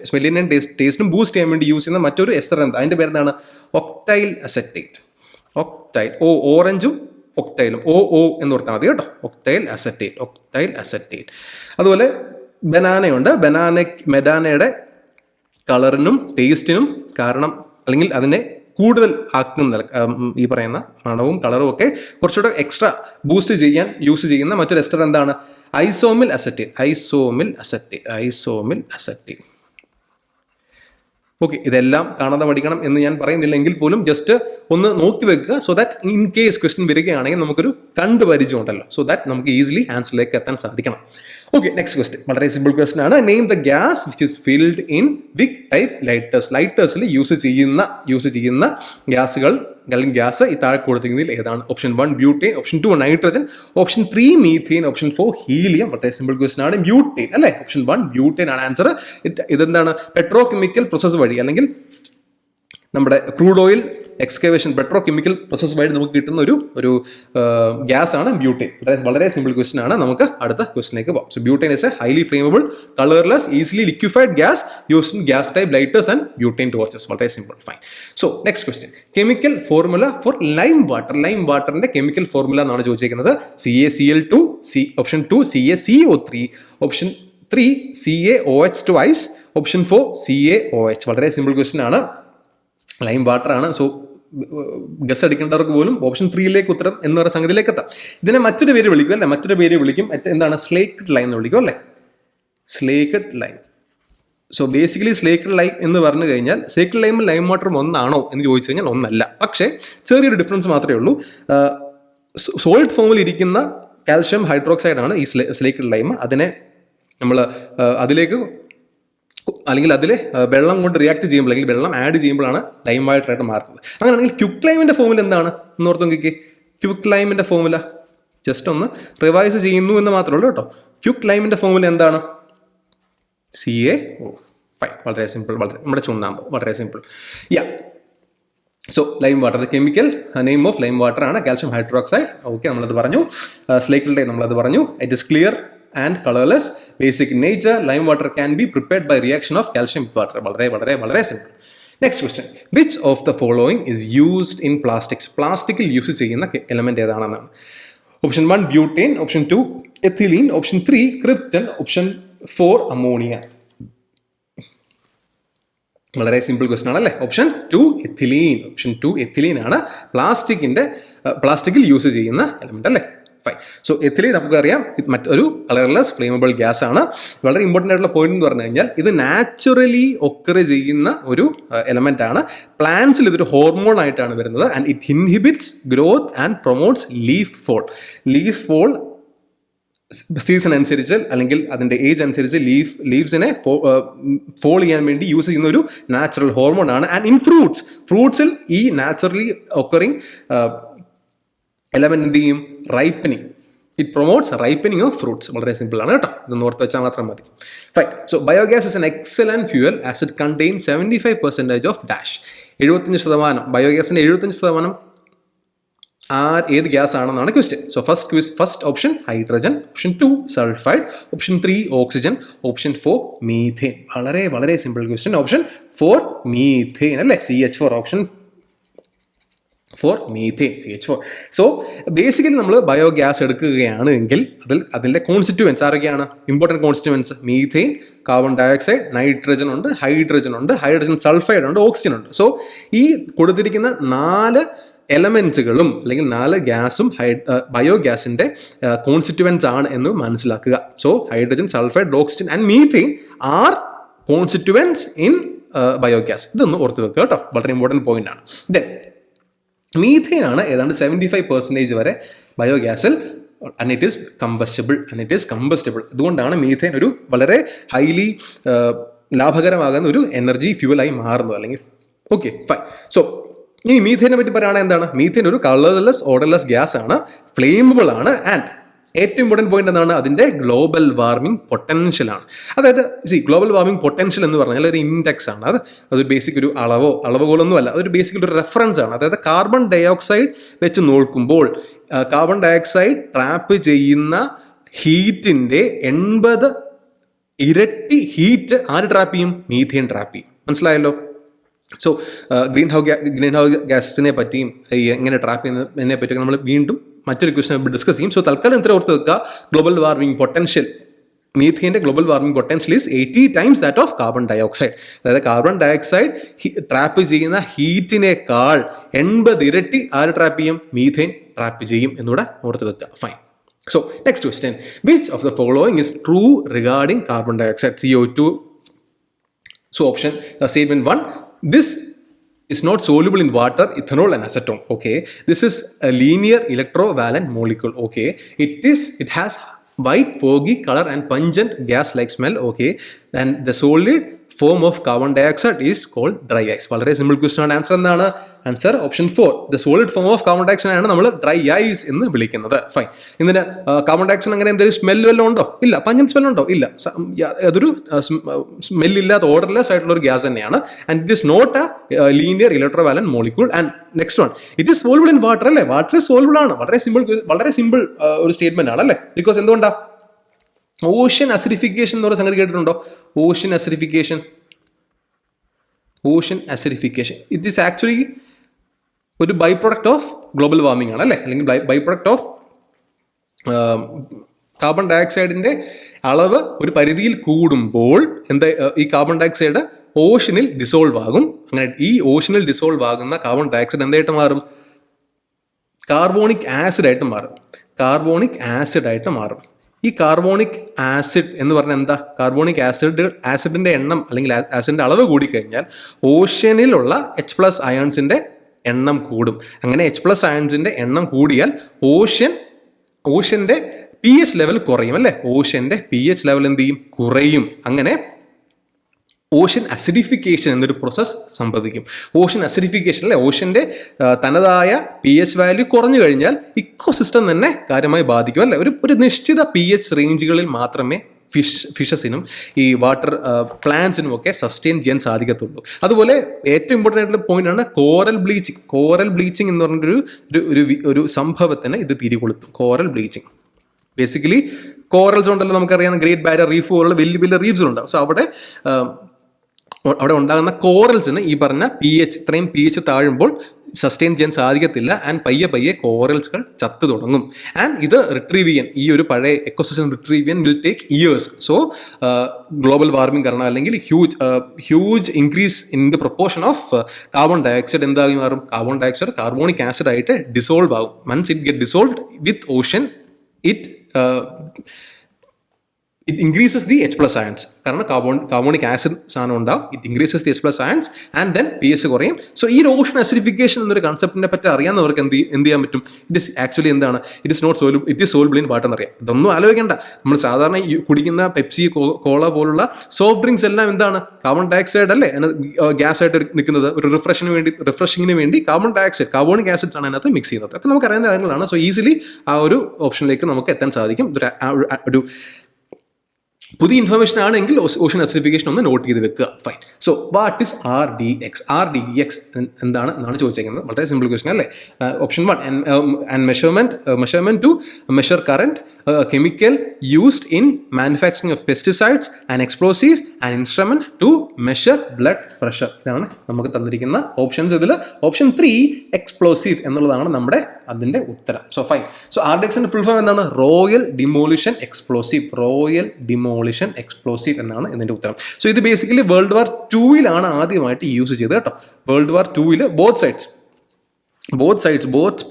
സ്മെല്ലിനും ടേസ്റ്റിനും ബൂസ്റ്റ് ചെയ്യാൻ വേണ്ടി യൂസ് ചെയ്യുന്ന മറ്റൊരു എസ്റ്റർ എന്താ, അതിൻ്റെ പേരെന്താണ്, ഒക്ടൈൽ അസറ്റേറ്റ്. ഓറഞ്ചും ഒക്ടൈലും OO എന്ന് ഓർത്താൽ മതി കേട്ടോ, ഒക്ടൈൽ അസറ്റേറ്റ്. അതുപോലെ ബനാനയുണ്ട്, ബനാനയുടെ കളറിനും ടേസ്റ്റിനും കാരണം, അല്ലെങ്കിൽ അതിനെ കൂടുതൽ ആക്കുന്ന ഈ പറയുന്ന മണവും കളറും ഒക്കെ കുറച്ചുകൂടെ എക്സ്ട്രാ ബൂസ്റ്റ് ചെയ്യാൻ യൂസ് ചെയ്യുന്ന മറ്റൊരു എസ്റ്റർ എന്താണ്, ഐസോമിൽ അസറ്റേറ്റ്. ഓക്കെ, ഇതെല്ലാം കാണാതെ പഠിക്കണം എന്ന് ഞാൻ പറയുന്നില്ലെങ്കിൽ പോലും ജസ്റ്റ് ഒന്ന് നോക്കി വെക്കുക. So that in case question വരികയാണെങ്കിൽ നമുക്കൊരു പരിചയം ഉണ്ടല്ലോ, സോ ദാറ്റ് നമുക്ക് ഈസിലി ആൻസറിലേക്ക് എത്താൻ സാധിക്കണം. ഓക്കെ, നെക്സ്റ്റ് ക്വസ്റ്റ്യൻ വളരെ സിമ്പിൾ ക്വസ്റ്റ്യൻ ആണ്. Name the gas which is filled in wick type lighters. ലൈറ്റേഴ്സിൽ യൂസ് ചെയ്യുന്ന ഗ്യാസുകൾ അല്ലെങ്കിൽ ഗ്യാസ് ഈ താഴെ കൊടുത്തിരിക്കുന്നതിൽ ഏതാണ്? Option 1 butane, option 2 nitrogen, option 3 methane, option 4 helium. വളരെ സിമ്പിൾ ക്വസ്റ്റ്യൻ ആണ്. ബ്യൂട്ടേൻ അല്ലേ, ഓപ്ഷൻ 1 ബ്യൂട്ടേൻ ആണ് ആൻസർ. ഇതെന്താണ്, പെട്രോ കെമിക്കൽ പ്രോസസ് വഴി അല്ലെങ്കിൽ നമ്മുടെ crude oil excavation petrochemical process വഴി നമുക്ക് കിട്ടുന്ന ഒരു ഗ്യാസ് ആണ് ബ്യൂട്ടേൻ. വളരെ സിമ്പിൾ ക്വസ്റ്റ്യൻ ആണ്. നമുക്ക് അടുത്ത ക്വസ്റ്റിലേക്ക് പോകാം. So butane is a highly flammable, colourless, easily liquefied gas used in gas type lighters and butane torches. വളരെ simple, fine. So next question, chemical formula for lime water. Lime വാട്ടറിന്റെ കെമിക്കൽ ഫോർമുല എന്നാണ് ചോദിച്ചിരിക്കുന്നത്. CaCl2, option 2 CaCO3, option 3 CaOH twice, option 4 CaOH. വളരെ സിമ്പിൾ ക്വസ്റ്റ്യൻ ആണ്, ലൈം വാട്ടർ ആണ്. സോ ഗസ് അടിക്കേണ്ടവർക്ക് പോലും ഓപ്ഷൻ 3ലേക്ക് ഉത്തരം എന്ന് പറയുന്ന സംഗതിയിലേക്ക് എത്താം. ഇതിനെ മറ്റൊരു പേര് വിളിക്കും അല്ലേ, എന്താണ്, സ്ലേക്കഡ് ലൈം എന്ന് വിളിക്കും അല്ലേ, slaked lime. So basically slaked lime എന്ന് പറഞ്ഞു കഴിഞ്ഞാൽ സ്ലേക്കഡ് ലൈമും ലൈം വാട്ടറും ഒന്നാണോ എന്ന് ചോദിച്ചു കഴിഞ്ഞാൽ ഒന്നല്ല, പക്ഷേ ചെറിയൊരു ഡിഫറൻസ് മാത്രമേ ഉള്ളൂ. സോളിഡ് ഫോമിൽ ഇരിക്കുന്ന കാൽഷ്യം ഹൈഡ്രോക്സൈഡ് ആണ് ഈ സ്ലേക്കഡ് ലൈം. അതിനെ നമ്മൾ അതിലേക്ക് അല്ലെങ്കിൽ അതിൽ വെള്ളം കൊണ്ട് റിയാക്ട് ചെയ്യുമ്പോൾ അല്ലെങ്കിൽ വെള്ളം ആഡ് ചെയ്യുമ്പോഴാണ് ലൈം വാട്ടറായിട്ട് മാറുന്നത്. അങ്ങനെയാണെങ്കിൽ ക്വിക്ക് ലൈമിൻ്റെ ഫോമുല എന്താണ് എന്ന് ഓർത്ത് നോക്കിക്കേ. ക്വിക്ക് ലൈമിൻ്റെ ഫോമുല ജസ്റ്റ് ഒന്ന് റിവൈസ് ചെയ്യുന്നു എന്ന് മാത്രമേ ഉള്ളൂ കേട്ടോ. ക്വിക്ക് ലൈമിൻ്റെ ഫോമുല എന്താണ്, CaO. ഫൈൻ, വളരെ സിമ്പിൾ, നമ്മുടെ ചുണ്ണാമ്പ്, വളരെ simple. So lime water, chemical name of lime water ആണ് കാൽഷ്യം ഹൈഡ്രോക്സൈഡ്. ഓക്കെ, നമ്മളത് പറഞ്ഞു. സ്ലേക്കഡ് ലൈം നമ്മളത് പറഞ്ഞു. It is clear and colorless, basic in nature. Lime water can be prepared by reaction of calcium with water. വളരെ simple. Next question, which of the following is used in plastics? പ്ലാസ്റ്റിക്കിൽ യൂസ് ചെയ്യുന്ന എലമെന്റ് ഏതാണെന്നാണ്. Option 1 butane, option 2 ethylene, option 3 krypton, option 4 ammonia. വളരെ സിമ്പിൾ ക്വസ്റ്റൻ ആണല്ലേ. ഓപ്ഷൻ 2 എഥിലീൻ ആണ് പ്ലാസ്റ്റിക്കിൽ യൂസ് ചെയ്യുന്ന എലമെന്റ് അല്ലേ. സോ എഥിലീൻ നമുക്കറിയാം മറ്റൊരു കളർലെസ് ഫ്ലേമബിൾ ഗ്യാസ് ആണ്. വളരെ ഇമ്പോർട്ടൻ്റ് ആയിട്ടുള്ള പോയിന്റ് എന്ന് പറഞ്ഞു കഴിഞ്ഞാൽ ഇത് നാച്ചുറലി ഒക്കർ ചെയ്യുന്ന ഒരു എലമെന്റ് ആണ്. പ്ലാന്റ്സിൽ ഇതൊരു ഹോർമോൺ ആയിട്ടാണ് വരുന്നത്. And it inhibits growth and promotes leaf fall season അനുസരിച്ച് അല്ലെങ്കിൽ അതിൻ്റെ ഏജ് അനുസരിച്ച് ലീവ്സിനെ ഫോൾ ചെയ്യാൻ വേണ്ടി യൂസ് ചെയ്യുന്ന ഒരു നാച്ചുറൽ ഹോർമോൺ ആണ്. ആൻഡ് ഇൻ ഫ്രൂട്ട്സിൽ ഈ നാച്ചുറലി ഒക്കറിങ് എലമെന്റ് എന്ത് ചെയ്യും, it promotes ripening of fruits. വളരെ സിമ്പിൾ ആണ് കേട്ടോ, ഇതൊന്ന് ഓർത്ത് വെച്ചാൽ മാത്രം മതി. Fine. So biogas is an excellent fuel as it contain 75% of dash. 75%, ബയോഗ്യാസിന്റെ 75% ഏത് ഗ്യാസ് ആണെന്നാണ് question. So first option hydrogen, option 2 sulphide, option 3 oxygen, option 4 methane. വളരെ വളരെ സിമ്പിൾ ക്വസ്റ്റ്യൻ. ഓപ്ഷൻ 4 മീഥേൻ അല്ലേ, CH4. Option 4 methane, CH4. So basically നമ്മൾ ബയോഗ്യാസ് എടുക്കുകയാണ് എങ്കിൽ അതിൻ്റെ കോൺസ്റ്റിറ്റ്യൂവൻസ് ആരൊക്കെയാണ്? Important constituents methane, carbon dioxide, nitrogen ഉണ്ട്, ഹൈഡ്രജൻ സൾഫൈഡ് ഉണ്ട്, ഓക്സിജൻ ഉണ്ട്. സോ ഈ കൊടുത്തിരിക്കുന്ന 4 എലമെന്റ്സുകളും അല്ലെങ്കിൽ 4 ഗ്യാസും ബയോഗ്യാസിന്റെ കോൺസ്റ്റിറ്റ്യൂവൻസ് ആണ് എന്ന് മനസ്സിലാക്കുക. So hydrogen, sulphide, oxygen and methane are constituents in biogas. ഇതൊന്ന് ഓർത്ത് വെക്കുക കേട്ടോ, വളരെ ഇമ്പോർട്ടൻറ്റ് പോയിന്റ് ആണ്. ദെൻ മീഥെയിൻ ആണ് ഏതാണ്ട് 75% വരെ ബയോഗ്യാസിൽ and it is combustible. അതുകൊണ്ടാണ് മീഥെയിൻ ഒരു വളരെ ഹൈലി ലാഭകരമാകുന്ന ഒരു എനർജി ഫ്യൂവലായി മാറുന്നത്. അല്ലെങ്കിൽ ഓക്കെ ഫൈൻ. സോ ഈ മീഥേനെ പറ്റി പറയുകയാണെങ്കിൽ എന്താണ്? മീഥേൻ ഒരു കളർലെസ് ഓർഡർലെസ് ഗ്യാസ് ആണ്, ഫ്ലെയിമബിൾ ആണ്, ആൻഡ് ഏറ്റവും ഇമ്പോർട്ടൻറ്റ് പോയിന്റ് എന്താണ്? അതിൻ്റെ ഗ്ലോബൽ വാർമിംഗ് പൊട്ടൻഷ്യൽ ആണ്. അതായത് ഗ്ലോബൽ വാർമിംഗ് പൊട്ടൻഷ്യൽ എന്ന് പറഞ്ഞാൽ ഒരു ഇൻഡെക്സ് ആണ്. അതൊരു ബേസിക് ഒരു അളവുകളൊന്നുമല്ല, അതൊരു ബേസിക് ഒരു റെഫറൻസ് ആണ്. അതായത് കാർബൺ ഡയോക്സൈഡ് വെച്ച് നോക്കുമ്പോൾ കാർബൺ ഡയോക്സൈഡ് ട്രാപ്പ് ചെയ്യുന്ന ഹീറ്റിൻ്റെ 80 ഇരട്ടി ഹീറ്റ് ആര് ട്രാപ്പ് ചെയ്യും? മീഥേൻ ട്രാപ്പ് ചെയ്യും. മനസ്സിലായല്ലോ? സോ ഗ്രീൻ ഹൗസ് ഗ്യാസിനെ പറ്റിയും എങ്ങനെ ട്രാപ്പ് ചെയ്യുന്നതിനെ പറ്റിയൊക്കെ നമ്മൾ വീണ്ടും മറ്റൊരു ക്വസ്റ്റൻ ഡിസ്കസ് ചെയ്യും. സോ തൽക്കാലം ഇത്ര ഓർത്ത് വെക്കുക, ഗ്ലോബൽ വാർമിംഗ് പൊട്ടൻഷ്യൽ, മീഥേൻ്റെ global warming potential is 80 times that of carbon dioxide. അതായത് കാർബൺ ഡയോക്സൈഡ് ട്രാപ്പ് ചെയ്യുന്ന ഹീറ്റിനേക്കാൾ 80 ഇരട്ടി ആര് ട്രാപ്പ് ചെയ്യും? മീഥേൻ ട്രാപ്പ് ചെയ്യും എന്നൂടെ ഓർത്ത് വെക്കുക. Fine. So next question, which of the following is true regarding carbon dioxide, CO2? So option statement 1, this is not soluble in water, ethanol and acetone. Okay, this is a linear electrovalent molecule. Okay, it has white foggy color and pungent gas like smell. Okay, and the solid form of carbon dioxide is called dry ice. വളരെ സിമ്പിൾ ക്വസ്റ്റൻ ആണ്. ആൻസർ എന്താണ്? Answer option 4, the solid form of carbon dioxide ആണ് നമ്മൾ ഡ്രൈ ഐസ് എന്ന് വിളിക്കുന്നത്. ഫൈൻ. ഇതിന് കാർബൺ ഡയോക്സൈഡ് അങ്ങനെ എന്തെങ്കിലും സ്മെൽ വല്ലതും ഉണ്ടോ? ഇല്ല. പഞ്ചൻ സ്മെൽ ഉണ്ടോ? ഇല്ല. അതൊരു സ്മെല്ലില്ലാത്ത ഓർഡർലെസ് ആയിട്ടുള്ള ഒരു ഗ്യാസ് തന്നെയാണ്. And it is not a linear electrovalent molecule. And next one, it is soluble in water അല്ലേ? വാട്ടർ സോൾബിൾ ആണ്. വളരെ സിമ്പിൾ ഒരു സ്റ്റേറ്റ്മെന്റ് ആണ് അല്ലേ? ബിക്കോസ് എന്തുകൊണ്ടാ? ഓഷ്യൻ അസിഡിഫിക്കേഷൻ എന്ന് പറയുന്ന സംഗതി കേട്ടിട്ടുണ്ടോ? Ocean acidification it is actually ഒരു by product of global warming ആണ് അല്ലേ? അല്ലെങ്കിൽ ബൈ പ്രൊഡക്റ്റ് ഓഫ് കാർബൺ ഡയോക്സൈഡിന്റെ അളവ് ഒരു പരിധിയിൽ കൂടുമ്പോൾ ഈ കാർബൺ ഡയോക്സൈഡ് ഓഷനിൽ ഡിസോൾവ് ആകും. അങ്ങനെ ഈ ഓഷനിൽ ഡിസോൾവ് ആകുന്ന കാർബൺ ഡയോക്സൈഡ് എന്തായിട്ട് മാറും? കാർബോണിക് ആസിഡായിട്ട് മാറും. ഈ കാർബോണിക് ആസിഡ് എന്ന് പറഞ്ഞാൽ എന്താ? കാർബോണിക് ആസിഡിന്റെ എണ്ണം അല്ലെങ്കിൽ ആസിഡിന്റെ അളവ് കൂടിക്കഴിഞ്ഞാൽ ഓഷ്യനിലുള്ള H+ അയോൺസിന്റെ എണ്ണം കൂടും. അങ്ങനെ H+ അയോൺസിന്റെ എണ്ണം കൂടിയാൽ ഓഷ്യന്റെ pH ലെവൽ കുറയും അല്ലേ? ഓഷ്യന്റെ pH ലെവൽ എന്ത് ചെയ്യും? കുറയും. അങ്ങനെ ഓഷ്യൻ അസിഡിഫിക്കേഷൻ എന്നൊരു പ്രോസസ് സംഭവിക്കും. ഓഷ്യൻ അസിഡിഫിക്കേഷൻ അല്ലെ, ഓഷ്യന്റെ തനതായ pH വാല്യൂ കുറഞ്ഞു കഴിഞ്ഞാൽ ഇക്കോസിസ്റ്റം തന്നെ കാര്യമായി ബാധിക്കും അല്ലെ? ഒരു നിശ്ചിത pH റേഞ്ചുകളിൽ മാത്രമേ ഫിഷസിനും ഈ വാട്ടർ പ്ലാന്റ്സിനും ഒക്കെ സസ്റ്റെയിൻ ചെയ്യാൻ സാധിക്കത്തുള്ളൂ. അതുപോലെ ഏറ്റവും ഇമ്പോർട്ടൻ്റ് ആയിട്ടുള്ള പോയിന്റ് ആണ് കോറൽ ബ്ലീച്ചിങ് എന്ന് പറഞ്ഞൊരു ഒരു സംഭവത്തിന് ഇത് തിരികൊളുത്തും. കോറൽ ബ്ലീച്ചിങ് ബേസിക്കലി കോറൽസ് ഉണ്ടല്ലോ, നമുക്കറിയാം ഗ്രേറ്റ് ബാരിയർ റീഫ് പോലുള്ള വലിയ വലിയ റീഫ്സുകളുണ്ടാവും. സോ അവിടെ ഉണ്ടാകുന്ന കോറൽസിന് ഈ പറഞ്ഞ ഇത്രയും pH താഴുമ്പോൾ സസ്റ്റെയിൻ ചെയ്യാൻ സാധിക്കത്തില്ല. ആൻഡ് പയ്യെ കോറൽസുകൾ ചത്തു തുടങ്ങും. ആൻഡ് ഇത് റിട്രീവ് ചെയ്യാൻ, ഈ ഒരു പഴയ എക്കോസിസ്റ്റം റിട്രീവ് ചെയ്യാൻ will take years. So global warming കാരണം അല്ലെങ്കിൽ huge increase in the proportion of carbon dioxide എന്തായി മാറും? കാർബൺ ഡയോക്സൈഡ് കാർബോണിക് ആസിഡ് ആയിട്ട് ഡിസോൾവ് ആകും. Once it get dissolved with ocean, it increases the H+ ions. കാരണം കാർബോണിക് ആസിഡ് സാധനം ഉണ്ടാവും. It increases the H+ ions and then pH കുറയും. സോ ഈ ഓഷൻ അസിഡിഫിക്കേഷൻ എന്നൊരു കൺസെപ്റ്റിനെ പറ്റി അറിയാവുന്നവർക്ക് എന്ത് ചെയ്യാൻ പറ്റും? ഇറ്റ് ഇസ് ആക്ച്വലി എന്താണ്? It is not soluble, it is soluble in water എന്നറിയാം. ഇതൊന്നും ആലോചിക്കേണ്ട. നമ്മൾ സാധാരണ കുടിക്കുന്ന പെപ്സി, കോള പോലുള്ള സോഫ്റ്റ് ഡ്രിങ്ക്സ് എല്ലാം എന്താണ്? കാർബൺ ഡയോക്സൈഡ് അല്ലേ ഗ്യാസ് ആയിട്ട് നിൽക്കുന്നത്. ഒരു റിഫ്രഷിങ്ങിന് വേണ്ടി കാർബൺ ഡയോക്സൈഡ്, കാർബോണിക് ആസിഡ്സ് ആണ് അതിനകത്ത് മിക്സ് ചെയ്യുന്നത്. ഒക്കെ നമുക്ക് അറിയുന്ന കാര്യങ്ങളാണ്. സോ ഈസിലി ആ ഒരു ഓപ്ഷനിലേക്ക് നമുക്ക് എത്താൻ സാധിക്കും. ഒരു പുതിയ ഇൻഫർമേഷൻ ആണെങ്കിൽ ഓഷൻ അസിഡിഫിക്കേഷൻ ഒന്ന് നോട്ട് ചെയ്ത് വെക്കുക. Fine. So what is RDX? RDX എന്താണ് എന്നാണ് ചോദിച്ചേക്കുന്നത്. വളരെ സിമ്പിൾ ക്വസ്റ്റൻ അല്ലേ? Option 1 and measurement to measure current, chemical used in manufacturing of pesticides, and explosive, and instrument to measure blood pressure. ഇതാണ് നമുക്ക് തന്നിരിക്കുന്ന ഓപ്ഷൻസ്. ഇതിൽ ഓപ്ഷൻ 3 എക്സ്പ്ലോസീവ് എന്നുള്ളതാണ് നമ്മുടെ അതിൻ്റെ ഉത്തരം. So fine. സോ RDXന്റെ ഫുൾ ഫോം എന്താണ്? Royal demolition explosive. Royal demolition explosive എന്നാണ് ഇതിൻ്റെ ഉത്തരം. സോ ഇത് ബേസിക്കലി World War II ആദ്യമായിട്ട് യൂസ് ചെയ്തത് കേട്ടോ. World War II ബോത്ത്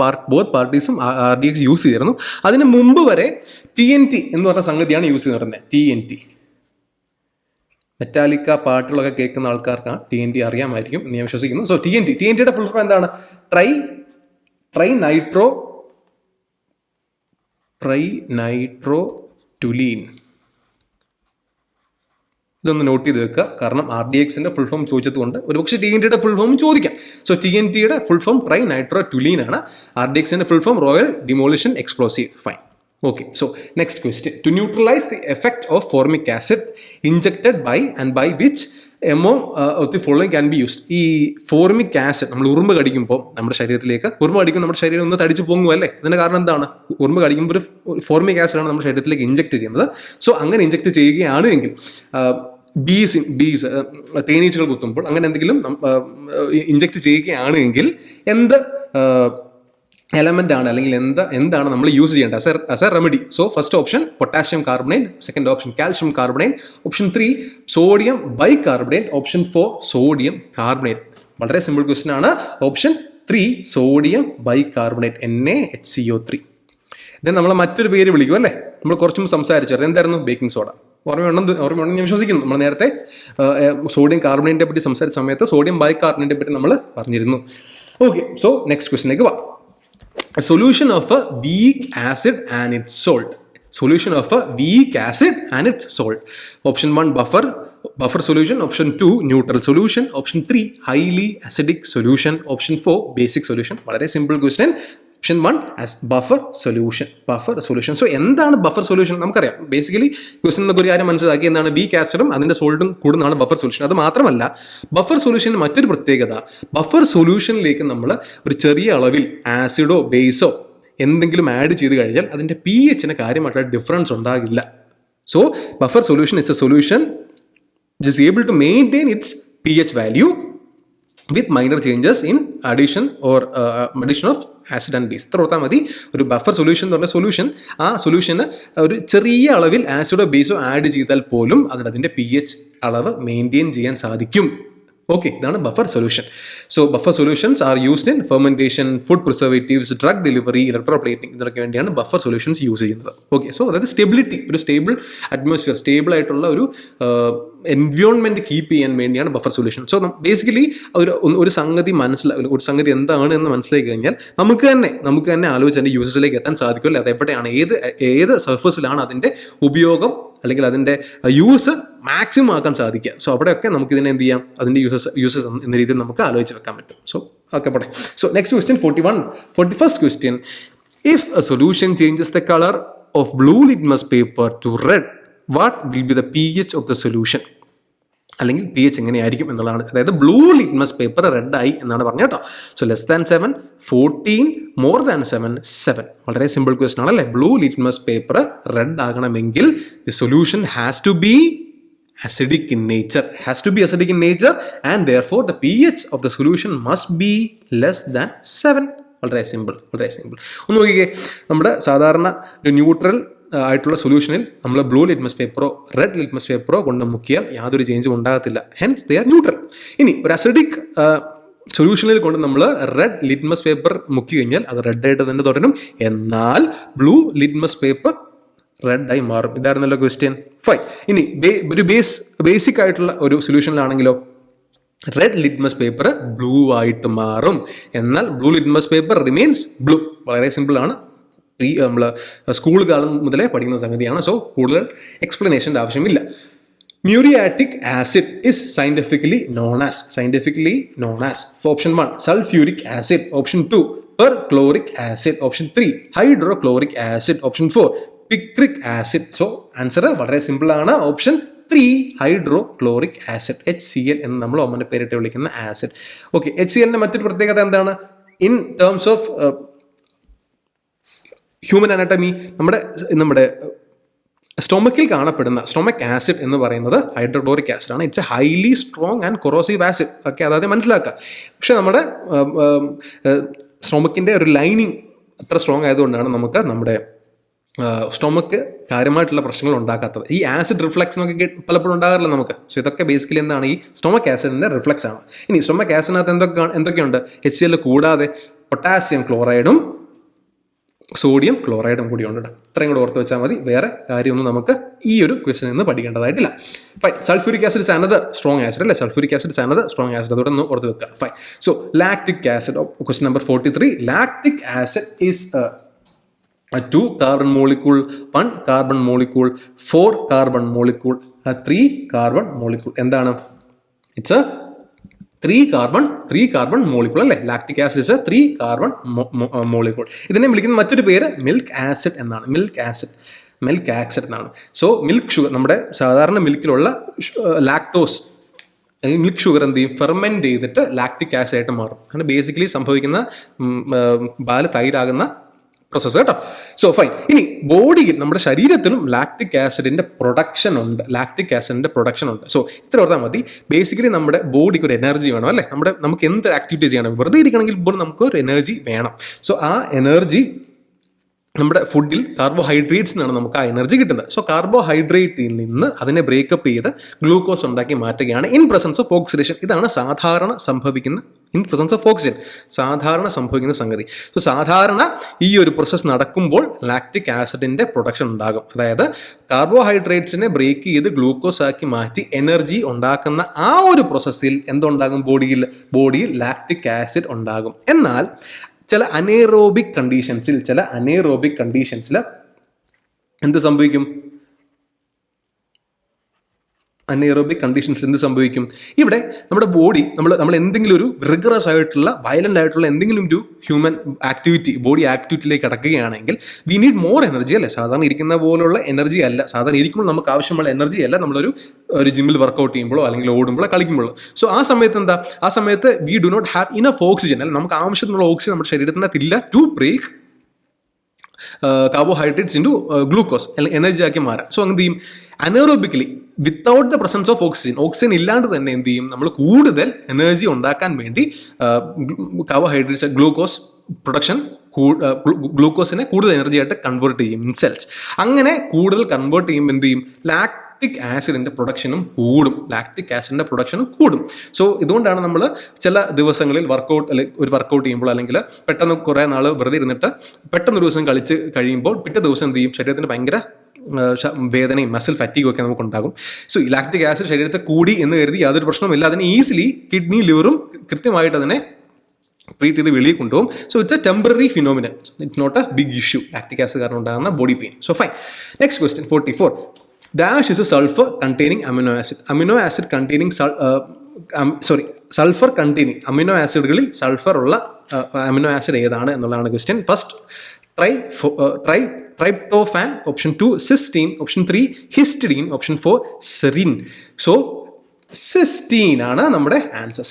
പാർട്ടീസും RDX യൂസ് ചെയ്തിരുന്നു. അതിന് മുമ്പ് വരെ TNT എന്ന് പറഞ്ഞ സംഗതിയാണ് യൂസ് ചെയ്തിരുന്നത്. TNT മെറ്റാലിക്ക പാട്ടുകളൊക്കെ കേൾക്കുന്ന ആൾക്കാർക്ക് TNT അറിയാമായിരിക്കും എന്ന് ഞാൻ വിശ്വസിക്കുന്നു. സോ TNTയുടെ ഫുൾ ഫോം എന്താണ്? ട്രൈനൈട്രോടുലീൻ. ഇതൊന്ന് നോട്ട് ചെയ്ത് വെക്കുക. കാരണം RDXന്റെ ഫുൾ ഫോം ചോദിച്ചതുകൊണ്ട് ഒരുപക്ഷെ TNTയുടെ ഫുൾ ഫോം ചോദിക്കാം. സോ TNTയുടെ ഫുൾ ഫോം ട്രൈനൈട്രോടുലീൻ ആണ്. RDXന്റെ full form royal demolition explosive. Fine. Okay, so next question. To neutralize the effect of formic acid injected by and by which among of the following can be used? ഈ ഫോർമിക് ആസിഡ് നമ്മൾ ഉറുമ്പ് കടിക്കുമ്പോൾ നമ്മുടെ ശരീരം ഒന്ന് തടിച്ച് പൊങ്ങും അല്ലേ? അതിൻ്റെ കാരണം എന്താണ്? ഉറുമ്പ് കടിക്കുമ്പോൾ ഒരു ഫോർമിക് ആസിഡാണ് നമ്മുടെ ശരീരത്തിലേക്ക് ഇഞ്ചെക്ട് ചെയ്യുന്നത്. സോ അങ്ങനെ ഇഞ്ചെക്ട് ചെയ്യുകയാണ് എങ്കിൽ ബീസ് തേനീച്ചകൾ കുത്തുമ്പോൾ അങ്ങനെ എന്തെങ്കിലും ഇഞ്ചെക്ട് ചെയ്യുകയാണെങ്കിൽ എന്ത് എലമെന്റ് ആണ് അല്ലെങ്കിൽ എന്താണ് നമ്മൾ യൂസ് ചെയ്യേണ്ടത് as A remedy? So first option potassium carbonate, second option calcium carbonate, option 3 sodium bicarbonate, option 4 sodium carbonate. വളരെ സിമ്പിൾ ക്വസ്റ്റൻ ആണ്. Option 3 sodium bicarbonate, NaHCO3. ഇത് നമ്മൾ മറ്റൊരു പേര് വിളിക്കും അല്ലേ? നമ്മൾ കുറച്ചും സംസാരിച്ചു. എന്തായിരുന്നു? Baking soda. ഓർമ്മയുണ്ടെന്ന് ഞാൻ വിശ്വസിക്കുന്നു. നമ്മൾ നേരത്തെ സോഡിയം കാർബണേറ്റിനെ പറ്റി സംസാരിച്ച സമയത്ത് സോഡിയം ബൈകാർബണേറ്റിനെ പറ്റി നമ്മൾ പറഞ്ഞിരുന്നു. ഓക്കെ, സോ നെക്സ്റ്റ് ക്വസ്റ്റിലേക്ക് വാ. A solution of a weak acid and its salt. Solution of a weak acid and its salt. Option 1 buffer solution. Option 2 neutral solution. Option 3 highly acidic solution. Option 4 basic solution. വളരെ simple question. Option 1 as buffer solution. So എന്താണ് ബഫർ സൊല്യൂഷൻ? നമുക്കറിയാം. ബേസിക്കലി ക്വസ്റ്റൻ എന്നൊക്കെ ഒരു കാര്യം മനസ്സിലാക്കി. എന്താണ്? വീക്ക് ആസിഡും അതിൻ്റെ സോൾട്ടും കൂടുന്നതാണ് ബഫർ സൊല്യൂഷൻ. അത് മാത്രമല്ല ബഫർ സൊല്യൂഷന് മറ്റൊരു പ്രത്യേകത, ബഫർ സൊല്യൂഷനിലേക്ക് നമ്മൾ ഒരു ചെറിയ അളവിൽ ആസിഡോ ബേസോ എന്തെങ്കിലും ആഡ് ചെയ്ത് കഴിഞ്ഞാൽ അതിൻ്റെ pHന് കാര്യമായിട്ടുള്ള ഡിഫറൻസ് ഉണ്ടാകില്ല. So buffer solution is a solution it is able to maintain its pH value with minor changes in addition of acid and base. ഇത്ര ഓർത്താൽ മതി. ഒരു ബഫർ സൊല്യൂഷൻ എന്ന് പറഞ്ഞ ആ സൊല്യൂഷന് ഒരു ചെറിയ അളവിൽ ആസിഡോ ബേസോ ആഡ് ചെയ്താൽ പോലും അതിൻ്റെ pH അളവ് മെയിൻറ്റെയിൻ ചെയ്യാൻ സാധിക്കും. ഓക്കെ, ഇതാണ് buffer solution. So buffer solutions are used in fermentation, food preservatives, drug delivery, electroplating, ഇതിനൊക്കെ വേണ്ടിയാണ് ബഫർ സൊല്യൂഷൻസ് യൂസ് ചെയ്യുന്നത്. ഓക്കെ, സോ അതായത് സ്റ്റെബിലിറ്റി, ഒരു സ്റ്റേബിൾ അറ്റ്മോസ്ഫിയർ, സ്റ്റേബിൾ ആയിട്ടുള്ള ഒരു എൻവയോൺമെന്റ് കീപ്പ് ചെയ്യാൻ വേണ്ടിയാണ് ബഫർ സൊല്യൂഷൻ. സോ ബേസിക്കലി ഒരു സംഗതി ഒരു സംഗതി എന്താണ് എന്ന് മനസ്സിലാക്കി കഴിഞ്ഞാൽ നമുക്ക് തന്നെ ആലോചിച്ച് അതിൻ്റെ യൂസസിലേക്ക് എത്താൻ സാധിക്കുമല്ലോ. അത് എവിടെയാണ്, ഏത് സർഫസിലാണ് അതിൻ്റെ ഉപയോഗം അല്ലെങ്കിൽ അതിൻ്റെ യൂസ് മാക്സിമം ആക്കാൻ സാധിക്കുക. സോ അവിടെയൊക്കെ നമുക്ക് ഇതിനെ എന്ത് ചെയ്യാം, അതിൻ്റെ യൂസസ് എന്ന രീതിയിൽ നമുക്ക് ആലോചിച്ച് വെക്കാൻ പറ്റും. സോ ഓക്കെ പോട്ടെ. So next question 41st question. If A solution changes the colour of blue litmus paper two red, what will be the pH of the solution? അല്ലെങ്കിൽ pH എങ്ങനെയായിരിക്കും എന്നുള്ളതാണ്. അതായത് ബ്ലൂ ലിറ്റ്മസ് പേപ്പർ റെഡ് ആയി എന്നാണ് പറഞ്ഞത് കേട്ടോ. സോ <7, 14, <7. വളരെ സിമ്പിൾ ക്വസ്റ്റൻ ആണ് അല്ലേ? ബ്ലൂ ലിറ്റ്മസ് പേപ്പർ റെഡ് ആകണമെങ്കിൽ the solution has to be acidic in nature, and therefore the pH of the solution must be less than 7. വളരെ സിമ്പിൾ. ഒന്ന് നോക്കിക്കേ, നമ്മുടെ സാധാരണ ഒരു ന്യൂട്രൽ ആയിട്ടുള്ള സൊല്യൂഷനിൽ നമ്മൾ ബ്ലൂ ലിറ്റ്മസ് പേപ്പറോ റെഡ് ലിറ്റ്മസ് പേപ്പറോ കൊണ്ട് മുക്കിയാൽ യാതൊരു ചേഞ്ചും ഉണ്ടാകത്തില്ല. Hence they are neutral. ഇനി ഒരു അസിഡിക് സൊല്യൂഷനിൽ കൊണ്ട് നമ്മൾ റെഡ് ലിറ്റ്മസ് പേപ്പർ മുക്കി കഴിഞ്ഞാൽ അത് റെഡ് ആയിട്ട് തന്നെ തുടരും. എന്നാൽ ബ്ലൂ ലിറ്റ്മസ് പേപ്പർ റെഡായി മാറും. ഇതായിരുന്നല്ലോ ക്വസ്റ്റ്യൻ. ഫൈൻ. ഇനി ഒരു ബേസിക് ആയിട്ടുള്ള ഒരു സൊല്യൂഷനിലാണെങ്കിലോ റെഡ് ലിറ്റ്മസ് പേപ്പർ ബ്ലൂ ആയിട്ട് മാറും. എന്നാൽ blue litmus paper remains blue. വളരെ സിമ്പിൾ ആണ്. നമ്മൾ സ്കൂൾ കാലം മുതലേ പഠിക്കുന്ന സംഗതിയാണ്. സോ കൂടുതൽ എക്സ്പ്ലനേഷൻ്റെ ആവശ്യമില്ല. Muriatic acid is scientifically known as option 1 sulfuric acid, option 2 perchloric acid, option 3 hydrochloric acid, option 4 picric acid. So answer വളരെ സിമ്പിൾ ആണ്. ഓപ്ഷൻ 3 ഹൈഡ്രോക്ലോറിക് ആസിഡ്, HCl എന്ന് നമ്മൾ ഒമ്മൻ്റെ പേരിട്ട് വിളിക്കുന്ന ആസിഡ്. ഓക്കെ, HClന്റെ മറ്റൊരു പ്രത്യേകത എന്താണ്? In terms of human anatomy, നമ്മുടെ സ്റ്റൊമക്കിൽ കാണപ്പെടുന്ന സ്റ്റൊമക് ആസിഡ് എന്ന് പറയുന്നത് ഹൈഡ്രോക്ലോറിക് ആസിഡ് ആണ്. It's A highly strong and corrosive acid. Okay, അതായത് മനസ്സിലാക്കുക. പക്ഷെ നമ്മുടെ സ്റ്റൊമക്കിൻ്റെ ഒരു ലൈനിങ് അത്ര സ്ട്രോങ് ആയതുകൊണ്ടാണ് നമുക്ക് നമ്മുടെ സ്റ്റൊമക്ക് കാര്യമായിട്ടുള്ള പ്രശ്നങ്ങൾ ഉണ്ടാക്കാത്തത്. ഈ ആസിഡ് റിഫ്ലക്സ് എന്നൊക്കെ പലപ്പോഴും ഉണ്ടാകാറില്ല നമുക്ക്. സോ ഇതൊക്കെ ബേസിക്കലി എന്താണ്? ഈ സ്റ്റൊമക് ആസിഡിൻ്റെ റിഫ്ലക്സ് ആണ്. ഇനി സ്റ്റൊമക് ആസിഡിനകത്ത് എന്തൊക്കെയുണ്ട്? HCl കൂടാതെ പൊട്ടാസ്യം ക്ലോറൈഡും സോഡിയം ക്ലോറൈഡും കൂടി ഉണ്ട്. ഇത്രയും കൂടെ ഓർത്ത് വെച്ചാൽ മതി. വേറെ കാര്യമൊന്നും നമുക്ക് ഈ ഒരു ക്വസ്റ്റ്യനിൽ നിന്ന് പഠിക്കേണ്ടതായിട്ടില്ല. Fine. Sulphuric acid is another strong acid അല്ലേ? Sulphuric acid is another strong acid. അതോടെ ഒന്ന് ഓർത്ത് വെക്കുക. Fine. So lactic acid, question number 43. Lactic acid is a 2 carbon molecule, 1 carbon molecule, 4 carbon molecule, a 3 carbon molecule. എന്താണ്? It's a 3 carbon molecule അല്ലേ? Lactic acid is A 3 carbon molecule. ഇതിനെ വിളിക്കുന്ന മറ്റൊരു പേര് മിൽക്ക് ആസിഡ് എന്നാണ്. മിൽക്ക് ആസിഡ് എന്നാണ്. സോ മിൽക്ക് ഷുഗർ, നമ്മുടെ സാധാരണ മിൽക്കിലുള്ള ലാക്ടോസ് മിൽക്ക് ഷുഗർ എന്ത് ചെയ്യും? ഫെർമെൻറ്റ് ചെയ്തിട്ട് ലാക്റ്റിക് ആസിഡ് ആയിട്ട് മാറും. അങ്ങനെ ബേസിക്കലി സംഭവിക്കുന്ന പാല് തൈരാകുന്ന പ്രോസസ്സ് കേട്ടോ. So fine. ഇനി ബോഡിയിൽ, നമ്മുടെ ശരീരത്തിലും ലാക്റ്റിക് ആസിഡിൻ്റെ പ്രൊഡക്ഷൻ ഉണ്ട്. സോ ഇത്ര ഓർത്താൽ മതി. ബേസിക്കലി നമ്മുടെ ബോഡിക്ക് ഒരു എനർജി വേണം അല്ലേ? നമുക്ക് എന്ത് ആക്ടിവിറ്റി ചെയ്യണം? വെറുതെ ഇരിക്കണമെങ്കിൽ പോലും നമുക്ക് ഒരു എനർജി വേണം. സോ ആ എനർജി നമ്മുടെ ഫുഡിൽ കാർബോഹൈഡ്രേറ്റ്സിനാണ് നമുക്ക് ആ എനർജി കിട്ടുന്നത്. സോ കാർബോഹൈഡ്രേറ്റിൽ നിന്ന് അതിനെ ബ്രേക്കപ്പ് ചെയ്ത് ഗ്ലൂക്കോസ് ഉണ്ടാക്കി മാറ്റുകയാണ് ഇൻ പ്രസൻസ് ഓഫ് ഓക്സിഡേഷൻ. ഇതാണ് സാധാരണ സംഭവിക്കുന്ന സംഗതി. സോ സാധാരണ ഈ ഒരു പ്രോസസ്സ് നടക്കുമ്പോൾ ലാക്റ്റിക് ആസിഡിൻ്റെ പ്രൊഡക്ഷൻ ഉണ്ടാകും. അതായത് കാർബോഹൈഡ്രേറ്റ്സിനെ ബ്രേക്ക് ചെയ്ത് ഗ്ലൂക്കോസ് ആക്കി മാറ്റി എനർജി ഉണ്ടാക്കുന്ന ആ ഒരു പ്രോസസ്സിൽ എന്തുണ്ടാകും? ബോഡിയിൽ ലാക്റ്റിക് ആസിഡ് ഉണ്ടാകും. എന്നാൽ ചില അനേറോബിക് കണ്ടീഷൻസിൽ എന്ത് സംഭവിക്കും? ഇവിടെ നമ്മുടെ ബോഡി നമ്മൾ എന്തെങ്കിലും ഒരു റിഗറസ് ആയിട്ടുള്ള വയലൻ്റ് ആയിട്ടുള്ള എന്തെങ്കിലും ഒരു ഹ്യൂമൻ ആക്ടിവിറ്റി, ബോഡി ആക്ടിവിറ്റിയിലേക്ക് കടക്കുകയാണെങ്കിൽ വി നീഡ് മോർ എനർജി അല്ലേ? സാധാരണ ഇരിക്കുന്ന പോലുള്ള എനർജി അല്ല. സാധാരണ ഇരിക്കുമ്പോൾ നമുക്ക് ആവശ്യമുള്ള എനർജി അല്ല നമ്മളൊരു ജിമ്മിൽ വർക്കൗട്ട് ചെയ്യുമ്പോഴോ അല്ലെങ്കിൽ ഓടുമ്പോഴോ കളിക്കുമ്പോഴോ. സോ ആ സമയത്ത് we do not have enough oxygen അല്ല, നമുക്ക് ആവശ്യത്തിനുള്ള ഓക്സിജൻ നമ്മുടെ ശരീരത്തിനകത്തില്ല to break carbohydrates into glucose അല്ലെങ്കിൽ എനർജി ആക്കി മാറാം. സോ എന്ത് ചെയ്യും? Anaerobically without the presence of oxygen ഇല്ലാണ്ട് തന്നെ എന്ത് ചെയ്യും? നമ്മൾ കൂടുതൽ എനർജി ഉണ്ടാക്കാൻ വേണ്ടി കാർബോഹൈഡ്രേറ്റ്സ് ഗ്ലൂക്കോസിനെ കൂടുതൽ എനർജി ആയിട്ട് കൺവേർട്ട് ചെയ്യും ഇൻ സെൽസ്. അങ്ങനെ കൂടുതൽ കൺവേർട്ട് ചെയ്യുമ്പോൾ എന്ത് ചെയ്യും? ലാക്റ്റിക് ആസിഡിൻ്റെ പ്രൊഡക്ഷനും കൂടും. സോ ഇതുകൊണ്ടാണ് നമ്മൾ ചില ദിവസങ്ങളിൽ ഒരു വർക്കൗട്ട് ചെയ്യുമ്പോൾ അല്ലെങ്കിൽ പെട്ടെന്ന് കുറേ നാൾ വെറുതെ ഇരുന്നിട്ട് പെട്ടെന്നൊരു ദിവസം കളിച്ച് കഴിയുമ്പോൾ പിറ്റേ ദിവസം എന്ത് ചെയ്യും? ശരീരത്തിന് ഭയങ്കര വേദനയും മസിൽ ഫാറ്റീഗും ഒക്കെ നമുക്കുണ്ടാകും. സോ ഈ ലാക്റ്റിക് ആസിഡ് ശരീരത്തെ കൂടി എന്ന് കരുതി യാതൊരു പ്രശ്നവുമില്ല. അതിനെ ഈസിലി കിഡ്നി ലിവറും കൃത്യമായിട്ട് അതിനെ ട്രീറ്റ് ചെയ്ത് വെളിയിൽ കൊണ്ടുപോകും. So it's a temporary phenomenon, it's not a big issue. Lactic acid കാരണം ഉണ്ടാകുന്ന body pain. So fine. Next question 44. Dash is a sulfur containing amino acid. Sulphur containing amino ആസിഡുകളിൽ സൾഫർ ഉള്ള അമിനോ ആസിഡ് ഏതാണ് എന്നുള്ളതാണ് question. First tryptophan, option 2 cysteine, option 3 histidine, option 4 serine. So cysteine ആണ് നമ്മുടെ answer.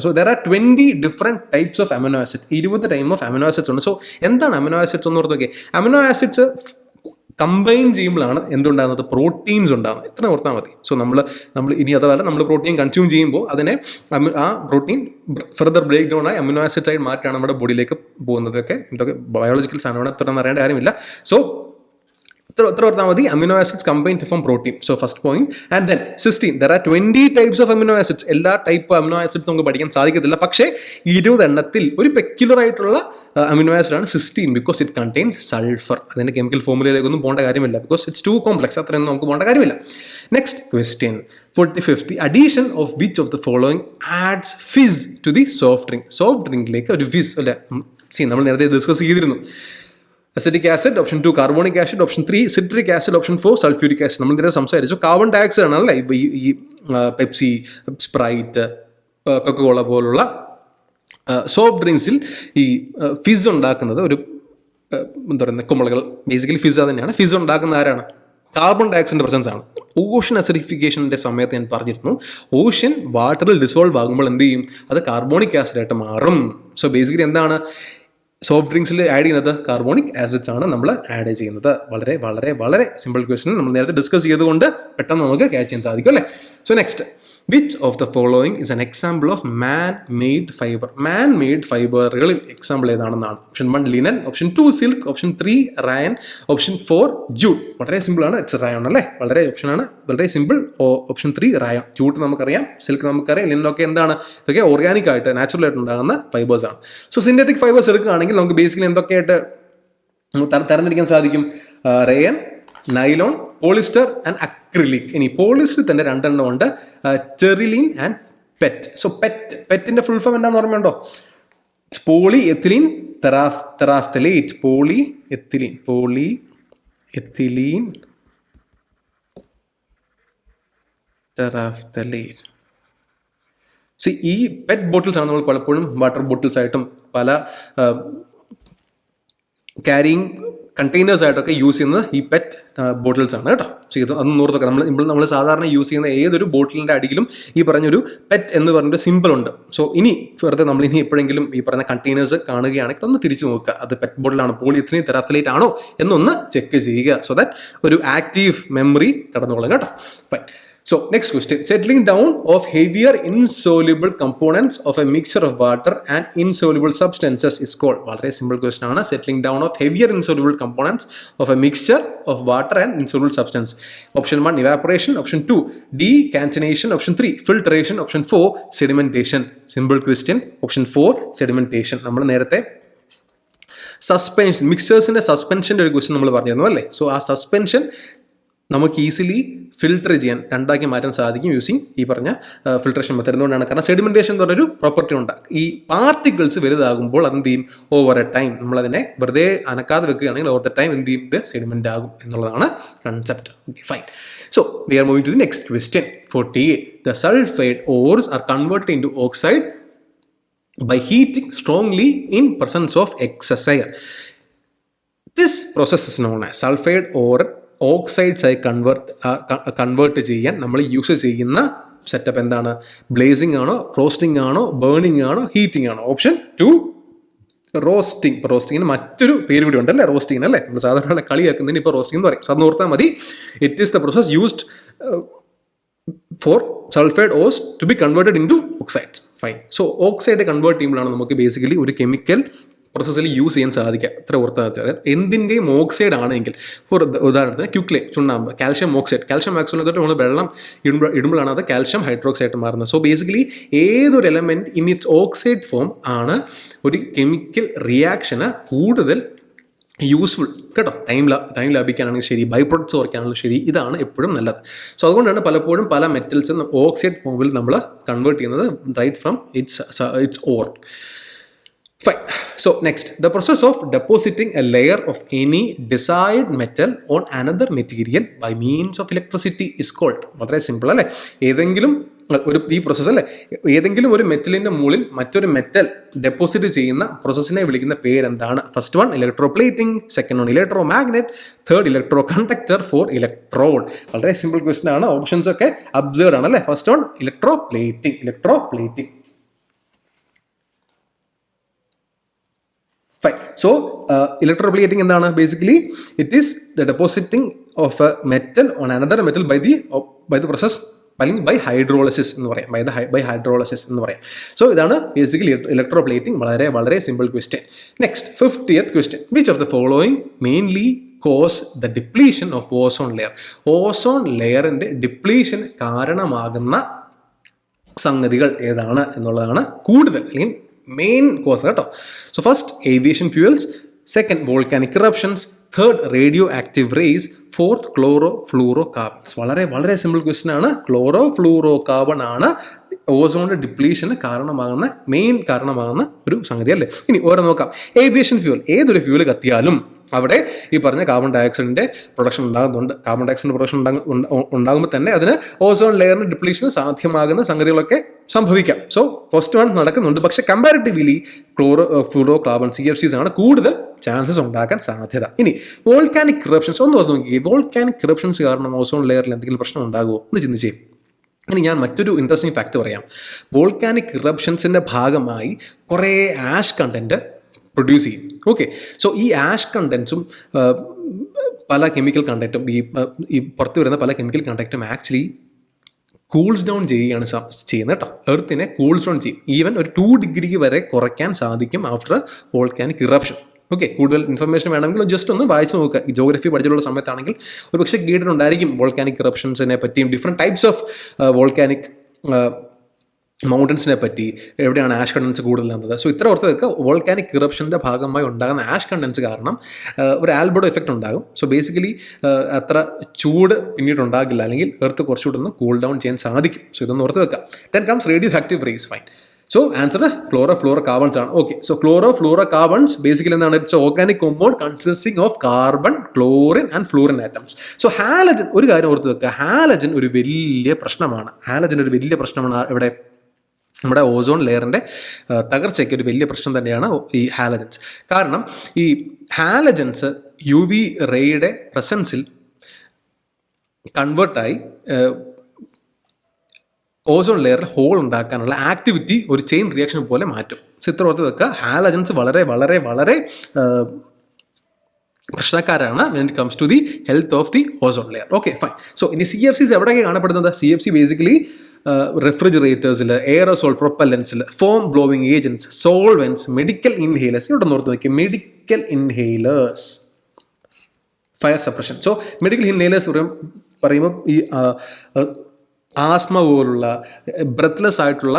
So there are 20 different types of amino acids. 20 type of amino acids ഉണ്ട്. സോ എന്താണ് അമിനോ ആസിഡ്സ് എന്ന് ഓർത്ത് നോക്കിയേ. അമിനോ ആസിഡ്സ് കമ്പൈൻ ചെയ്യുമ്പോഴാണ് എന്തുണ്ടാകുന്നത്? പ്രോട്ടീൻസ് ഉണ്ടാകുന്നത്. ഇത്ര ഓർത്താൽ മതി. സോ നമ്മൾ ഇനി അതുപോലെ നമ്മൾ പ്രോട്ടീൻ കൺസ്യൂം ചെയ്യുമ്പോൾ അതിനെ ആ പ്രോട്ടീൻ ഫർദർ ബ്രേക്ക് ഡൗൺ ആയി അമിനോ ആസിഡ്സ് ആയി മാറ്റാണ് നമ്മുടെ ബോഡിയിലേക്ക് പോകുന്നതൊക്കെ. ഇതൊക്കെ ബയോളജിക്കൽ സാധനമാണ്, ഇത്ര അറിയേണ്ട കാര്യമില്ല. സോ ഇത്ര ഓർത്താൽ മതി. Amino acids combine to form protein. So first point. And then cysteine. There are 20 types of amino acids. എല്ലാ ടൈപ്പ് അമിനോ ആസിഡ്സ് നമുക്ക് പഠിക്കാൻ സാധിക്കത്തില്ല. പക്ഷേ 20 എണ്ണത്തിൽ ഒരു പെക്യുലർ ആയിട്ടുള്ള അമിനോ ആസിഡ് ആണ് cysteine, because it contains sulphur. അതിന്റെ കെമിക്കൽ ഫോർമുലയിലേക്കൊന്നും പോകേണ്ട കാര്യമില്ല, ബിക്കോസ് ഇറ്റ്സ് ടു കോംപ്ലക്സ്. അത്രയൊന്നും നമുക്ക് പോകേണ്ട കാര്യമില്ല. Next question 45. The addition of which of the following adds fizz to the soft drink. Soft ഡ്രിങ്കിലേക്ക് ഒരു ഫിസ് അല്ലെ, നമ്മൾ നേരത്തെ ഡിസ്കസ് ചെയ്തിരുന്നു. Acetic acid, option 2 carbonic acid, option 3 citric acid, option 4 sulphuric acid. നമ്മൾ നേരത്തെ സംസാരിച്ചു. കാർബൺ ഡയോക്സൈഡ് ആണല്ലേ ഈ പെപ്സി, സ്പ്രൈറ്റ്, കൊക്കോള പോലുള്ള സോഫ്റ്റ് ഡ്രിങ്ക്സിൽ ഈ ഫിസ് ഉണ്ടാക്കുന്നത് ഒരു എന്താ പറയുന്നത് കുമിളകൾ. ബേസിക്കലി ഫിസ് തന്നെയാണ്. ഫിസ് ഉണ്ടാക്കുന്ന ആരാണ്? കാർബൺ ഡയോക്സൈഡിൻ്റെ പ്രസൻസ് ആണ്. ഓഷ്യൻ അസിഡിഫിക്കേഷൻ്റെ സമയത്ത് ഞാൻ പറഞ്ഞിരുന്നു, ഓഷ്യൻ വാട്ടറിൽ ഡിസോൾവ് ആകുമ്പോൾ എന്ത് ചെയ്യും? അത് കാർബോണിക് ആസിഡായിട്ട് മാറും. സോ ബേസിക്കലി എന്താണ് സോഫ്റ്റ് ഡ്രിങ്ക്സിൽ ആഡ് ചെയ്യുന്നത്? കാർബോണിക് ആസിഡ്സ് ആണ് നമ്മൾ ആഡ് ചെയ്യുന്നത്. വളരെ വളരെ വളരെ സിമ്പിൾ ക്വസ്റ്റ്യൻ നമ്മൾ നേരത്തെ ഡിസ്കസ് ചെയ്തുകൊണ്ട് പെട്ടെന്ന് നമുക്ക് ക്യാച്ച് ചെയ്യാൻ സാധിക്കും അല്ലേ. So next, which of the following is an example of man made fibre. Man made ഫൈബറുകളിൽ എക്സാമ്പിൾ ഏതാണെന്നാണ്. Option 1 linen, option 2 silk, option 3 rayon, option 4 jute. വളരെ സിമ്പിൾ ആണ്. ഇറ്റ്സ് റയോൺ അല്ലേ. വളരെ ഓപ്ഷനാണ്, വളരെ സിമ്പിൾ. Option 3 rayon. ജൂട്ട് നമുക്കറിയാം, സിൽക്ക് നമുക്കറിയാം, ലിനൊക്കെ എന്താണ്? ഇതൊക്കെ ഓർഗാനിക് ആയിട്ട് നാച്ചുറൽ ആയിട്ട് ഉണ്ടാകുന്ന ഫൈബേഴ്സ് ആണ്. സോ സിന്തറ്റിക് ഫൈബേഴ്സ് എടുക്കുകയാണെങ്കിൽ നമുക്ക് ബേസിക്കലി എന്തൊക്കെയായിട്ട് തരംതിരിക്കാൻ സാധിക്കും? Rayon, nylon, polyester and acrylic. ഇനി പോളിസ്റ്റർ തന്നെ 2 എണ്ണം ഉണ്ട്, ടെറിലീൻ ആൻഡ് പെറ്റ്. സോ പെറ്റിന്റെ ഫുൾ ഫോം എന്താണെന്ന് ഓർമ്മയുണ്ടോ? Polyethylene terephthalate. Polyethylene terephthalate. ഈ പെറ്റ് ബോട്ടിൽസ് ആണ് നമ്മൾ പലപ്പോഴും വാട്ടർ ബോട്ടിൽസ് ആയിട്ടും പല ക്യാരിങ് കണ്ടെയ്നേഴ്സ് ആയിട്ടൊക്കെ യൂസ് ചെയ്യുന്നത് ഈ പെറ്റ് ബോട്ടിൽസ് ആണ് കേട്ടോ. അതൊന്നും ഓർത്തൊക്കെ നമ്മൾ സാധാരണ യൂസ് ചെയ്യുന്ന ഏതൊരു ബോട്ടിലിൻ്റെ അടിയിലും ഈ പറഞ്ഞൊരു പെറ്റ് എന്ന് പറഞ്ഞൊരു സിമ്പിൾ ഉണ്ട്. സോ ഇനി വെറുതെ നമ്മൾ ഇനി എപ്പോഴെങ്കിലും ഈ പറഞ്ഞ കണ്ടെയ്നേഴ്സ് കാണുകയാണെങ്കിൽ ഒന്ന് തിരിച്ചു നോക്കുക, അത് പെറ്റ് ബോട്ടിലാണോ പോളിയെത്തിലീൻ തെറാഫ്തലേറ്റ് ആണോ എന്നൊന്ന് ചെക്ക് ചെയ്യുക. സോ ദാറ്റ് ഒരു ആക്റ്റീവ് മെമ്മറി കടന്നുകൊള്ളും കേട്ടോ. Fine. So next question, settling down of heavier insoluble components of a mixture of water and insoluble substances is called. വളരെ simple question ആണ്. settling down of heavier insoluble components of a mixture of water and insoluble substance. Option 1 evaporation, option 2 decantation, option 3 filtration, option 4 sedimentation. Simple question. option 4 sedimentation. നമ്മൾ നേരത്തെ സസ്പെൻഷൻ, മിക്സേഴ്സിന്റെ സസ്പെൻഷൻ്റെ ഒരു ക്വസ്റ്റ്യൻ നമ്മൾ പറഞ്ഞിരുന്നു അല്ലേ. സോ ആ സസ്പെൻഷൻ നമുക്ക് ഈസിലി ഫിൽട്ടർ ചെയ്യാൻ 2 മാറ്റാൻ സാധിക്കും യൂസിങ് ഈ പറഞ്ഞ ഫിൽട്രേഷൻ മെത്തേഡ്. എന്തുകൊണ്ടാണ്? കാരണം സെഡിമെൻറ്റേഷൻ എന്ന് പറഞ്ഞൊരു പ്രോപ്പർട്ടി ഉണ്ട്. ഈ പാർട്ടിക്കിൾസ് വലുതാകുമ്പോൾ അതെന്ത് ചെയ്യും? ഓവർ എ ടൈം നമ്മളതിനെ വെറുതെ അനക്കാതെ വെക്കുകയാണെങ്കിൽ ഓവർ ദ ടൈം എന്ത് ചെയ്യും? ഇത് സെഡിമെൻ്റ് ആകും എന്നുള്ളതാണ് concept. Okay fine. So we are moving to the next question 48. The sulphide ores are converted in to oxide by heating strongly in presence of excess air. This process is known as sulfide ore oxides ആയി കൺവേർട്ട് ചെയ്യാൻ നമ്മൾ യൂസ് ചെയ്യുന്ന സെറ്റപ്പ് എന്താണ്? ബ്ലേസിംഗ് ആണോ, റോസ്റ്റിംഗ് ആണോ, ബേണിംഗ് ആണോ, ഹീറ്റിംഗ് ആണോ? Option 2 roasting. ഇപ്പോൾ റോസ്റ്റിങ്ങിന് മറ്റൊരു പേര് കൂടി ഉണ്ടല്ലേ, റോസ്റ്റിംഗ് അല്ലേ. നമ്മൾ സാധാരണ കളിയാക്കുന്നതിന് ഇപ്പോൾ റോസ്റ്റിംഗ് എന്ന് പറയും. അത് ഓർത്താൽ മതി. It is the process used for sulphide ores to be converted in to oxides. Fine. So oxide convert ചെയ്യുമ്പോഴാണ് നമുക്ക് ബേസിക്കലി ഒരു കെമിക്കൽ പ്രോസസ്സിൽ യൂസ് ചെയ്യാൻ സാധിക്കുക. അത്ര ഓർത്താൽ എന്തിൻ്റെയും ഓക്സൈഡ് ആണെങ്കിൽ, ഫോർ ഉദാഹരണത്തിന് ക്യുക്ലെ, ചുണ്ണാമ്പ്, കാൽഷ്യം ഓക്സൈഡ്. കാൽഷ്യം ഓക്സൈഡ് തൊട്ട് നമ്മൾ വെള്ളം ഇടുമ്പോഴാണ് അത് കാൽഷ്യം ഹൈഡ്രോക്സൈഡ് മാറുന്നത്. സോ ബേസിക്കലി ഏതൊരു element in its oxide form ആണ് ഒരു കെമിക്കൽ റിയാക്ഷന് കൂടുതൽ യൂസ്ഫുൾ കേട്ടോ. ടൈം ലാഭിക്കാനാണെങ്കിൽ ശരി, ബൈ പ്രൊഡക്ട്സ് കുറയ്ക്കാനാണെങ്കിലും ശരി, ഇതാണ് എപ്പോഴും നല്ലത്. സോ അതുകൊണ്ടാണ് പലപ്പോഴും പല മെറ്റൽസും ഓക്സൈഡ് ഫോമിൽ നമ്മൾ കൺവേർട്ട് ചെയ്യുന്നത് right from its ore. Fine. So next, the process of depositing a layer of any desired metal on another material by means of electricity is called. വളരെ സിമ്പിൾ അല്ലേ. ഈ പ്രോസസ്സ് അല്ലേ, ഏതെങ്കിലും ഒരു മെറ്റലിൻ്റെ മുകളിൽ മറ്റൊരു മെറ്റൽ ഡെപ്പോസിറ്റ് ചെയ്യുന്ന പ്രോസസ്സിനെ വിളിക്കുന്ന പേരെന്താണ്? First one electroplating, second one electromagnet, third electro conductor, four electrode. വളരെ സിമ്പിൾ ക്വസ്റ്റൻ ആണ്. ഓപ്ഷൻസ് ഒക്കെ അബ്സേർഡ് ആണ് അല്ലേ. First one electroplating. Fine. So, electroplating എന്താണ്? Basically, it is the depositing of a metal on another metal by the process by hydrolysis എന്ന് പറയാം. by hydrolysis എന്ന് പറയാം. So, ഇതാണ് basically electroplating. വളരെ വളരെ simple question. Next, 50th question. Which of the following mainly cause the depletion of ozone layer. Ozone ലെയറിൻ്റെ ഡിപ്ലീഷൻ കാരണമാകുന്ന സംഗതികൾ ഏതാണ് എന്നുള്ളതാണ് കൂടുതൽ അല്ലെങ്കിൽ മെയിൻ കോസ് കേട്ടോ. So first aviation fuels, second volcanic eruptions, third radioactive rays, fourth chlorofluorocarbons. വളരെ വളരെ സിമ്പിൾ ക്വസ്റ്റ്യൻ ആണ്. ക്ലോറോ ഫ്ലൂറോ കാർബൺ ആണ് ഓസോണിൻ്റെ ഡിപ്ലീഷന് മെയിൻ കാരണമാകുന്ന ഒരു സംഗതി അല്ലേ. ഇനി ഓരോ നോക്കാം. ഏവിയേഷൻ ഫ്യൂവൽ, ഏതൊരു ഫ്യൂവൽ കത്തിയാലും അവിടെ ഈ പറഞ്ഞ കാർബൺ ഡയോക്സൈഡിൻ്റെ പ്രൊഡക്ഷൻ ഉണ്ടാകുന്നുണ്ട്. കാർബൺ ഡയോക്സൈഡിൻ്റെ പ്രൊഡക്ഷൻ ഉണ്ടാകുമ്പോൾ തന്നെ അതിന് ഓസോൺ ലെയറിൻ്റെ ഡിപ്ലീഷന് സാധ്യമാകുന്ന സംഗതികളൊക്കെ സംഭവിക്കാം. സോ ഫസ്റ്റ് വൺ നടക്കുന്നുണ്ട്. പക്ഷേ കമ്പാരിറ്റീവ്ലി ഫ്ലൂറോ കാർബൺ CFCs ആണ് കൂടുതൽ ചാൻസസ് ഉണ്ടാക്കാൻ സാധ്യത. ഇനി വോൾക്കാനിക് ഇറപ്ഷൻസ് ഒന്ന് നോക്കി. വോൾക്കാനിക് ഇറപ്ഷൻസ് കാരണം ഓസോൺ ലെയറിൽ എന്തെങ്കിലും പ്രശ്നം ഉണ്ടാകുമോ എന്ന് ചിന്തിച്ചേ. ഇനി ഞാൻ മറ്റൊരു ഇൻട്രസ്റ്റിംഗ് ഫാക്ട് പറയാം. വോൾക്കാനിക് ഇറപ്ഷൻസിൻ്റെ ഭാഗമായി കുറേ ആഷ് കണ്ടൻറ്റ് പ്രൊഡ്യൂസ് ചെയ്യും. ഓക്കെ, സോ ഈ ആഷ് കണ്ടൻസും പല കെമിക്കൽ കണ്ടൻറ്റും ഈ പുറത്ത് വരുന്ന പല കെമിക്കൽ കണ്ടൻറ്റും ആക്ച്വലി കൂൾസ് ഡൗൺ ചെയ്യുകയാണ് ചെയ്യുന്നത് കേട്ടോ. എർത്തിനെ കൂൾസ് ഡൗൺ ചെയ്യും. ഈവൻ ഒരു 2 ഡിഗ്രി വരെ കുറയ്ക്കാൻ സാധിക്കും ആഫ്റ്റർ വോൾക്കാനിക് ഇറപ്ഷൻ. ഓക്കെ, കൂടുതൽ ഇൻഫർമേഷൻ വേണമെങ്കിൽ ജസ്റ്റ് ഒന്ന് വായിച്ച് നോക്കുക. ഈ ജോഗ്രഫി പഠിച്ചിട്ടുള്ള സമയത്താണെങ്കിൽ ഒരു പക്ഷേ കേട്ടിട്ടുണ്ടായിരിക്കും വോൾക്കാനിക് ഇറപ്ഷൻസിനെ പറ്റിയും ഡിഫറെൻറ്റ് ടൈപ്സ് ഓഫ് വോൾക്കാനിക് മൗണ്ടൻസിനെ പറ്റി, എവിടെയാണ് ആഷ് കണ്ടൻസ് കൂടുതലാകുന്നത്. സോ ഇത്ര ഓർത്ത് വെക്കുക. വോൾക്കാനിക് ഇറപ്ഷൻ്റെ ഭാഗമായി ഉണ്ടാകുന്ന ആഷ് കണ്ടൻസ് കാരണം ഒരു ആൽബഡോ എഫക്റ്റ് ഉണ്ടാകും. സോ ബേസിക്കലി അത്ര ചൂട് പിന്നീട് ഉണ്ടാകില്ല, അല്ലെങ്കിൽ എർത്ത് കുറച്ചുകൂടെ ഒന്ന് കൂൾ ഡൗൺ ചെയ്യാൻ സാധിക്കും. സോ ഇതൊന്ന് ഓർത്ത് വെക്കുക. Then comes radioactive rays. Fine. So answer chlorofluorocarbons ആണ്. Okay, so chlorofluorocarbons basically എന്താണ്? It's organic compound consisting of carbon, chlorine and fluorine atoms. So halogen, ഒരു കാര്യം ഓർത്ത് വെക്കുക, ഹാലജൻ ഒരു വലിയ പ്രശ്നമാണ്. ഇവിടെ നമ്മുടെ ഓസോൺ ലെയറിൻ്റെ തകർച്ചയ്ക്ക് ഒരു വലിയ പ്രശ്നം തന്നെയാണ് ഈ ഹാലജൻസ്. കാരണം ഈ ഹാലജൻസ് UV റേയുടെ പ്രസൻസിൽ കൺവേർട്ടായി ഓസോൺ ലെയറിൽ ഹോൾ ഉണ്ടാക്കാനുള്ള ആക്ടിവിറ്റി ഒരു ചെയിൻ റിയാക്ഷൻ പോലെ മാറ്റും. ചിത്രം ഓർത്ത് വെക്കുക. ഹാലജൻസ് വളരെ വളരെ വളരെ പ്രശ്നക്കാരാണ് when it comes to the health of the ozone layer. Okay, fine. So ഇനി CFCs എവിടെയൊക്കെ കാണപ്പെടുന്നത്? CFC ബേസിക്കലി റെഫ്രിജറേറ്റേഴ്സിൽ, എയറോസോൾ പ്രൊപ്പല്ലൻസിൽ, foam blowing agents, solvents, medical inhalers. ഇവിടെ ഓർത്ത് നോക്കി, medical inhalers, fire suppression. So medical inhalers പറയുമ്പോൾ ഈ ആസ്മ പോലുള്ള ബ്രെത്ത്ലെസ് ആയിട്ടുള്ള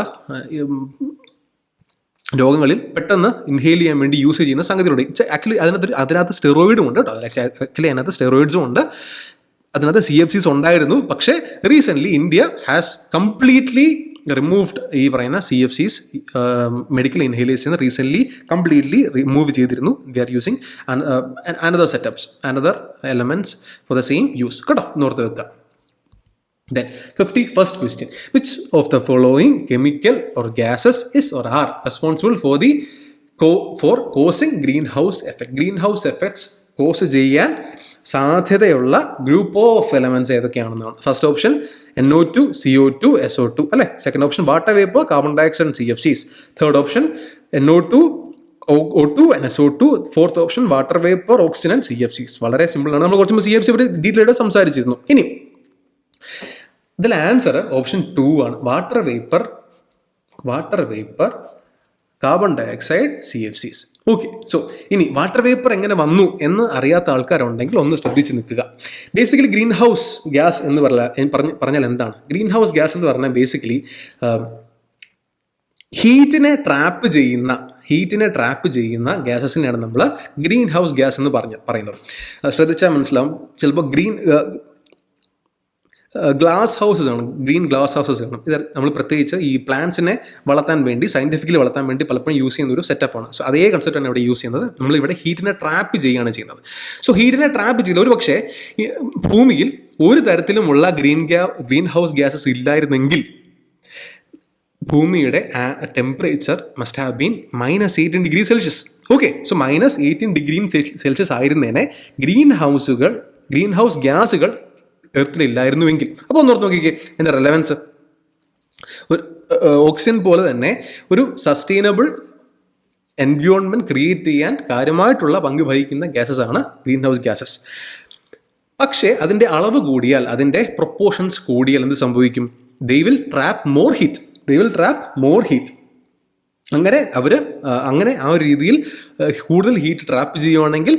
രോഗങ്ങളിൽ പെട്ടെന്ന് ഇൻഹെയിൽ ചെയ്യാൻ വേണ്ടി യൂസ് ചെയ്യുന്ന സംഗതികളുണ്ട്. ആക്ച്വലി അതിനകത്ത് സ്റ്റെറോയിഡും ഉണ്ട് കേട്ടോ. അതിനകത്ത് സ്റ്റെറോയിഡ്സും ഉണ്ട്. അതിനകത്ത് CFCs ഉണ്ടായിരുന്നു. പക്ഷേ recently India has completely removed ഈ പറയുന്ന CFCs, മെഡിക്കൽ ഇൻഹേലേഴ്സിന് റീസെൻ്റ്ലി കംപ്ലീറ്റ്ലി റിമൂവ് ചെയ്തിരുന്നു. They are using another setups, another elements for the same use കേട്ടോ. നോർത്ത് വെക്കുക. Then 51st question, which of the following chemical or gases is or are responsible for causing greenhouse effect? Greenhouse effects cause ചെയ്യാൻ സാധ്യതയുള്ള ഗ്രൂപ്പ് ഓഫ് എലമെൻറ്റ്സ് ഏതൊക്കെയാണെന്നാണ്. First option NO2, CO2, SO2 അല്ലേ. Second option water vapour, carbon dioxide, CFCs. Third option NO2, O2 and SO2. Fourth option water vapour, oxygen and CFCs. വളരെ സിമ്പിളാണ്. നമ്മൾ കുറച്ച് CFC ഇവിടെ ഡീറ്റെയിൽ ആയിട്ട് സംസാരിച്ചിരുന്നു. ഇനി ഇതിൽ ആൻസർ ഓപ്ഷൻ 2 ആണ്. Water vapour, carbon dioxide, CFCs. Okay, so ഇനി വാട്ടർ വേപ്പർ എങ്ങനെ വന്നു എന്ന് അറിയാത്ത ആൾക്കാരുണ്ടെങ്കിൽ ഒന്ന് ശ്രദ്ധിച്ച് നിൽക്കുക. ബേസിക്കലി ഗ്രീൻ ഹൗസ് ഗ്യാസ് എന്ന് പറഞ്ഞാൽ എന്താണ്? ഗ്രീൻ ഹൗസ് ഗ്യാസ് എന്ന് പറഞ്ഞാൽ ബേസിക്കലി ഹീറ്റിനെ ട്രാപ്പ് ചെയ്യുന്ന ഗ്യാസസിനെയാണ് നമ്മൾ ഗ്രീൻ ഹൗസ് ഗ്യാസ് എന്ന് പറയുന്നത്. ശ്രദ്ധിച്ചാൽ മനസ്സിലാവും. ചിലപ്പോൾ ഗ്ലാസ് ഹൗസസ് ആണ്, ഗ്രീൻ ഗ്ലാസ് ഹൗസസ് ആണ്. ഇത് നമ്മൾ പ്രത്യേകിച്ച് ഈ പ്ലാന്റ്സിനെ സയൻറ്റിഫിക്കലി വളർത്താൻ വേണ്ടി പലപ്പോഴും യൂസ് ചെയ്യുന്ന ഒരു സെറ്റപ്പാണ്. സോ അതേ കൺസെപ്റ്റാണ് ഇവിടെ യൂസ് ചെയ്യുന്നത്. നമ്മളിവിടെ ഹീറ്റിനെ ട്രാപ്പ് ചെയ്യുകയാണ് ചെയ്യുന്നത്. സോ ഹീറ്റിനെ ട്രാപ്പ് ചെയ്ത് ഒരു പക്ഷേ ഭൂമിയിൽ ഒരു തരത്തിലുമുള്ള ഗ്രീൻ ഹൗസ് ഗ്യാസസ് ഇല്ലായിരുന്നെങ്കിൽ ഭൂമിയുടെ temperature must have been -18 degree Celsius. Okay, so -18 degree Celsius ആയിരുന്നേനെ ഗ്രീൻ ഹൗസ് ഗ്യാസുകൾ എർത്തിലില്ലായിരുന്നുവെങ്കിൽ. അപ്പോൾ ഒന്ന് ഓർത്ത് നോക്കിക്കേ എൻ്റെ റെലവൻസ്. ഒരു ഓക്സിജൻ പോലെ തന്നെ ഒരു സസ്റ്റൈനബിൾ എൻവയോൺമെൻറ്റ് ക്രിയേറ്റ് ചെയ്യാൻ കാര്യമായിട്ടുള്ള പങ്ക് വഹിക്കുന്ന ഗ്യാസസ് ആണ് ഗ്രീൻ ഹൗസ് ഗ്യാസസ്. പക്ഷേ അതിൻ്റെ അളവ് കൂടിയാൽ, അതിൻ്റെ പ്രൊപ്പോർഷൻസ് കൂടിയാൽ എന്ത് സംഭവിക്കും? They will trap more heat. അങ്ങനെ ആ ഒരു രീതിയിൽ കൂടുതൽ ഹീറ്റ് ട്രാപ്പ് ചെയ്യുവാണെങ്കിൽ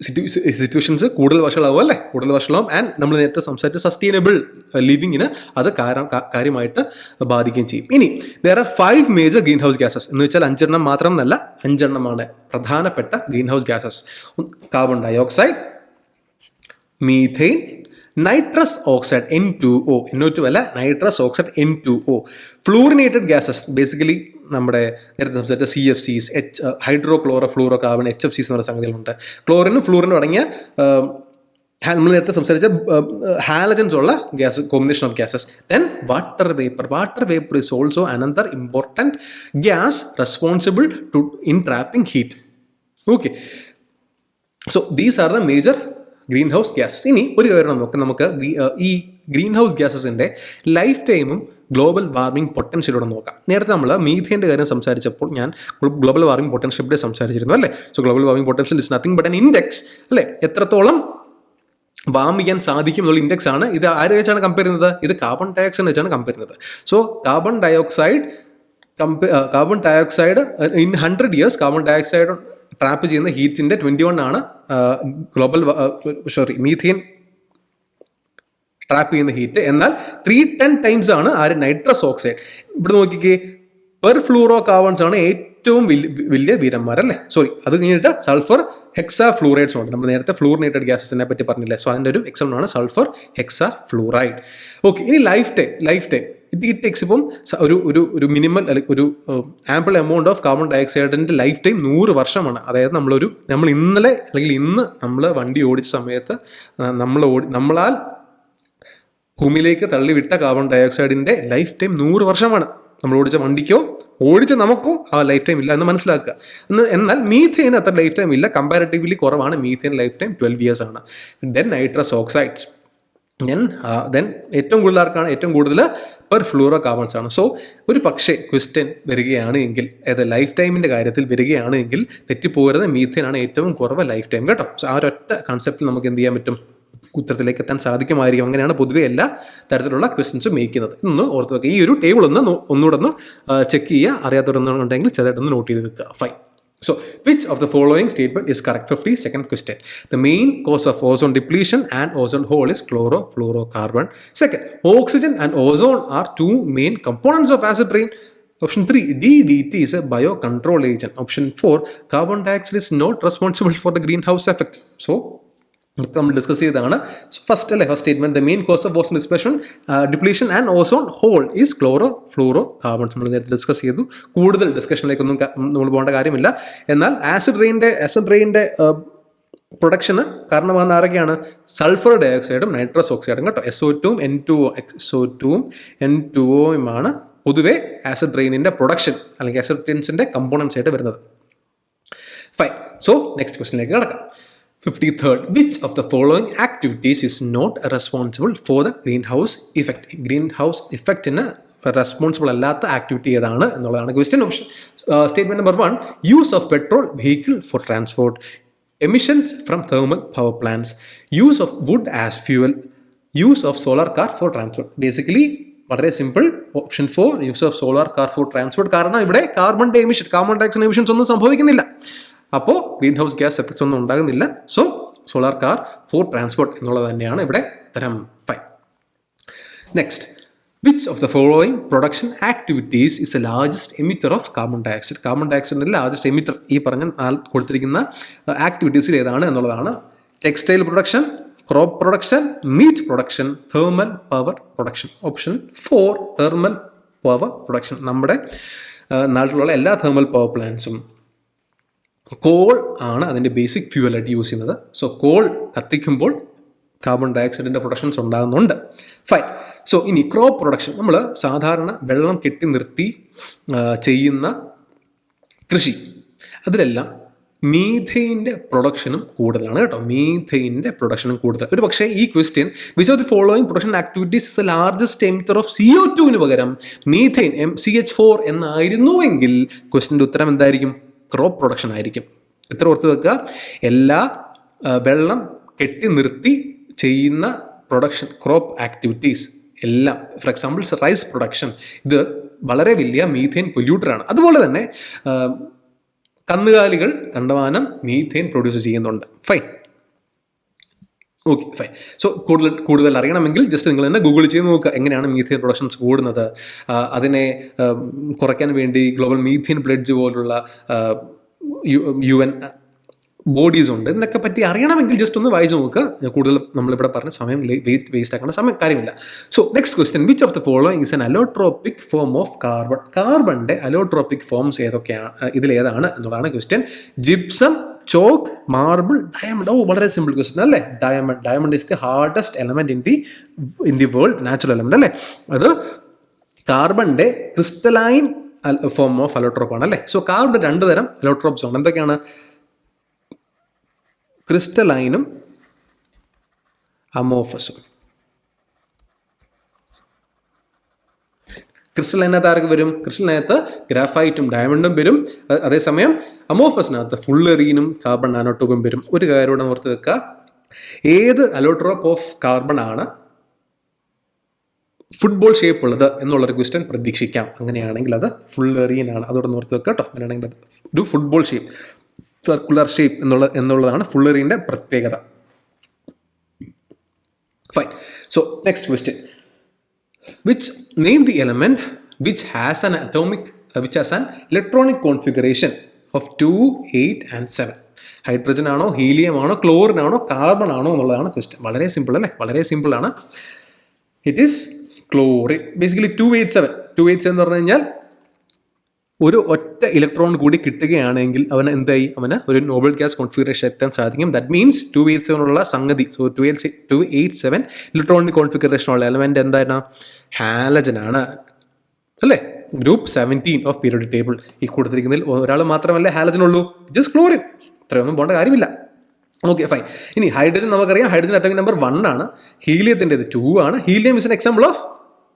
സിറ്റുവേഷൻസ് കൂടുതൽ വഷളാവും അല്ലേ, കൂടുതൽ വഷളാവും. ആൻഡ് നമ്മൾ നേരത്തെ സംസാരിച്ച സസ്റ്റൈനബിൾ ലിവിങ്ങിന് അത് കാര്യമായിട്ട് ബാധിക്കുകയും ചെയ്യും. ഇനി there are 5 major greenhouse gases എന്ന് വെച്ചാൽ 5 എണ്ണം മാത്രം എന്നല്ല, 5 എണ്ണമാണ് പ്രധാനപ്പെട്ട greenhouse gases. Carbon dioxide, methane, nitrous oxide N2O, NO2 അല്ല, nitrous oxide N2O. Fluorinated gases basically നമ്മുടെ നേരത്തെ സംസാരിച്ച CFCs, hydro chloro fluoro carbon, HFCs എന്ന് പറയുന്ന സംഗതികളുണ്ട്. ക്ലോറിനും ഫ്ലൂറിനും അടങ്ങിയ നമ്മൾ നേരത്തെ സംസാരിച്ച ഹാലജൻസ് ഉള്ള gas, combination of gases. Then water vapour is also another important gas responsible in trapping heat. Okay, so these are the major greenhouse gases. ഇനി ഒരു കാര്യം നമുക്ക് ഈ ഗ്രീൻ ഹൗസ് ഗ്യാസസിൻ്റെ ലൈഫ് ടൈമും ഗ്ലോബൽ വാർമിംഗ് പൊട്ടൻഷ്യലൂടെ നോക്കാം. നേരത്തെ നമ്മൾ മീഥേൻ്റെ കാര്യം സംസാരിച്ചപ്പോൾ ഞാൻ ഗ്ലോബൽ വാർമിംഗ് പൊട്ടൻഷ്യലിനെ സംസാരിച്ചിരുന്നു അല്ലേ. So global warming potential is nothing but an index അല്ലേ, എത്രത്തോളം വാം ചെയ്യാൻ സാധിക്കും എന്നുള്ള ഇൻഡെക്സ് ആണ്. ഇത് ആരെ വെച്ചാണ് കമ്പയർ ചെയ്യുന്നത്? ഇത് കാർബൺ ഡൈ ഓക്സൈഡ് വെച്ചാണ് കമ്പയർ ചെയ്യുന്നത്. So carbon dioxide in 100 years carbon dioxide trap ചെയ്യുന്ന ഹീറ്റിൻ്റെ 21 ആണ് മീഥേൻ ട്രാപ്പ് ചെയ്യുന്ന ഹീറ്റ്. എന്നാൽ 310 times ആണ് നൈട്രസ് ഓക്സൈഡ്. ഇവിടെ നോക്കിക്കേ, പെർ ഫ്ലൂറോ കാർബൺസ് ആണ് ഏറ്റവും വലിയ വീരന്മാരല്ലേ. അത് കഴിഞ്ഞിട്ട് സൾഫർ ഹെക്സാ ഫ്ലൂറൈഡ്സ് ഉണ്ട്. നമ്മൾ നേരത്തെ ഫ്ലൂറിനേറ്റഡ് ഗ്യാസസിനെ പറ്റി പറഞ്ഞില്ലേ. സോ അതിൻ്റെ ഒരു എക്സാമ്പിൾ ആണ് സൾഫർ ഹെക്സാ ഫ്ലൂറൈഡ്. ഓക്കെ, ഇനി ലൈഫ് ടൈം ഇറ്റ് ടേക്സ് ഇപ്പം ഒരു മിനിമം അല്ലെങ്കിൽ ഒരു ആമ്പിൾ എമൗണ്ട് ഓഫ് കാർബൺ ഡൈ ഓക്സൈഡിൻ്റെ ലൈഫ് ടൈം 100 വർഷമാണ്. അതായത് നമ്മൾ ഇന്നലെ അല്ലെങ്കിൽ ഇന്ന് നമ്മൾ വണ്ടി ഓടിച്ച സമയത്ത് നമ്മളാൽ ഭൂമിയിലേക്ക് തള്ളിവിട്ട കാർബൺ ഡൈ ഓക്സൈഡിൻ്റെ ലൈഫ് ടൈം 100 വർഷമാണ്. നമ്മൾ ഓടിച്ച വണ്ടിക്കോ നമുക്കോ ആ ലൈഫ് ടൈം ഇല്ല എന്ന് മനസ്സിലാക്കുക. എന്നാൽ മീഥേന് അത്ര ലൈഫ് ടൈം ഇല്ല, കമ്പാരിറ്റീവ്ലി കുറവാണ്. മീഥേൻ ലൈഫ് ടൈം 12 years ആണ്. ദെൻ നൈട്രസ് ഓക്സൈഡ്സ്, ദെൻ ഏറ്റവും കൂടുതൽ പെർ ഫ്ലൂറോ കാർബൺസ് ആണ്. സോ ഒരു പക്ഷേ ക്വസ്റ്റ്യൻ വരികയാണ് എങ്കിൽ, അതായത് ലൈഫ് ടൈമിൻ്റെ കാര്യത്തിൽ വരികയാണ് എങ്കിൽ തെറ്റിപ്പോകരുത്, മീഥേനാണ് ഏറ്റവും കുറവ് ലൈഫ് ടൈം കേട്ടോ. സോ ആ ഒരൊറ്റ കൺസെപ്റ്റിൽ നമുക്ക് എന്ത് ചെയ്യാൻ പറ്റും, ഉത്തരത്തിലേക്ക് എത്താൻ സാധിക്കുമായിരിക്കും. അങ്ങനെയാണ് പൊതുവെ എല്ലാ തരത്തിലുള്ള ക്വസ്റ്റ്യൻസും മേക്കുന്നത്. ഇന്ന് ഓർത്ത് വെക്കുക. ഈ ഒരു ടേബിൾ ഒന്നുകൂടെ ചെക്ക് ചെയ്യുക. അറിയാത്തവരുണ്ടെങ്കിൽ ചെറുതായിട്ടൊന്ന് നോട്ട് ചെയ്ത് വെക്കുക. Fine. So, which of the following statement is correct? 52nd question. The main cause of ozone depletion and ozone hole is chlorofluorocarbon. Second, oxygen and ozone are 2 main components of acid rain. Option 3, DDT is a biocontrol agent. Option 4, carbon dioxide is not responsible for the greenhouse effect. So, നമ്മൾ ഡിസ്കസ് ചെയ്തതാണ്. First statement, the main cause of ozone depletion and ozone whole is chloro carbons. നമ്മൾ നേരത്തെ ഡിസ്കസ് ചെയ്തു. കൂടുതൽ ഡിസ്കഷനിലേക്കൊന്നും നമ്മൾ പോകേണ്ട കാര്യമില്ല. എന്നാൽ ആസിഡ് റെയിൻ്റെ പ്രൊഡക്ഷന് കാരണമാകുന്ന ആരൊക്കെയാണ്? സൾഫർ ഡൈ ഓക്സൈഡും നൈട്രസ് ഓക്സൈഡും കേട്ടോ. SO2 N2O ആണ് പൊതുവെ ആസിഡ് റെയിനിൻ്റെ പ്രൊഡക്ഷൻ അല്ലെങ്കിൽ ആസിഡ് റെയിൻസിൻ്റെ കമ്പോണൻസ് ആയിട്ട് വരുന്നത്. ഫൈൻ. സോ നെക്സ്റ്റ് ക്വസ്റ്റിനിലേക്ക് കിടക്കാം. 53rd, which of the following activities is not responsible for the greenhouse effect? Greenhouse ഇഫക്റ്റിന് റെസ്പോൺസിബിൾ അല്ലാത്ത ആക്ടിവിറ്റി ഏതാണ് എന്നുള്ളതാണ് question. Option statement number 1, use of petrol vehicle for transport, emissions from thermal power plants, use of wood as fuel, use of solar car for transport. Basically വളരെ simple. Option 4, use of solar car for transport. കാരണം ഇവിടെ കാർബൺ ഡൈ ഓക്സൈഡ് എമിഷൻസ് ഒന്നും സംഭവിക്കുന്നില്ല. അപ്പോൾ ഗ്രീൻ ഹൗസ് ഗ്യാസ് എഫക്ട്സ് ഒന്നും ഉണ്ടാകുന്നില്ല. So solar car for transport എന്നുള്ളത് തന്നെയാണ് ഇവിടെ ഉത്തരം. Fine. Next, which of the following production activities is the largest emitter of carbon dioxide? Carbon ഡൈ ഓക്സൈഡിൻ്റെ ലാർജസ്റ്റ് എമിറ്റർ ഈ പറഞ്ഞ കൊടുത്തിരിക്കുന്ന ആക്ടിവിറ്റീസിൽ ഏതാണ് എന്നുള്ളതാണ്. Textile production, crop production, meat production, thermal power production. Option 4, thermal power production. നമ്മുടെ നാട്ടിലുള്ള എല്ലാ തെർമൽ പവർ പ്ലാന്റ്സും കോൾ ആണ് അതിൻ്റെ ബേസിക് ഫ്യൂവലായിട്ട് യൂസ് ചെയ്യുന്നത്. സോ കോൾ കത്തിക്കുമ്പോൾ കാർബൺ ഡൈ ഓക്സൈഡിൻ്റെ പ്രൊഡക്ഷൻസ് ഉണ്ടാകുന്നുണ്ട്. ഫൈൻ. സോ ഇനി ക്രോപ്പ് പ്രൊഡക്ഷൻ, നമ്മൾ സാധാരണ വെള്ളം കെട്ടി നിർത്തി ചെയ്യുന്ന കൃഷി, അതിലെല്ലാം മീഥെയിൻ്റെ പ്രൊഡക്ഷനും കൂടുതലാണ് കേട്ടോ. മീഥെയിൻ്റെ പ്രൊഡക്ഷനും കൂടുതൽ. ഒരു പക്ഷേ ഈ question, which of the following production activities is the largest emitter of CO2 പകരം മീഥെയിൻ CH4 എന്നായിരുന്നുവെങ്കിൽ ക്വസ്റ്റ്യൻ്റെ ഉത്തരം എന്തായിരിക്കും? ക്രോപ്പ് പ്രൊഡക്ഷൻ ആയിരിക്കും. ഇത്ര ഓർത്ത് വെക്കുക. എല്ലാ വെള്ളം കെട്ടി നിർത്തി ചെയ്യുന്ന പ്രൊഡക്ഷൻ, ക്രോപ്പ് ആക്ടിവിറ്റീസ് എല്ലാം, ഫോർ എക്സാമ്പിൾ റൈസ് പ്രൊഡക്ഷൻ, ഇത് വളരെ വലിയ മീഥെയിൻ പൊല്യൂട്ടറാണ്. അതുപോലെ തന്നെ കന്നുകാലികൾ കണ്ടമാനം മീഥെയിൻ പ്രൊഡ്യൂസ് ചെയ്യുന്നുണ്ട്. ഫൈൻ. Okay fine. സോ കൂടുതൽ അറിയണമെങ്കിൽ ജസ്റ്റ് നിങ്ങൾ തന്നെ ഗൂഗിൾ ചെയ്ത് നോക്കുക എങ്ങനെയാണ് മീഥേൻ പ്രൊഡക്ഷൻസ് കൂടുന്നത്. അതിനെ കുറയ്ക്കാൻ വേണ്ടി ഗ്ലോബൽ മീഥേൻ പ്ലെഡ്ജ് പോലുള്ള UN ബോഡീസ് ഉണ്ട്. ഇതിനൊക്കെ പറ്റി അറിയണമെങ്കിൽ ജസ്റ്റ് ഒന്ന് വായിച്ചു നോക്കുക. കൂടുതൽ നമ്മളിവിടെ പറഞ്ഞ സമയം വേസ്റ്റ് ആക്കേണ്ട കാര്യമില്ല. So next question, which of the following is an allotropic form of carbon? കാർബണിൻ്റെ അലോട്രോപിക് ഫോംസ് ഏതൊക്കെയാണ്, ഇതിലേതാണ് എന്നുള്ളതാണ് question. Gypsum, chalk, marble, diamond. വളരെ സിമ്പിൾ ക്വസ്റ്റ്യൻ അല്ലേ. Diamond is the hardest element in the world, natural element അല്ലേ. അത് കാർബണിൻ്റെ ക്രിസ്റ്റലൈൻ ഫോം ഓഫ് അലോട്രോപ്പ് ആണ് അല്ലേ. സോ കാർബൺ 2 തരം അലോട്രോപ്സ് ഉണ്ട്. എന്തൊക്കെയാണ്? ക്രിസ്റ്റലൈനും അമോർഫസും. ക്രിസ്റ്റലൈനകത്ത് ആർക്ക് വരും? ക്രിസ്റ്റലിനകത്ത് ഗ്രാഫൈറ്റും ഡയമണ്ടും വരും. അതേസമയം അമോർഫസിനകത്ത് ഫുള്ളെറീനും കാർബൺ നാനോട്യൂബും വരും. ഒരു കാര്യം ഓർത്ത് വെക്കുക, ഏത് അലോട്രോപ്പ് ഓഫ് കാർബൺ ആണ് ഫുട്ബോൾ ഷേപ്പ് ഉള്ളത് എന്നുള്ളൊരു ക്വസ്റ്റ്യൻ പ്രതീക്ഷിക്കാം. അങ്ങനെയാണെങ്കിൽ അത് ഫുള്ളെറീൻ ആണ്. അതോടെ ഓർത്ത് വെക്കുക കേട്ടോ. അങ്ങനെയാണെങ്കിൽ അത് ഒരു ഫുട്ബോൾ ഷേപ്പ്, സർക്കുലർ ഷേപ്പ് എന്നുള്ളതാണ് ഫുള്ളെറീൻ്റെ പ്രത്യേകത. Fine. So next question, name the element which has an electronic configuration of 2, 8 and 7. Hydrogen ആണോ, ഹീലിയം ആണോ, ക്ലോറിൻ ആണോ, കാർബൺ ആണോ എന്നുള്ളതാണ് ക്വസ്റ്റ്യൻ. വളരെ സിമ്പിൾ അല്ലേ, വളരെ സിമ്പിൾ ആണ്. It is chlorine. ബേസിക്കലി 287 എന്ന് പറഞ്ഞു കഴിഞ്ഞാൽ ഒരു ഒറ്റ ഇലക്ട്രോൺ കൂടി കിട്ടുകയാണെങ്കിൽ അവന് ഒരു നോബൽ ഗ്യാസ് കോൺഫിഗറേഷൻ എത്താൻ സാധിക്കും. ദാറ്റ് മീൻസ് 287 ഉള്ള സംഗതി. സോ 287 ഇലക്ട്രോണിക് കോൺഫിഗറേഷൻ ഉള്ള എലമെന്റ് എന്തായിരുന്നു? ഹാലജൻ ആണ് അല്ലേ. Group 17 of periodic table. ഈ കൊടുത്തിരിക്കുന്നതിൽ ഒരാൾ മാത്രമല്ലേ ഹാലജൻ ഉള്ളൂ, ജസ്റ്റ് ക്ലോറിൻ. ഇത്രയൊന്നും പോകേണ്ട കാര്യമില്ല. Okay fine. ഇനി ഹൈഡ്രജൻ നമുക്കറിയാം, ഹൈഡ്രജൻ അറ്റോമിക് നമ്പർ 1 ആണ്. ഹീലിയത്തിൻ്റെത് 2 ആണ്. Helium is an example of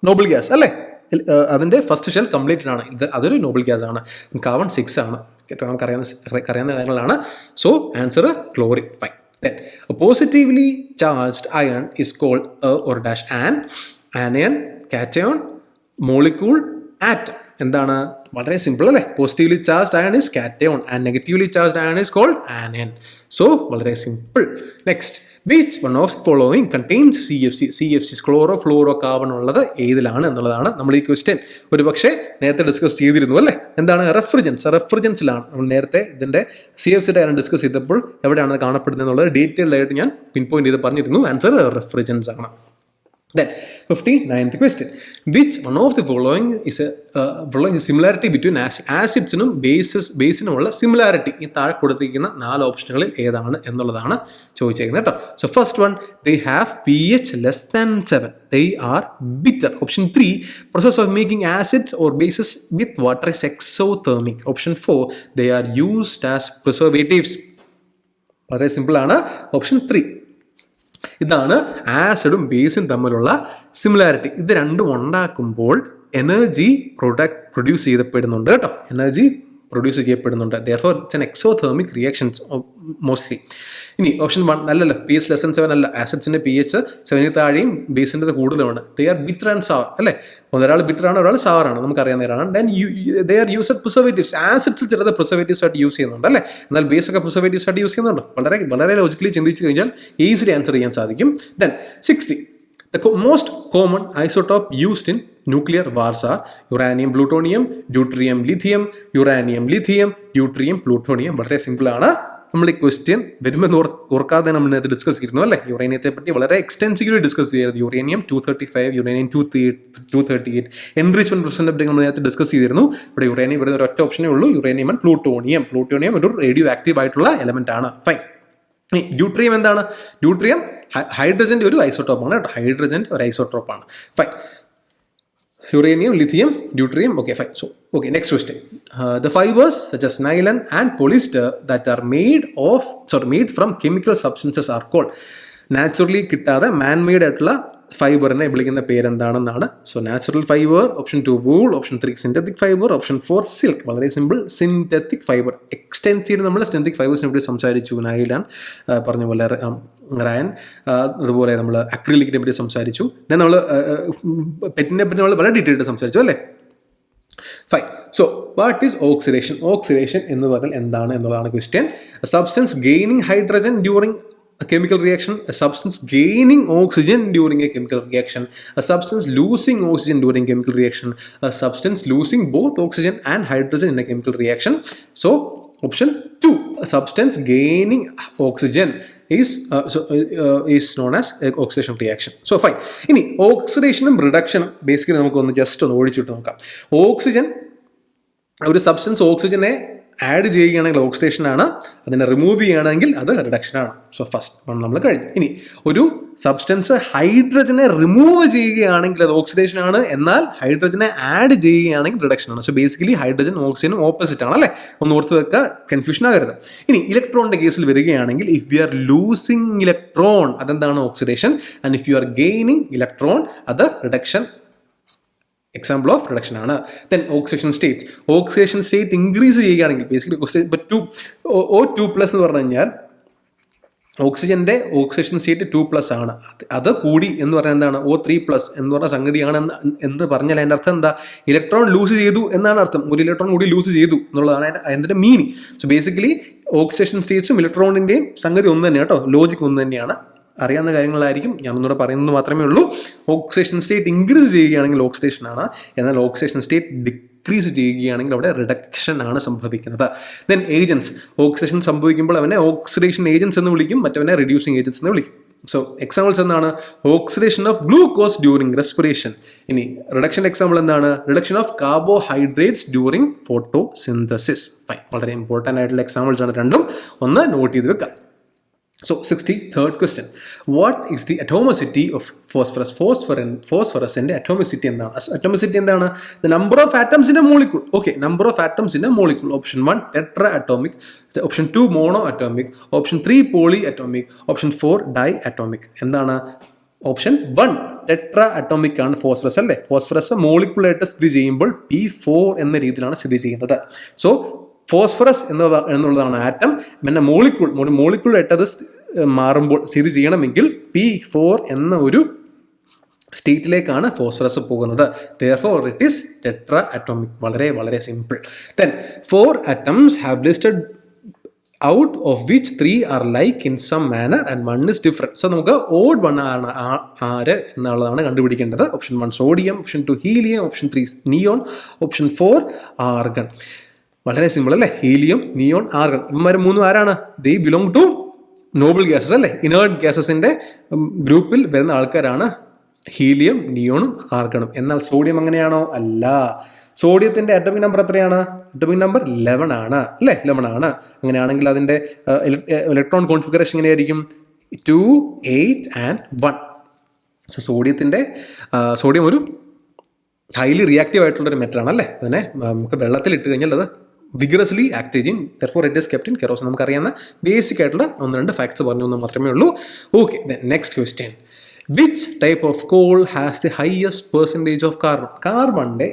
Nobel gas അല്ലേ. അതിൻ്റെ ഫസ്റ്റ് ഷെൽ കംപ്ലീറ്റഡ് ആണ്. അതൊരു നോബൽ ഗ്യാസ് ആണ്. കാർബൺ 6 ആണ്. നമുക്കറിയാവുന്ന കാര്യങ്ങളാണ്. So answer chlorine. Fine. Positively charged ion is called or dash anion, cation, molecule, atom. എന്താണ്? വളരെ സിമ്പിൾ അല്ലേ. Positively charged ion is cation and negatively charged ion is called anion. So വളരെ simple. Next, which one of following contains CFC chlorofluorocarbon ഉള്ളത് ഏതിലാണ് എന്നുള്ളതാണ് നമ്മൾ ഈ ക്വസ്റ്റ്യൻ ഒരു പക്ഷേ നേരത്തെ ഡിസ്കസ് ചെയ്തിരുന്നു അല്ലേ. എന്താണ്? റെഫ്രിജൻസിലാണ്. നമ്മൾ നേരത്തെ ഇതിൻ്റെ CFCയുടെ കാര്യം ഡിസ്കസ് ചെയ്തപ്പോൾ എവിടെയാണ് കാണപ്പെടുന്നത് എന്നുള്ളത് ഡീറ്റെയിൽഡ് ആയിട്ട് ഞാൻ പിൻ പോയിന്റ് ചെയ്ത് പറഞ്ഞിരുന്നു. ആൻസർ റെഫ്രിജൻസ് ആണ്. Then 59th question, which one of the following is similarity between acidsനും ബേസിനുമുള്ള സിമിലാരിറ്റി? ഈ താഴെ കൊടുത്തിരിക്കുന്ന 4 ഓപ്ഷനുകളിൽ ഏതാണ് എന്നുള്ളതാണ് ചോദിച്ചേക്കുന്നത് കേട്ടോ. So first one, they have pH less than 7. They are bitter. Option 3, process of making acids or bases with water is exothermic. Option 4, they are used as preservatives. വളരെ സിമ്പിൾ ആണ്. ഓപ്ഷൻ 3. ഇതാണ് ആസിഡും ബേസും തമ്മിലുള്ള സിമിലാരിറ്റി. ഇത് രണ്ടും ഉണ്ടാക്കുമ്പോൾ എനർജി പ്രൊഡ്യൂസ് ചെയ്യപ്പെടുന്നുണ്ട് കേട്ടോ. എനർജി പ്രൊഡ്യൂസ് ചെയ്യപ്പെടുന്നുണ്ട്. Therefore it's an exothermic reactions mostly. ഇനി ഓപ്ഷൻ 1 അല്ലല്ലോ, pH less than 7 അല്ല. ആസിഡ്സിൻ്റെ pH 7 താഴെയും ബേസിൻ്റെ കൂടുതലാണ്. They are bitter and sour അല്ലേ. ഒരാൾ ബിറ്റർ ആണ്, ഒരാൾ സവർ ആണ്, നമുക്കറിയാവുന്നവരാണ്. Then they are used as preservatives. ആസിഡ്സിൽ ചിലത് പ്രിസർവേറ്റീവ്സ് ആയിട്ട് യൂസ് ചെയ്യുന്നുണ്ട് അല്ലേ. എന്നാൽ ബേസ് ഒക്കെ പ്രിസർവേറ്റീവ്സ് ആയിട്ട് യൂസ് ചെയ്യുന്നുണ്ട്. വളരെ ലോജിക്കലി ചിന്തിച്ച് കഴിഞ്ഞാൽ ഈസിലി ആൻസർ ചെയ്യാൻ സാധിക്കും. Then 60, the most common isotope used in nuclear wars are uranium, plutonium, deuterium, lithium, uranium, lithium, deuterium, plutonium. വളരെ സിമ്പിൾ ആണ്. നമ്മൾ ഈ ക്വസ്റ്റ്യൻ വരുമെന്ന് ഓർക്കാതെ നമ്മൾ നേരത്തെ ഡിസ്കസ് ചെയ്തിരുന്നു അല്ലേ. യുറേനിയത്തെ പറ്റി വളരെ എക്സ്റ്റെൻസീവ്ലി ഡിസ്കസ് ചെയ്തിരുന്നു. യുറേനിയം 235, യുറേനിയം 238 എൻറിച്ച്മെന്റ് പെർസെന്റ് നമ്മൾ നേരത്തെ ഡിസ്കസ് ചെയ്തിരുന്നു. ഇവിടെ യുറേനിയം വരുന്ന ഒരു ഒറ്റ ഓപ്ഷനേ ഉള്ളൂ, യുറേനിയം ആൻഡ് പ്ലൂട്ടോണിയം ഒരു റേഡിയോ ആക്റ്റീവ് ആയിട്ടുള്ള എലമെന്റ് ആണ്. ഫൈൻ. ഡ്യൂട്രിയം എന്താണ്? ഡ്യൂട്രിയം ഹൈഡ്രജൻ്റെ ഒരു ഐസോട്ടോപ്പാണ് കേട്ടോ. ഹൈഡ്രജൻ്റെ ഒരു ഐസോട്ടോപ്പാണ്. Fine. Uranium, lithium, deuterium. Okay, fine. So, okay, next question. The fibers such as nylon and polyester that are made from chemical substances are called. Naturally കിട്ടാതെ man-made ആയിട്ടുള്ള ഫൈബറിനെ വിളിക്കുന്ന പേരെന്താണെന്നാണ്. So natural fibre, option 2 wool, option 3 synthetic fibre, option 4 silk. വളരെ സിമ്പിൾ, സിന്തറ്റിക് ഫൈബർ. എക്സ്റ്റെൻസീവ് നമ്മൾ സിന്തറ്റിക് ഫൈബേഴ്സിനെ പറ്റി സംസാരിച്ചു. നൈലാൻ പറഞ്ഞ പോലെ റയൻ, അതുപോലെ നമ്മൾ അക്രിലിക്കിനെ പറ്റി സംസാരിച്ചു. ദെൻ നമ്മൾ പെറ്റിനെ പറ്റി നമ്മൾ വളരെ ഡീറ്റെയിൽഡ് സംസാരിച്ചു അല്ലേ. Fine. So what is oxidation? Oxidation എന്ന് പറഞ്ഞാൽ എന്താണ് എന്നുള്ളതാണ് question. Substance gaining hydrogen during a chemical reaction, a substance gaining oxygen during a chemical reaction, a substance losing oxygen during chemical reaction, a substance losing both oxygen and hydrogen in a chemical reaction. So option 2, a substance gaining oxygen is known as oxidation reaction. So fine. ഇനി ഓക്സിഡേഷനും റിഡക്ഷനും ബേസിക്കലി നമുക്കൊന്ന് ജസ്റ്റ് ഒന്ന് ഓടിച്ചിട്ട് നോക്കാം. ഓക്സിജൻ, ഒരു സബ്സ്റ്റൻസ് ഓക്സിജനെ ആഡ് ചെയ്യുകയാണെങ്കിൽ ഓക്സിഡേഷനാണ്, അതിനെ റിമൂവ് ചെയ്യുകയാണെങ്കിൽ അത് റിഡക്ഷനാണ്. സോ ഫസ്റ്റ് നമ്മൾ കഴിഞ്ഞു. ഇനി ഒരു സബ്സ്റ്റൻസ് ഹൈഡ്രജനെ റിമൂവ് ചെയ്യുകയാണെങ്കിൽ അത് ഓക്സിഡേഷനാണ്, എന്നാൽ ഹൈഡ്രജനെ ആഡ് ചെയ്യുകയാണെങ്കിൽ റിഡക്ഷനാണ്. സോ ബേസിക്കലി ഹൈഡ്രജൻ ഓക്സിജനും ഓപ്പോസിറ്റ് ആണ് അല്ലേ, ഒന്ന് ഓർത്ത് വെക്കുക, കൺഫ്യൂഷൻ ആകരുത്. ഇനി ഇലക്ട്രോണിന്റെ കേസിൽ വരികയാണെങ്കിൽ if you are losing electron അതെന്താണ് oxidation, and if you are gaining electron അത് റിഡക്ഷൻ. എക്സാമ്പിൾ ഓഫ് റിഡക്ഷൻ ആണ്. Then oxidation states, oxidation state increase ചെയ്യുകയാണെങ്കിൽ ബേസിക്കലി O2+ എന്ന് പറഞ്ഞു കഴിഞ്ഞാൽ ഓക്സിജന്റെ ഓക്സിഡേഷൻ സ്റ്റേറ്റ് 2+ ആണ്. അത് കൂടി എന്ന് പറഞ്ഞാൽ എന്താണ്, O3+ എന്ന് പറഞ്ഞ സംഗതിയാണ് എന്ന് പറഞ്ഞാൽ അതിൻ്റെ അർത്ഥം എന്താ, ഇലക്ട്രോൺ ലൂസ് ചെയ്തു എന്നാണ് അർത്ഥം. ഒരു ഇലക്ട്രോൺ കൂടി ലൂസ് ചെയ്തു എന്നുള്ളതാണ് അതിൻ്റെ മീനിങ്. സോ ബേസിക്കലി ഓക്സിഡേഷൻ സ്റ്റേറ്റ്സും ഇലക്ട്രോണിൻ്റെയും സംഗതി ഒന്ന് തന്നെയാണ് കേട്ടോ, ലോജിക് ഒന്ന് തന്നെയാണ്. അറിയാവുന്ന കാര്യങ്ങളായിരിക്കും, ഞാൻ ഒന്നുകൂടെ പറയുന്നത് മാത്രമേ ഉള്ളൂ. ഓക്സിഡേഷൻ സ്റ്റേറ്റ് ഇൻക്രീസ് ചെയ്യുകയാണെങ്കിൽ ഓക്സിഡേഷൻ ആണ്, എന്നാൽ ഓക്സിഡേഷൻ സ്റ്റേറ്റ് ഡിക്രീസ് ചെയ്യുകയാണെങ്കിൽ അവിടെ റിഡക്ഷൻ ആണ് സംഭവിക്കുന്നത്. ദെൻ ഏജൻസ്, ഓക്സിഡേഷൻ സംഭവിക്കുമ്പോൾ അവനെ ഓക്സിഡേഷൻ ഏജൻസ് എന്ന് വിളിക്കും, മറ്റവനെ റിഡ്യൂസിങ് ഏജൻസ് എന്ന് വിളിക്കും. സോ എക്സാമ്പിൾസ് എന്താണ്, oxidation of glucose during respiration. ഇനി റിഡക്ഷൻ എക്സാമ്പിൾ എന്താണ്, reduction of carbohydrates during photosynthesis. Fine, വളരെ ഇമ്പോർട്ടൻ്റ് ആയിട്ടുള്ള എക്സാമ്പിൾസ് ആണ് രണ്ടും, ഒന്ന് നോട്ട് ചെയ്ത് വെക്കാം. So 63rd question, what is the atomicity of phosphorus? Phosphorusന്റെ atomicity എന്താണ്? Atomicity എന്താണ്? The number of atoms in a molecule. Okay, number of atoms in a molecule. Option 1 tetraatomic, option 2 monoatomic, option 3 polyatomic, option 4 diatomic. എന്താണ്? ഓപ്ഷൻ 1 ടെട്രാ അറ്റോമിക് ആണ് ഫോസ്ഫറസ് അല്ലേ. ഫോസ്ഫറസ് മോളിക്കുലായിട്ട് സ്ഥിതി ചെയ്യുമ്പോൾ P4 എന്ന രീതിയിലാണ് സ്ഥിതി ചെയ്യുന്നത്. സോ ഫോസ്ഫറസ് എന്നുള്ളതാണ് ആറ്റം. പിന്നെ മോളിക്യൂളായിട്ടത് മാറുമ്പോൾ സ്ഥിതി ചെയ്യണമെങ്കിൽ P4 എന്ന ഒരു സ്റ്റേറ്റിലേക്കാണ് ഫോസ്ഫറസ് പോകുന്നത്. Therefore it is tetraatomic. വളരെ വളരെ simple. Then 4 atoms have listed out of which 3 are like in some manner and 1 is different. So നമുക്ക് odd 1 ആണ് ആര് എന്നുള്ളതാണ് കണ്ടുപിടിക്കേണ്ടത്. Option 1 sodium, option 2 helium, option 3 neon, option 4 argon. വളരെ സിമ്പിൾ അല്ലേ, ഹീലിയം, നിയോൺ, ആർഗൺ. ഇവന്മാർ മൂന്നും ആരാണ്, they belong to noble gases അല്ലേ, ഇനേർട്ട് ഗ്യാസസിന്റെ ഗ്രൂപ്പിൽ വരുന്ന ആൾക്കാരാണ് ഹീലിയം, നിയോണും ആർഗണും. എന്നാൽ സോഡിയം അങ്ങനെയാണോ? അല്ല. സോഡിയത്തിന്റെ അറ്റോമിക് നമ്പർ എത്രയാണ്? അറ്റോമിക് നമ്പർ 11 ആണ് അല്ലേ, 11 ആണ്. അങ്ങനെയാണെങ്കിൽ അതിന്റെ ഇലക്ട്രോൺ കോൺഫിഗറേഷൻ എങ്ങനെയായിരിക്കും? 2, 8 and 1. സോ സോഡിയം ഒരു ഹൈലി റിയാക്റ്റീവ് ആയിട്ടുള്ളൊരു മെറ്റലാണ് അല്ലേ. അതിനെ നമുക്ക് വെള്ളത്തിൽ ഇട്ട് കഴിഞ്ഞാൽ അത് വിഗ്രസ്ലി ആക്ട് ചെയ്യും. Therefore it is kept in kerosene. നമുക്കറിയാവുന്ന ബേസിക് ആയിട്ടുള്ള 1-2 ഫാക്ട്സ് പറഞ്ഞു മാത്രമേ ഉള്ളൂ. Okay, next question, which type of coal has the highest percentage of carbon? കാർബണിൻ്റെ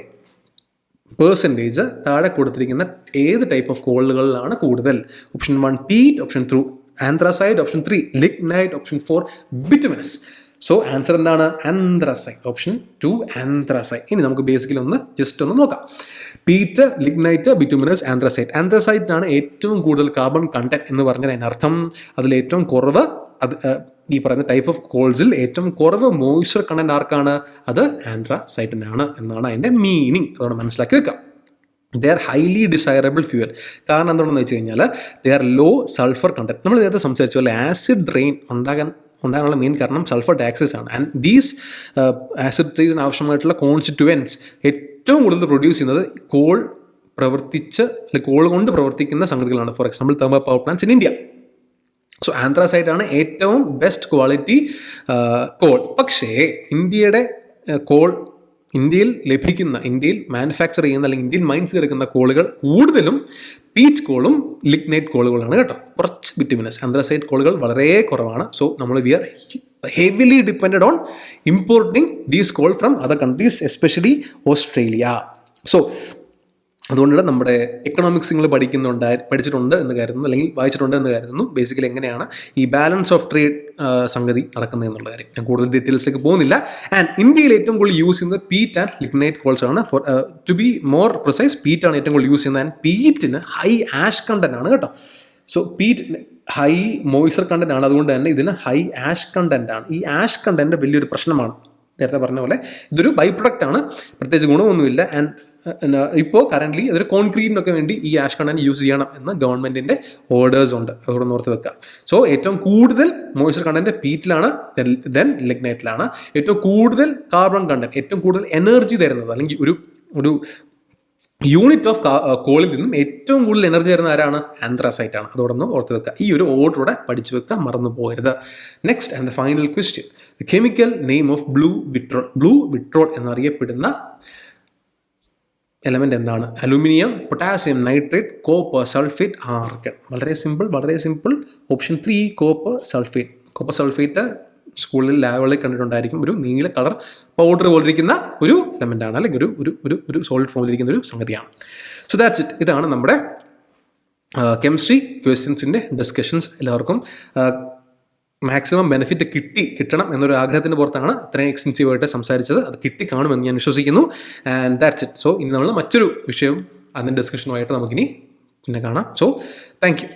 പെർസെൻറ്റേജ് താഴെ കൊടുത്തിരിക്കുന്ന ഏത് ടൈപ്പ് ഓഫ് കോളുകളിലാണ് കൂടുതൽ? Option 1 peat, option 2 anthracite, option 3 lignite, option 4 bituminous. So answer എന്താണ്? ആന്ത്രസൈഡ്. Option 2 anthracite. ഇനി നമുക്ക് ബേസിക്കലി ജസ്റ്റ് ഒന്ന് നോക്കാം. Peat, lignite, bituminous, anthracite. ആന്ത്രസൈഡിനാണ് ഏറ്റവും കൂടുതൽ കാർബൺ കണ്ടന്റ് എന്ന് പറഞ്ഞാൽ അതിനർത്ഥം അതിൽ ഏറ്റവും കുറവ്, അത് ഈ പറയുന്ന ടൈപ്പ് ഓഫ് കോൾസിൽ ഏറ്റവും കുറവ് മോയ്സ്ചർ കണ്ടന്റ് ആർക്കാണ്? അത് ആന്ത്രസൈഡിനാണ് എന്നാണ് അതിൻ്റെ മീനിങ്. അതുകൊണ്ട് മനസ്സിലാക്കി വെക്കാം. They are highly desirable fuel. കാരണം എന്താണെന്ന് വെച്ച് കഴിഞ്ഞാൽ they are low sulphur content. നമ്മൾ നേരത്തെ സംസാരിച്ചു പോലെ ആസിഡ് റെയിൻ ഉണ്ടാകാനുള്ള മെയിൻ കാരണം സൾഫർ ഡയോക്സൈഡ് ആണ്. ആൻഡ് ദീസ് ആസിഡ് റെയിൻ ആവശ്യമായിട്ടുള്ള കോൺസ്റ്റിറ്റ്യുവൻസ് ഏറ്റവും കൂടുതൽ പ്രൊഡ്യൂസ് ചെയ്യുന്നത് കോൾ കൊണ്ട് പ്രവർത്തിക്കുന്ന സംഗതികളാണ്. For example thermal power plants in India. So anthracite ആണ് ഏറ്റവും ബെസ്റ്റ് ക്വാളിറ്റി കോൾ. പക്ഷേ ഇന്ത്യയിൽ മാനുഫാക്ചർ ചെയ്യുന്ന അല്ലെങ്കിൽ ഇന്ത്യൻ മൈൻസ് എടുക്കുന്ന കോളുകൾ കൂടുതലും പീച്ച് കോളും ലിഗ്നൈറ്റ് കോളുകളാണ് കേട്ടോ. കുറച്ച് ബിറ്റുമിനസ്, ആന്ത്രസൈഡ് കോളുകൾ വളരെ കുറവാണ്. സോ നമ്മൾ we are heavily depended on importing these coal from other countries, especially Australia. So അതുകൊണ്ടാണ് നമ്മുടെ എക്കണോമിക്സ് നിങ്ങൾ പഠിച്ചിട്ടുണ്ട് എന്ന് കരുതുന്നു, അല്ലെങ്കിൽ വായിച്ചിട്ടുണ്ട് എന്ന് കരുതുന്നു. ബേസിക്കലി എങ്ങനെയാണ് ഈ ബാലൻസ് ഓഫ് ട്രേഡ് സംഗതി നടക്കുന്നത് എന്നുള്ള കാര്യം ഞാൻ കൂടുതൽ ഡീറ്റെയിൽസിലേക്ക് പോകുന്നില്ല. ആൻഡ് ഇന്ത്യയിൽ ഏറ്റവും കൂടുതൽ യൂസ് ചെയ്യുന്നത് പീറ്റ് ആൻഡ് ലിഗ്നൈറ്റ് കോൾസ് ആണ്. For to be more precise, peat ആണ് ഏറ്റവും കൂടുതൽ യൂസ് ചെയ്യുന്നത്. ആൻഡ് പീറ്റിന് ഹൈ ആഷ് കണ്ടന്റ് ആണ് കേട്ടോ. So peat high moisture content ആണ്, അതുകൊണ്ട് തന്നെ ഇതിന് ഹൈ ആഷ് കണ്ടന്റ് ആണ്. ഈ ആഷ് കണ്ടന്റ് വലിയൊരു പ്രശ്നമാണ്. നേരത്തെ പറഞ്ഞ പോലെ ഇതൊരു ബൈ പ്രൊഡക്റ്റ് ആണ്, പ്രത്യേകിച്ച് ഗുണമൊന്നുമില്ല. ആൻഡ് ഇപ്പോൾ കറൻ്റ്ലി അതൊരു കോൺക്രീറ്റിനൊക്കെ വേണ്ടി ഈ ആഷ് കണ്ടന്റ് യൂസ് ചെയ്യണം എന്ന് ഗവൺമെൻറ്റിൻ്റെ ഓർഡേഴ്സ് ഉണ്ട്, അതോടെ ഓർത്ത് വെക്കുക. സോ ഏറ്റവും കൂടുതൽ മോയ്സ്ചർ കണ്ടന്റ് പീറ്റിലാണ്, ദെൻ ലിഗ്നൈറ്റിലാണ്. ഏറ്റവും കൂടുതൽ കാർബൺ കണ്ടന്റ്, ഏറ്റവും കൂടുതൽ എനർജി തരുന്നത്, അല്ലെങ്കിൽ ഒരു യൂണിറ്റ് ഓഫ് കോളിൽ നിന്നും ഏറ്റവും കൂടുതൽ എനർജി തരുന്ന ആരാണ്? ആന്ത്രസൈറ്റ് ആണ്. അതോടൊന്ന് ഓർത്ത് വെക്കുക. ഈ ഒരു ഓർഡറോടെ പഠിച്ചു വെക്കുക, മറന്നു പോകരുത്. Next and the final question, the chemical name of blue vitriol. Blue vitriol എന്നറിയപ്പെടുന്ന എലമെന്റ് എന്താണ്? Aluminium, potassium nitrate, copper sulphate, argon. വളരെ simple. Option 3 copper sulphate. Copper sulphate സ്കൂളിൽ ലാബുകളിൽ കണ്ടിട്ടുണ്ടായിരിക്കും. ഒരു നീല കളർ പൗഡർ പോലിരിക്കുന്ന ഒരു എലമെൻ്റ് ആണ്, അല്ലെങ്കിൽ ഒരു സോളിഡ് ഫോമിലിരിക്കുന്ന ഒരു സംഗതിയാണ്. So that's it. ഇതാണ് നമ്മുടെ കെമിസ്ട്രി ക്വസ്റ്റ്യൻസിൻ്റെ ഡിസ്കഷൻസ്. എല്ലാവർക്കും മാക്സിമം ബെനിഫിറ്റ് കിട്ടണം എന്നൊരു ആഗ്രഹത്തിന് പുറത്താണ് ഇത്രയും എക്സ്റ്റെൻസീവായിട്ട് സംസാരിച്ചത്. അത് കിട്ടിക്കാണുമെന്ന് ഞാൻ വിശ്വസിക്കുന്നു. And that's it. സോ ഇനി നമ്മൾ മറ്റൊരു വിഷയവും അതിൻ്റെ ഡിസ്കഷനുമായിട്ട് നമുക്കിനി പിന്നെ കാണാം. So thank you.